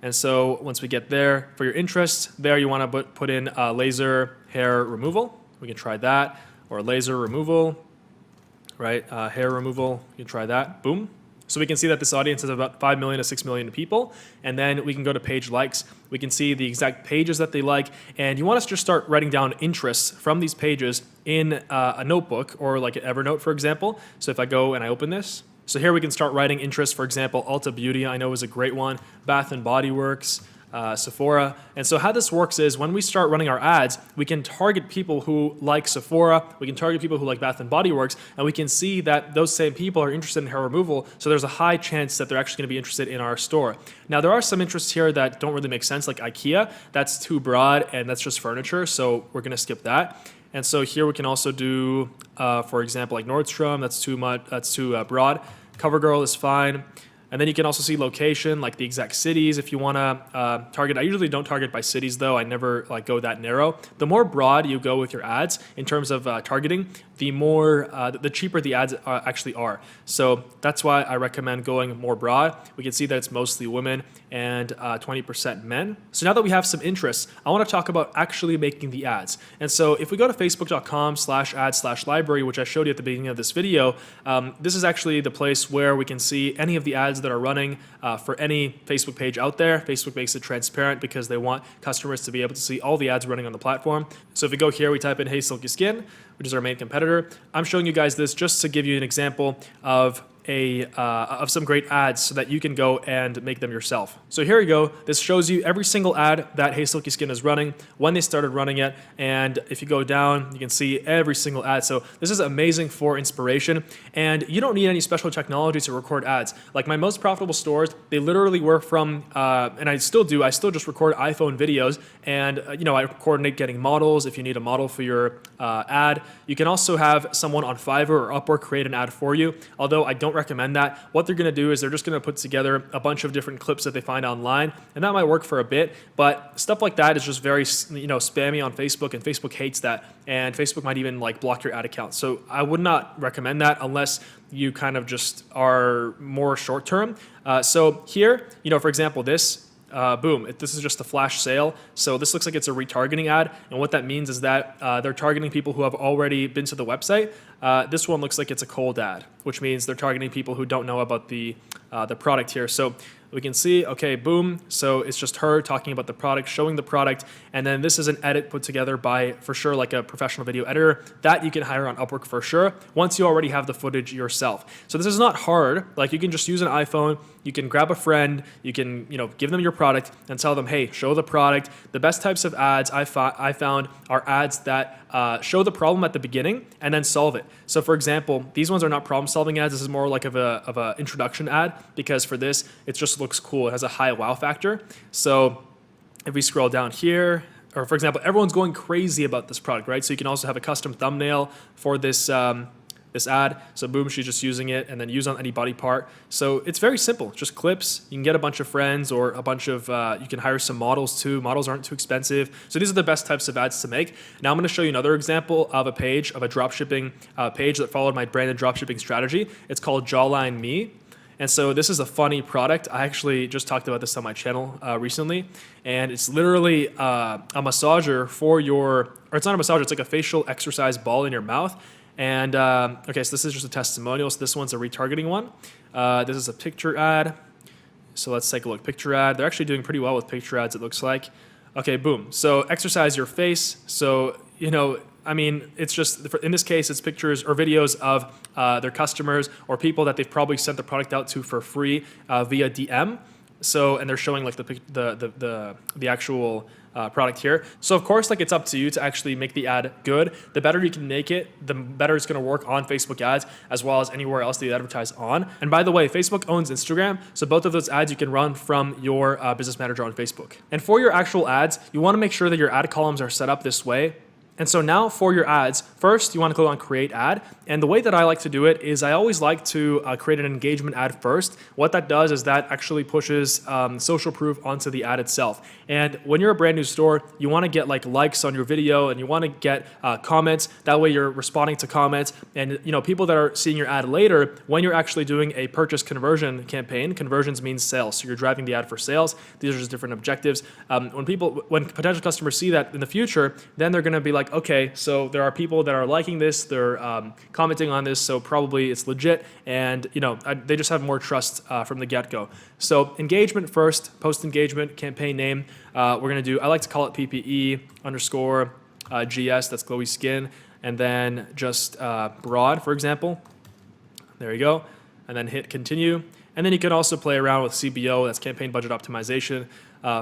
And so once we get there, for your interests, there you want to put in laser hair removal. We can try that, or laser removal, right? Hair removal, you can try that, boom. So we can see that this audience is about 5 million to 6 million people. And then we can go to page likes. We can see the exact pages that they like. And you want us to just start writing down interests from these pages in a notebook or like an Evernote, for example. So if I go and I open this, so here we can start writing interests. For example, Ulta Beauty, I know is a great one. Bath and Body Works, Sephora. And so how this works is when we start running our ads, we can target people who like Sephora, we can target people who like Bath and Body Works, and we can see that those same people are interested in hair removal, so there's a high chance that they're actually going to be interested in our store. Now there are some interests here that don't really make sense, like IKEA. That's too broad and that's just furniture, so we're going to skip that. And so here we can also do, for example, like Nordstrom, that's too broad. CoverGirl is fine. And then you can also see location, like the exact cities if you want to target. I usually don't target by cities though. I never like go that narrow. The more broad you go with your ads in terms of targeting, the cheaper the ads actually are. So that's why I recommend going more broad. We can see that it's mostly women and 20% men. So now that we have some interests, I want to talk about actually making the ads. And so if we go to facebook.com/ads/library, which I showed you at the beginning of this video, this is actually the place where we can see any of the ads that are running for any Facebook page out there. Facebook makes it transparent because they want customers to be able to see all the ads running on the platform. So if we go here, we type in Hey Silky Skin, which is our main competitor. I'm showing you guys this just to give you an example of some great ads so that you can go and make them yourself. So here we go. This shows you every single ad that Hey Silky Skin is running, when they started running it, and if you go down, you can see every single ad. So this is amazing for inspiration, and you don't need any special technology to record ads. Like my most profitable stores, they literally were from, and I still do, I still just record iPhone videos, and I coordinate getting models if you need a model for your ad. You can also have someone on Fiverr or Upwork create an ad for you, although I don't recommend that. What they're going to do is they're just going to put together a bunch of different clips that they find online, and that might work for a bit, but stuff like that is just very spammy on Facebook, and Facebook hates that, and Facebook might even like block your ad account. So I would not recommend that unless you kind of just are more short term. So here, for example, this boom, this is just a flash sale. So this looks like it's a retargeting ad. And what that means is that they're targeting people who have already been to the website. This one looks like it's a cold ad, which means they're targeting people who don't know about the product here. So we can see, okay, boom. So it's just her talking about the product, showing the product. And then this is an edit put together by, for sure, like a professional video editor that you can hire on Upwork for sure, once you already have the footage yourself. So this is not hard. Like you can just use an iPhone, you can grab a friend, you can, give them your product and tell them, hey, show the product. The best types of ads I found are ads that show the problem at the beginning and then solve it. So for example, these ones are not problem solving ads. This is more like of a introduction ad, because for this, it just looks cool. It has a high wow factor. So if we scroll down here, or for example, everyone's going crazy about this product, right? So you can also have a custom thumbnail for this this ad. So boom, she's just using it, and then use on any body part. So it's very simple, just clips. You can get a bunch of friends or a bunch of, you can hire some models too. Models aren't too expensive. So these are the best types of ads to make. Now I'm gonna show you another example of a page, of a dropshipping page that followed my branded dropshipping strategy. It's called Jawline Me. And so this is a funny product. I actually just talked about this on my channel recently, and it's literally a massager for or it's not a massager, it's like a facial exercise ball in your mouth. And okay, so this is just a testimonial. So this one's a retargeting one. This is a picture ad. So let's take a look. Picture ad. They're actually doing pretty well with picture ads, it looks like. Okay, boom. So exercise your face. So, it's just, in this case, it's pictures or videos of their customers or people that they've probably sent the product out to for free via DM. So, and they're showing like the actual product here. So of course, like it's up to you to actually make the ad good. The better you can make it, the better it's going to work on Facebook ads as well as anywhere else that you advertise on. And by the way, Facebook owns Instagram, so both of those ads you can run from your business manager on Facebook. And for your actual ads, you want to make sure that your ad columns are set up this way. And so now for your ads, first you want to click on create ad. And the way that I like to do it is I always like to create an engagement ad first. What that does is that actually pushes social proof onto the ad itself. And when you're a brand new store, you want to get like likes on your video and you want to get comments. That way you're responding to comments. And people that are seeing your ad later, when you're actually doing a purchase conversion campaign, conversions means sales. So you're driving the ad for sales. These are just different objectives. When potential customers see that in the future, then they're going to be like, okay, so there are people that are liking this, they're commenting on this, so probably it's legit, and they just have more trust from the get-go. So engagement first, post-engagement, campaign name. We're gonna do, I like to call it PPE _ GS, that's glowy skin, and then just broad, for example. There you go, and then hit continue. And then you can also play around with CBO, that's campaign budget optimization.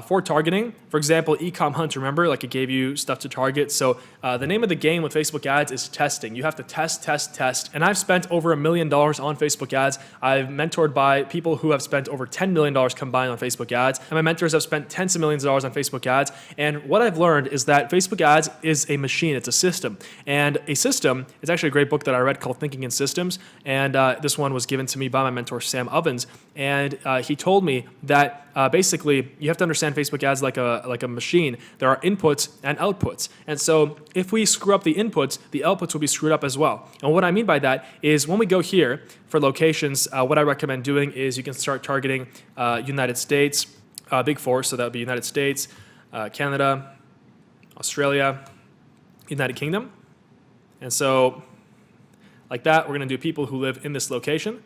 For targeting, for example, Ecom Hunt, remember, like it gave you stuff to target. So the name of the game with Facebook ads is testing. You have to test. And I've spent over $1 million on Facebook ads. I've mentored by people who have spent over $10 million combined on Facebook ads. And my mentors have spent tens of millions of dollars on Facebook ads. And what I've learned is that Facebook ads is a machine. It's a system. And a system, it's actually a great book that I read called Thinking in Systems. And this one was given to me by my mentor, Sam Ovens. And he told me that basically you have to understand Facebook ads like a machine. There are inputs and outputs. And so if we screw up the inputs, the outputs will be screwed up as well. And what I mean by that is when we go here for locations, what I recommend doing is you can start targeting United States, big four, so that would be United States, Canada, Australia, United Kingdom. And so like that, we're gonna do people who live in this location.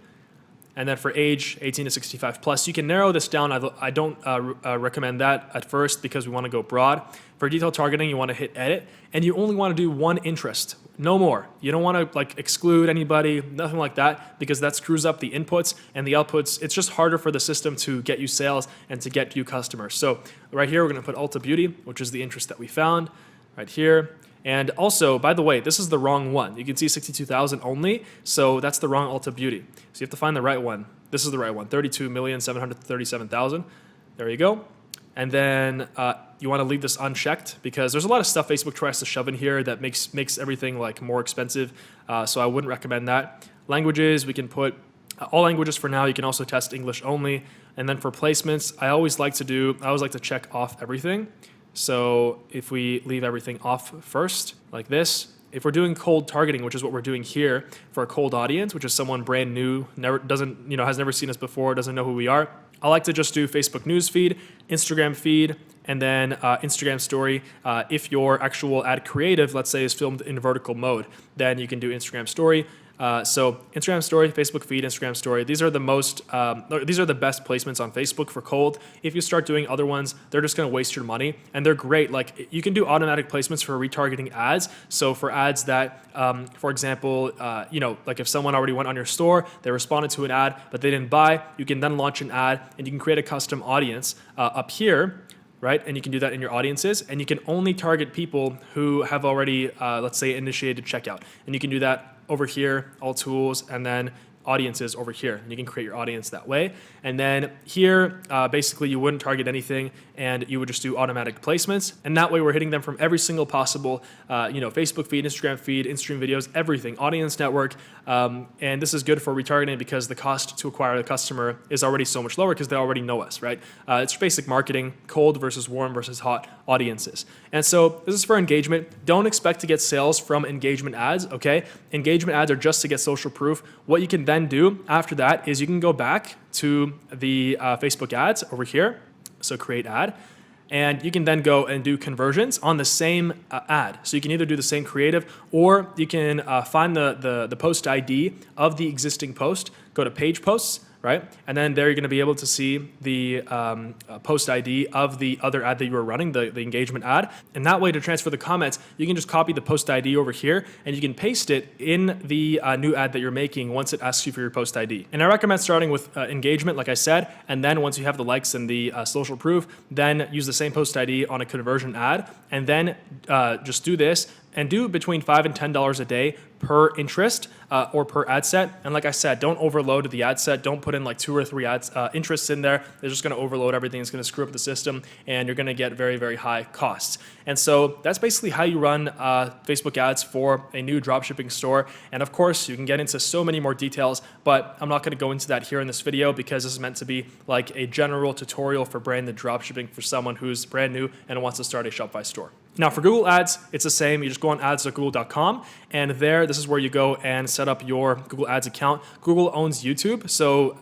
And then for age 18 to 65 plus, you can narrow this down. I don't recommend that at first because we want to go broad. For detailed targeting, you want to hit edit, and you only want to do one interest, no more. You don't want to exclude anybody, nothing like that, because that screws up the inputs and the outputs. It's just harder for the system to get you sales and to get you customers. So right here, we're going to put Ulta Beauty, which is the interest that we found right here. And also, by the way, this is the wrong one. You can see 62,000 only, so that's the wrong Ulta Beauty. So you have to find the right one. This is the right one, 32,737,000. There you go. And then you want to leave this unchecked because there's a lot of stuff Facebook tries to shove in here that makes everything more expensive. So I wouldn't recommend that. Languages, we can put all languages for now. You can also test English only. And then for placements, I always like to check off everything. So if we leave everything off first, like this, if we're doing cold targeting, which is what we're doing here for a cold audience, which is someone brand new, has never seen us before, doesn't know who we are, I like to just do Facebook news feed, Instagram feed, and then Instagram story. If your actual ad creative, let's say, is filmed in vertical mode, then you can do Instagram story. So Instagram story, Facebook feed, Instagram story. These are the best placements on Facebook for cold. If you start doing other ones, they're just going to waste your money, and they're great. You can do automatic placements for retargeting ads. So for ads that, for example, if someone already went on your store, they responded to an ad, but they didn't buy, you can then launch an ad, and you can create a custom audience up here. Right? And you can do that in your audiences, and you can only target people who have already, let's say, initiated checkout. And you can do that over here, all tools, and then audiences over here. And you can create your audience that way. And then here, basically you wouldn't target anything and you would just do automatic placements. And that way we're hitting them from every single possible, Facebook feed, in-stream videos, everything, audience network. And this is good for retargeting because the cost to acquire the customer is already so much lower because they already know us, right? It's basic marketing, cold versus warm versus hot audiences. And so this is for engagement. Don't expect to get sales from engagement ads, okay? Engagement ads are just to get social proof. What you can then do after that is you can go back to the Facebook ads over here. So create ad. And you can then go and do conversions on the same ad. So you can either do the same creative, or you can find the post ID of the existing post, go to page posts, right? And then there you're going to be able to see the post ID of the other ad that you were running, the engagement ad. And that way, to transfer the comments, you can just copy the post ID over here and you can paste it in the new ad that you're making once it asks you for your post ID. And I recommend starting with engagement, like I said, and then once you have the likes and the social proof, then use the same post ID on a conversion ad, and then just do this and do between $5 and $10 a day per interest or per ad set. And like I said, don't overload the ad set. Don't put in like 2 or 3 ads interests in there. They're just going to overload everything. It's going to screw up the system, and you're going to get very, very high costs. And so that's basically how you run Facebook ads for a new dropshipping store. And of course, you can get into so many more details, but I'm not going to go into that here in this video because this is meant to be like a general tutorial for branded dropshipping for someone who's brand new and wants to start a Shopify store. Now for Google Ads, it's the same. You just go on ads.google.com, and this is where you go and set up your Google Ads account. Google owns YouTube, so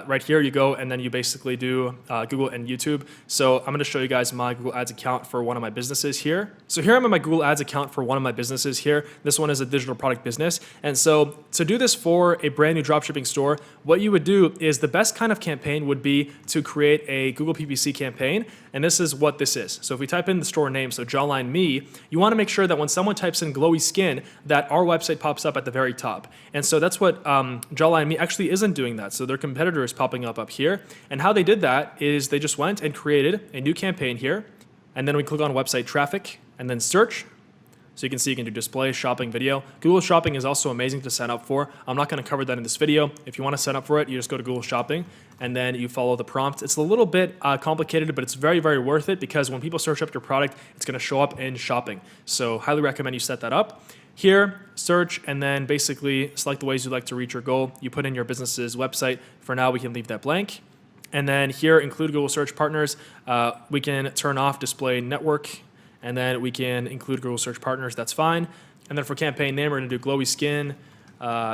right here you go and then you basically do Google and YouTube. So I'm going to show you guys my Google Ads account for one of my businesses here. So here I'm in my Google Ads account for one of my businesses here. This one is a digital product business. And so to do this for a brand new dropshipping store, what you would do is the best kind of campaign would be to create a Google PPC campaign. And this is what this is. So if we type in the store name, so Jawline Me, you want to make sure that when someone types in glowy skin, that our website pops up at the very top. And so that's what Jawline Me actually isn't doing that. So their competitor is popping up here. And how they did that is they just went and created a new campaign here. And then we click on website traffic and then search. So you can see you can do display, shopping, video. Google Shopping is also amazing to sign up for. I'm not going to cover that in this video. If you want to sign up for it, you just go to Google Shopping and then you follow the prompt. It's a little bit complicated, but it's very, very worth it because when people search up your product, it's going to show up in shopping. So highly recommend you set that up. Here, search, and then basically select the ways you'd like to reach your goal. You put in your business's website. For now, we can leave that blank. And then here, include Google Search Partners. We can turn off display network, and then we can include Google Search Partners. That's fine. And then for campaign name, we're going to do glowy skin,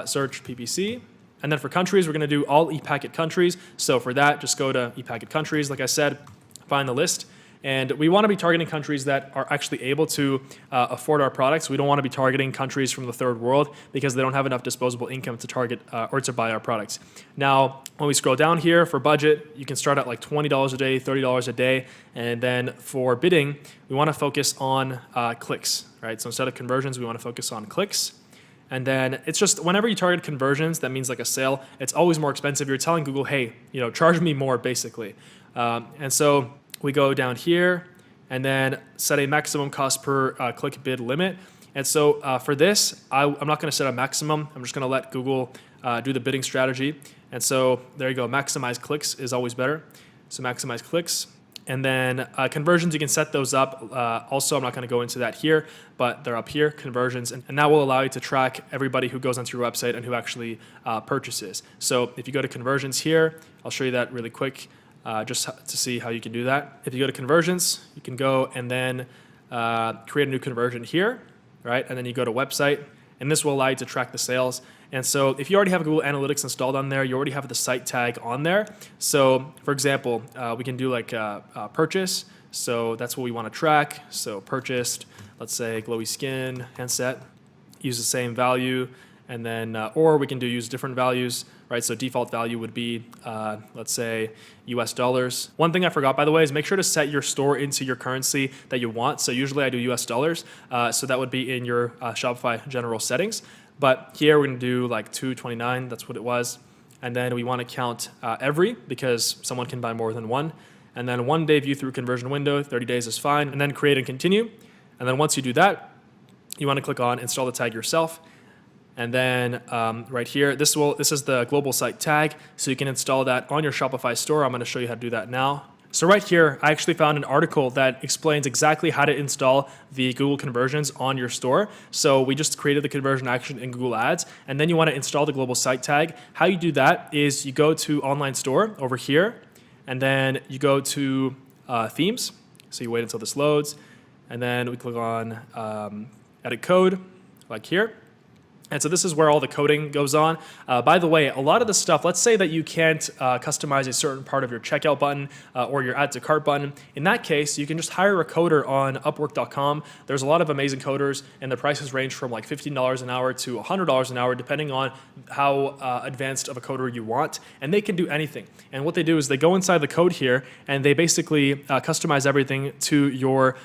search PPC. And then for countries, we're going to do all ePacket countries. So for that, just go to ePacket countries. Like I said, find the list. And we want to be targeting countries that are actually able to afford our products. We don't want to be targeting countries from the third world because they don't have enough disposable income to target or to buy our products. Now, when we scroll down here for budget, you can start at like $20 a day, $30 a day. And then for bidding, we want to focus on clicks, right? So instead of conversions, we want to focus on clicks. And then it's just whenever you target conversions, that means like a sale, it's always more expensive. You're telling Google, hey, charge me more basically. And so we go down here and then set a maximum cost per click bid limit. And so for this, I'm not going to set a maximum. I'm just going to let Google do the bidding strategy. And so there you go. Maximize clicks is always better. So maximize clicks. And then conversions, you can set those up. Also, I'm not going to go into that here, but they're up here, conversions. And that will allow you to track everybody who goes onto your website and who actually purchases. So if you go to conversions here, I'll show you that really quick. Just to see how you can do that. If you go to conversions, you can go and then create a new conversion here, right? And then you go to website, and this will allow you to track the sales. And so if you already have Google Analytics installed on there, you already have the site tag on there. So for example, we can do like purchase. So that's what we want to track. So purchased, let's say glowy skin, handset, use the same value. And then, or we can use different values, right? So default value would be, let's say, US dollars. One thing I forgot, by the way, is make sure to set your store into your currency that you want. So usually I do US dollars. So that would be in your Shopify general settings. But here we're going to do like 229. That's what it was. And then we want to count every because someone can buy more than one. And then 1 day view through conversion window, 30 days is fine. And then create and continue. And then once you do that, you want to click on install the tag yourself. And then right here, this is the global site tag. So you can install that on your Shopify store. I'm going to show you how to do that now. So right here, I actually found an article that explains exactly how to install the Google conversions on your store. So we just created the conversion action in Google Ads, and then you want to install the global site tag. How you do that is you go to online store over here, and then you go to themes. So you wait until this loads, and then we click on edit code, like here. And so this is where all the coding goes on. By the way, a lot of the stuff, let's say that you can't customize a certain part of your checkout button or your add to cart button. In that case, you can just hire a coder on Upwork.com. There's a lot of amazing coders, and the prices range from like $15 an hour to $100 an hour, depending on how advanced of a coder you want. And they can do anything. And what they do is they go inside the code here, and they basically customize everything to your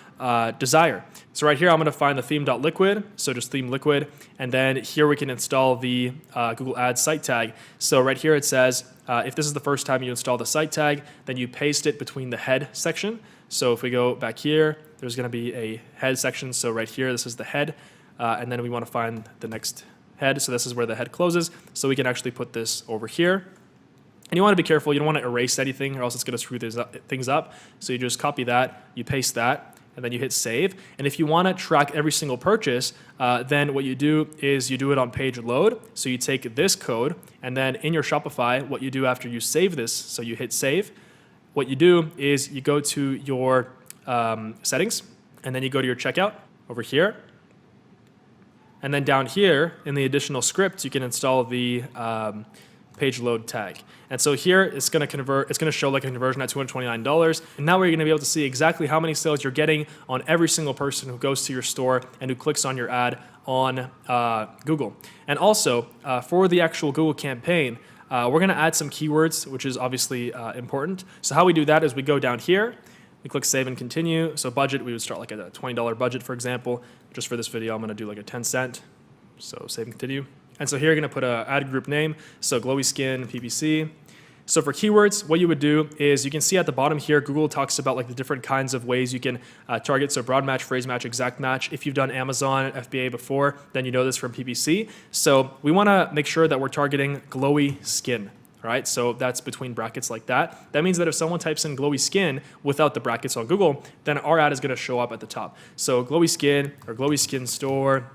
desire. So right here, I'm going to find the theme.liquid, so just theme liquid, and then here we can install the Google Ads site tag. So right here it says, if this is the first time you install the site tag, then you paste it between the head section. So if we go back here, there's going to be a head section. So right here, this is the head, and then we want to find the next head. So this is where the head closes. So we can actually put this over here. And you want to be careful. You don't want to erase anything, or else it's going to screw things up. So you just copy that, you paste that, and then you hit save. And if you want to track every single purchase, then what you do is you do it on page load. So you take this code, and then in your Shopify, what you do after you save this, so you hit save, what you do is you go to your settings, and then you go to your checkout over here. And then down here in the additional script, you can install the page load tag. And so here it's going to convert, it's going to show like a conversion at $229. And now we're going to be able to see exactly how many sales you're getting on every single person who goes to your store and who clicks on your ad on Google. And also for the actual Google campaign, we're going to add some keywords, which is obviously important. So how we do that is we go down here, we click save and continue. So budget, we would start like at a $20 budget, for example. Just for this video, I'm going to do like a 10 cent. So save and continue. And so here you're going to put an ad group name, so glowy skin, PPC. So for keywords, what you would do is you can see at the bottom here, Google talks about like the different kinds of ways you can target. So broad match, phrase match, exact match. If you've done Amazon FBA before, then you know this from PPC. So we want to make sure that we're targeting glowy skin. Right? So that's between brackets like that. That means that if someone types in glowy skin without the brackets on Google, then our ad is going to show up at the top. So glowy skin or glowy skin store.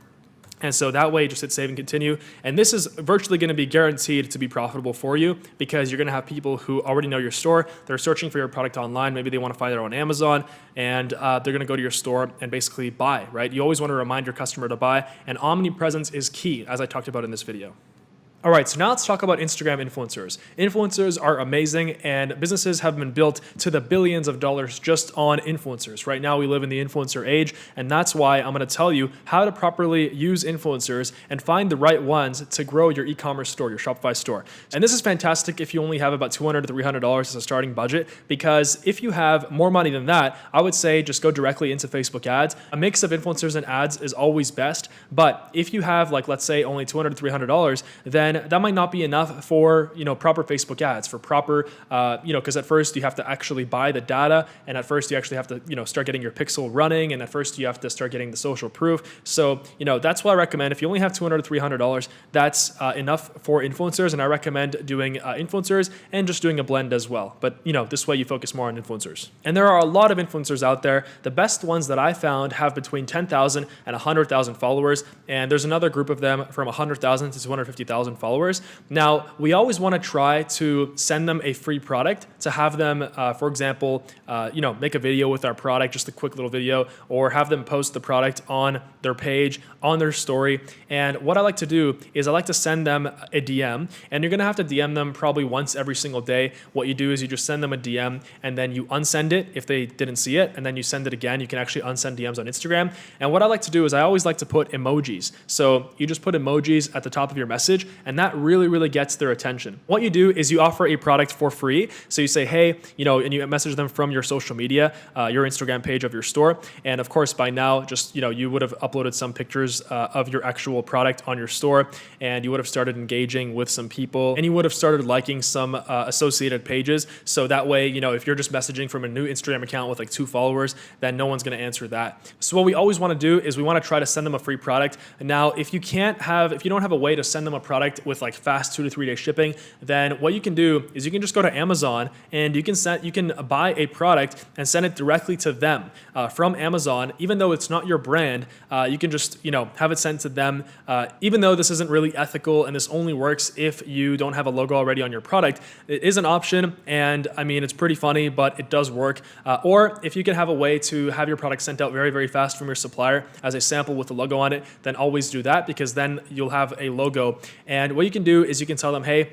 And so that way, just hit save and continue. And this is virtually going to be guaranteed to be profitable for you because you're going to have people who already know your store. They're searching for your product online. Maybe they want to find it on Amazon, and they're going to go to your store and basically buy, right? You always want to remind your customer to buy, and omnipresence is key, as I talked about in this video. All right, so now let's talk about Instagram influencers. Influencers are amazing, and businesses have been built to the billions of dollars just on influencers. Right now, we live in the influencer age, and that's why I'm going to tell you how to properly use influencers and find the right ones to grow your e-commerce store, your Shopify store. And this is fantastic if you only have about $200 to $300 as a starting budget, because if you have more money than that, I would say just go directly into Facebook ads. A mix of influencers and ads is always best, but if you have, like, let's say only $200 to $300, then that might not be enough for, proper Facebook ads, for proper, because at first you have to actually buy the data, and at first you actually have to, start getting your pixel running, and at first you have to start getting the social proof. So, that's what I recommend. If you only have $200 to $300, that's enough for influencers, and I recommend doing influencers and just doing a blend as well. But, this way you focus more on influencers. And there are a lot of influencers out there. The best ones that I found have between 10,000 and 100,000 followers, and there's another group of them from 100,000 to 250,000 followers. Now, we always want to try to send them a free product, to have them, for example, make a video with our product, just a quick little video, or have them post the product on their page, on their story. And what I like to do is I like to send them a DM, and you're going to have to DM them probably once every single day. What you do is you just send them a DM, and then you unsend it if they didn't see it, and then you send it again. You can actually unsend DMs on Instagram. And what I like to do is I always like to put emojis. So you just put emojis at the top of your message, and that really gets their attention. What you do is you offer a product for free. So you say, hey, and you message them from your social media, your Instagram page of your store. And of course, by now, just, you would have uploaded some pictures of your actual product on your store, and you would have started engaging with some people, and you would have started liking some associated pages. So that way, if you're just messaging from a new Instagram account with like 2 followers, then no one's going to answer that. So what we always want to do is we want to try to send them a free product. And now, if you don't have a way to send them a product product with like fast 2 to 3 day shipping, then what you can do is you can just go to Amazon and you can buy a product and send it directly to them from Amazon. Even though it's not your brand, you can just have it sent to them. Even though this isn't really ethical and this only works if you don't have a logo already on your product, it is an option, and I mean it's pretty funny, but it does work. Or if you can have a way to have your product sent out very, very fast from your supplier as a sample with the logo on it, then always do that, because then you'll have a logo. And what you can do is you can tell them, hey,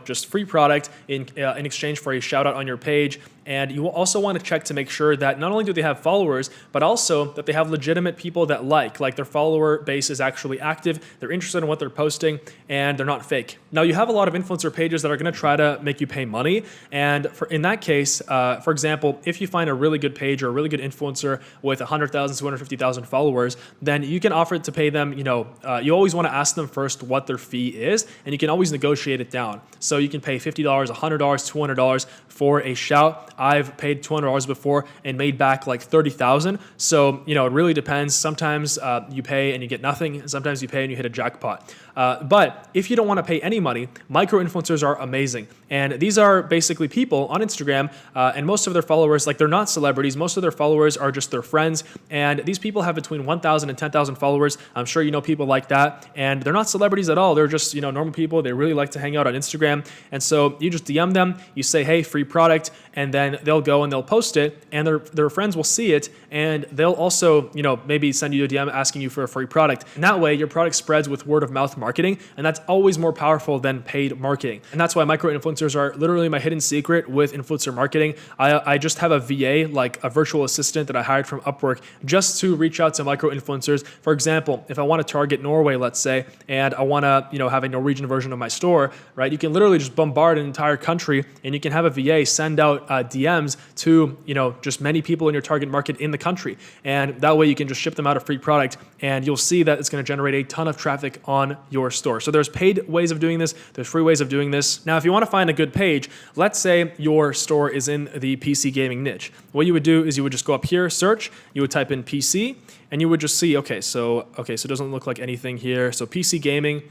just free product in exchange for a shout out on your page. And you will also want to check to make sure that not only do they have followers, but also that they have legitimate people that like their follower base is actually active, they're interested in what they're posting, and they're not fake. Now, you have a lot of influencer pages that are going to try to make you pay money. And in that case, for example, if you find a really good page or a really good influencer with 100,000, 250,000 followers, then you can offer to pay them, you always want to ask them first what their fee is, and you can always negotiate it down. So you can pay $50, $100, $200 for a shout. I've paid $200 before and made back like 30,000. So, it really depends. Sometimes you pay and you get nothing. And sometimes you pay and you hit a jackpot. But if you don't want to pay any money, micro-influencers are amazing. And these are basically people on Instagram, and most of their followers, like they're not celebrities. Most of their followers are just their friends. And these people have between 1,000 and 10,000 followers. I'm sure you know people like that. And they're not celebrities at all. They're just, normal people. They really like to hang out on Instagram. And so you just DM them, you say, hey, free product, and then they'll go and they'll post it, and their friends will see it, and they'll also, maybe send you a DM asking you for a free product. And that way your product spreads with word of mouth marketing, and that's always more powerful than paid marketing. And that's why micro-influencers are literally my hidden secret with influencer marketing. I just have a VA, like a virtual assistant that I hired from Upwork, just to reach out to micro-influencers. For example, if I want to target Norway, let's say, and I want to, have a Norwegian version of my store, right? You can literally just bombard an entire country, and you can have a VA send out DMs to, just many people in your target market in the country. And that way you can just ship them out a free product, and you'll see that it's going to generate a ton of traffic on your store. So there's paid ways of doing this. There's free ways of doing this. Now, if you want to find a good page, let's say your store is in the PC gaming niche. What you would do is you would just go up here, search, you would type in PC, and you would just see, so it doesn't look like anything here. So PC gaming.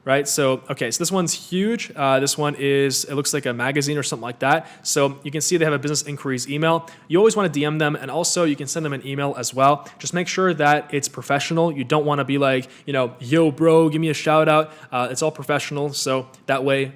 Right. So this one's huge. This one it looks like a magazine or something like that. So you can see they have a business inquiries email. You always want to DM them, and also you can send them an email as well. Just make sure that it's professional. You don't want to be like, yo, bro, give me a shout out. It's all professional. So that way,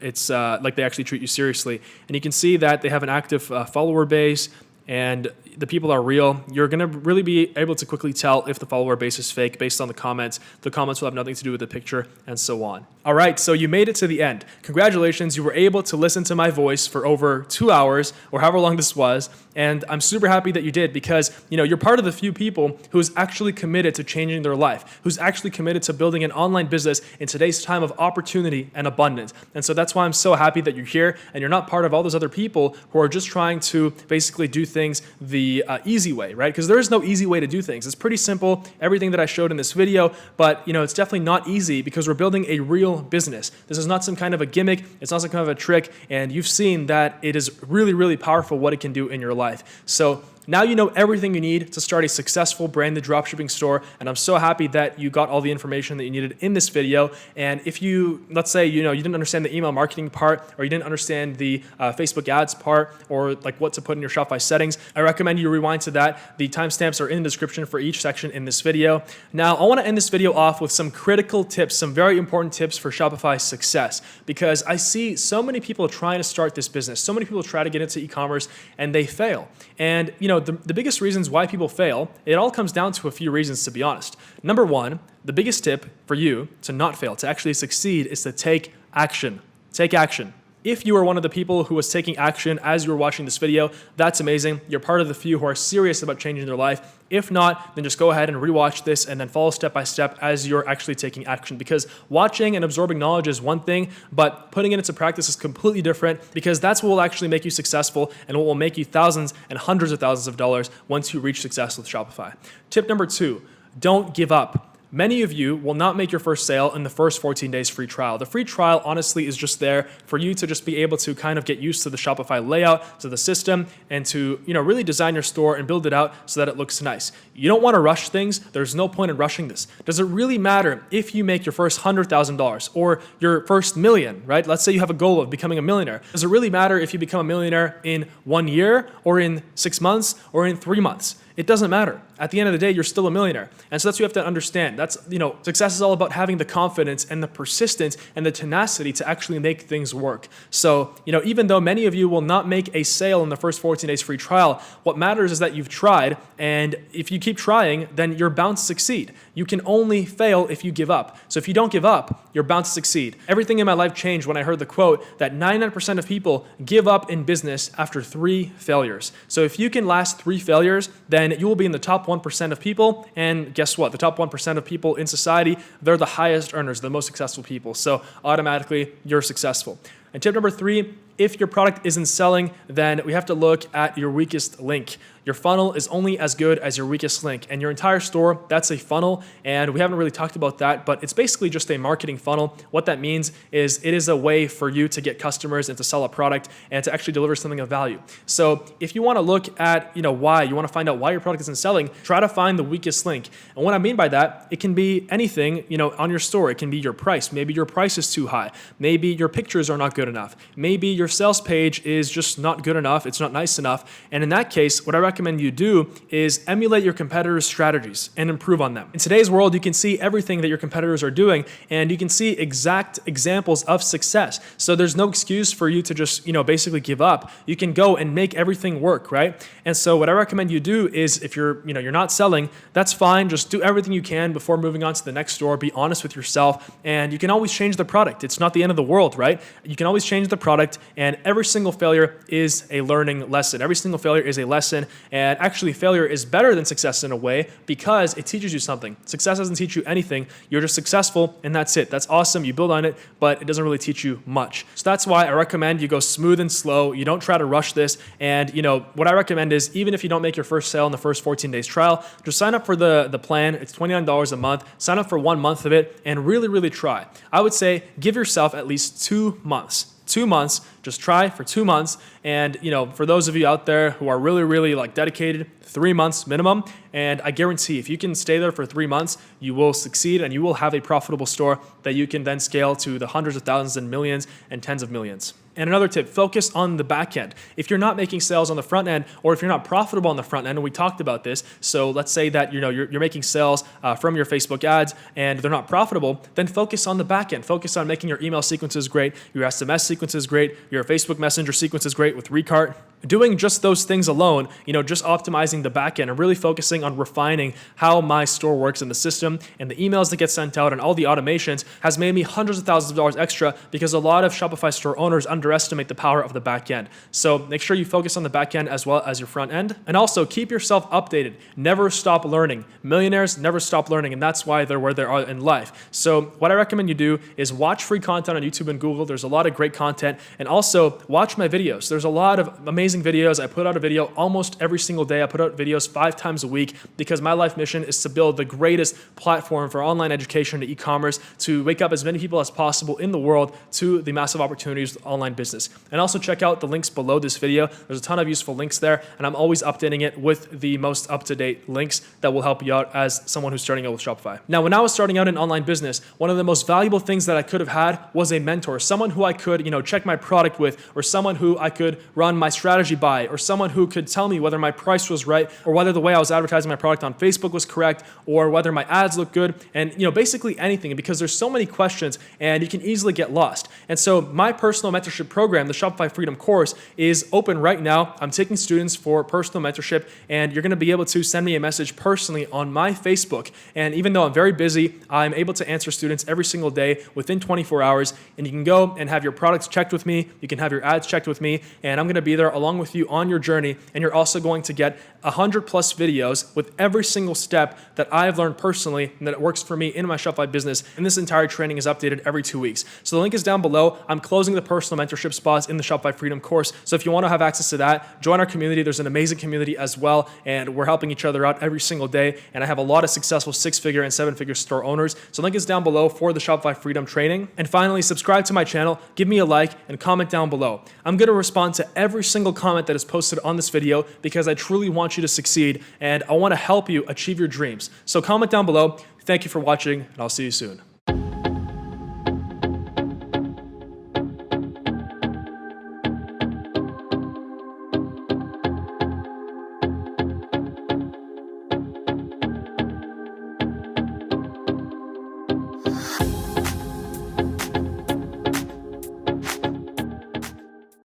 it's like they actually treat you seriously. And you can see that they have an active follower base, and the people are real. You're going to really be able to quickly tell if the follower base is fake based on the comments. The comments will have nothing to do with the picture, and so on. All right, so you made it to the end. Congratulations, you were able to listen to my voice for over 2 hours, or however long this was, and I'm super happy that you did, because you're part of the few people who's actually committed to changing their life, who's actually committed to building an online business in today's time of opportunity and abundance. And so that's why I'm so happy that you're here, and you're not part of all those other people who are just trying to basically do things the easy way, right? Because there is no easy way to do things. It's pretty simple, everything that I showed in this video, but it's definitely not easy, because we're building a real business. This is not some kind of a gimmick. It's not some kind of a trick. And you've seen that it is really, really powerful what it can do in your life. So now you know everything you need to start a successful branded dropshipping store, and I'm so happy that you got all the information that you needed in this video. And if you, let's say, you didn't understand the email marketing part, or you didn't understand the Facebook ads part, or like what to put in your Shopify settings, I recommend you rewind to that. The timestamps are in the description for each section in this video. Now, I want to end this video off with some critical tips, some very important tips for Shopify success, because I see so many people trying to start this business. So many people try to get into e-commerce and they fail. And the biggest reasons why people fail, it all comes down to a few reasons, to be honest. Number one, the biggest tip for you to not fail, to actually succeed, is to take action. Take action. If you are one of the people who was taking action as you were watching this video, that's amazing. You're part of the few who are serious about changing their life. If not, then just go ahead and rewatch this and then follow step by step as you're actually taking action, because watching and absorbing knowledge is one thing, but putting it into practice is completely different, because that's what will actually make you successful and what will make you thousands and hundreds of thousands of dollars once you reach success with Shopify. Tip number two, don't give up. Many of you will not make your first sale in the first 14 days free trial. The free trial honestly is just there for you to just be able to kind of get used to the Shopify layout, to the system, and to really design your store and build it out so that it looks nice. You don't want to rush things. There's no point in rushing this. Does it really matter if you make your first $100,000 or your first million, right? Let's say you have a goal of becoming a millionaire. Does it really matter if you become a millionaire in 1 year or in 6 months or in 3 months? It doesn't matter. At the end of the day, you're still a millionaire. And so that's what you have to understand. That's, success is all about having the confidence and the persistence and the tenacity to actually make things work. So, even though many of you will not make a sale in the first 14 days free trial, what matters is that you've tried. And if you keep trying, then you're bound to succeed. You can only fail if you give up. So if you don't give up, you're bound to succeed. Everything in my life changed when I heard the quote that 99% of people give up in business after 3 failures. So if you can last 3 failures, then you will be in the top 1% of people. And guess what? The top 1% of people in society, they're the highest earners, the most successful people. So automatically you're successful. And tip number 3, if your product isn't selling, then we have to look at your weakest link. Your funnel is only as good as your weakest link, and your entire store, that's a funnel, and we haven't really talked about that, but it's basically just a marketing funnel. What that means is it is a way for you to get customers and to sell a product and to actually deliver something of value. So if you want to look at, why, you want to find out why your product isn't selling, try to find the weakest link. And what I mean by that, it can be anything, on your store. It can be your price. Maybe your price is too high. Maybe your pictures are not good enough. Maybe your sales page is just not good enough. It's not nice enough. And in that case, what I recommend you do is emulate your competitors' strategies and improve on them. In today's world, you can see everything that your competitors are doing, and you can see exact examples of success. So there's no excuse for you to just, basically give up. You can go and make everything work, right? And so what I recommend you do is if you're not selling, that's fine. Just do everything you can before moving on to the next store. Be honest with yourself, and you can always change the product. It's not the end of the world, right? You can always change the product, and every single failure is a learning lesson. Every single failure is a lesson, and actually failure is better than success in a way because it teaches you something. Success doesn't teach you anything. You're just successful, and that's it. That's awesome. You build on it, but it doesn't really teach you much. So that's why I recommend you go smooth and slow. You don't try to rush this. And what I recommend is even if you don't make your first sale in the first 14 days trial, just sign up for the plan. It's $29 a month. Sign up for 1 month of it and really, really try. I would say give yourself at least 2 months. 2 months, just try for 2 months. And, for those of you out there who are really, really dedicated, 3 months minimum. And I guarantee if you can stay there for 3 months, you will succeed and you will have a profitable store that you can then scale to the hundreds of thousands and millions and tens of millions. And another tip, focus on the back end. If you're not making sales on the front end, or if you're not profitable on the front end, and we talked about this, so let's say that you're making sales from your Facebook ads and they're not profitable, then focus on the back end. Focus on making your email sequences great, your SMS sequences great, your Facebook Messenger sequences great with Recart. Doing just those things alone, just optimizing the back end and really focusing on refining how my store works in the system and the emails that get sent out and all the automations has made me hundreds of thousands of dollars extra because a lot of Shopify store owners underestimate the power of the back end. So make sure you focus on the back end as well as your front end. And also keep yourself updated. Never stop learning. Millionaires never stop learning, and that's why they're where they are in life. So what I recommend you do is watch free content on YouTube and Google. There's a lot of great content. And also watch my videos. There's a lot of amazing videos. I put out a video almost every single day. I put out videos 5 times a week because my life mission is to build the greatest platform for online education to e-commerce, to wake up as many people as possible in the world to the massive opportunities with online business. And also check out the links below this video. There's a ton of useful links there, and I'm always updating it with the most up-to-date links that will help you out as someone who's starting out with Shopify. Now, when I was starting out in online business, one of the most valuable things that I could have had was a mentor, someone who I could, check my product with, or someone who I could run my strategy by, or someone who could tell me whether my price was right, or whether the way I was advertising my product on Facebook was correct, or whether my ads look good, and basically anything, because there's so many questions and you can easily get lost. And so my personal mentorship program, the Shopify Freedom course, is open right now. I'm taking students for personal mentorship, and you're going to be able to send me a message personally on my Facebook. And even though I'm very busy, I'm able to answer students every single day within 24 hours, and you can go and have your products checked with me, you can have your ads checked with me, and I'm going to be there along along with you on your journey, and you're also going to get 100 plus videos with every single step that I've learned personally and that it works for me in my Shopify business. And this entire training is updated every 2 weeks. So the link is down below. I'm closing the personal mentorship spots in the Shopify Freedom course. So if you want to have access to that, join our community. There's an amazing community as well, and we're helping each other out every single day. And I have a lot of successful 6-figure and 7-figure store owners. So the link is down below for the Shopify Freedom training. And finally, subscribe to my channel, give me a like, and comment down below. I'm going to respond to every single comment that is posted on this video because I truly want you to succeed, and I want to help you achieve your dreams. So comment down below. Thank you for watching, and I'll see you soon.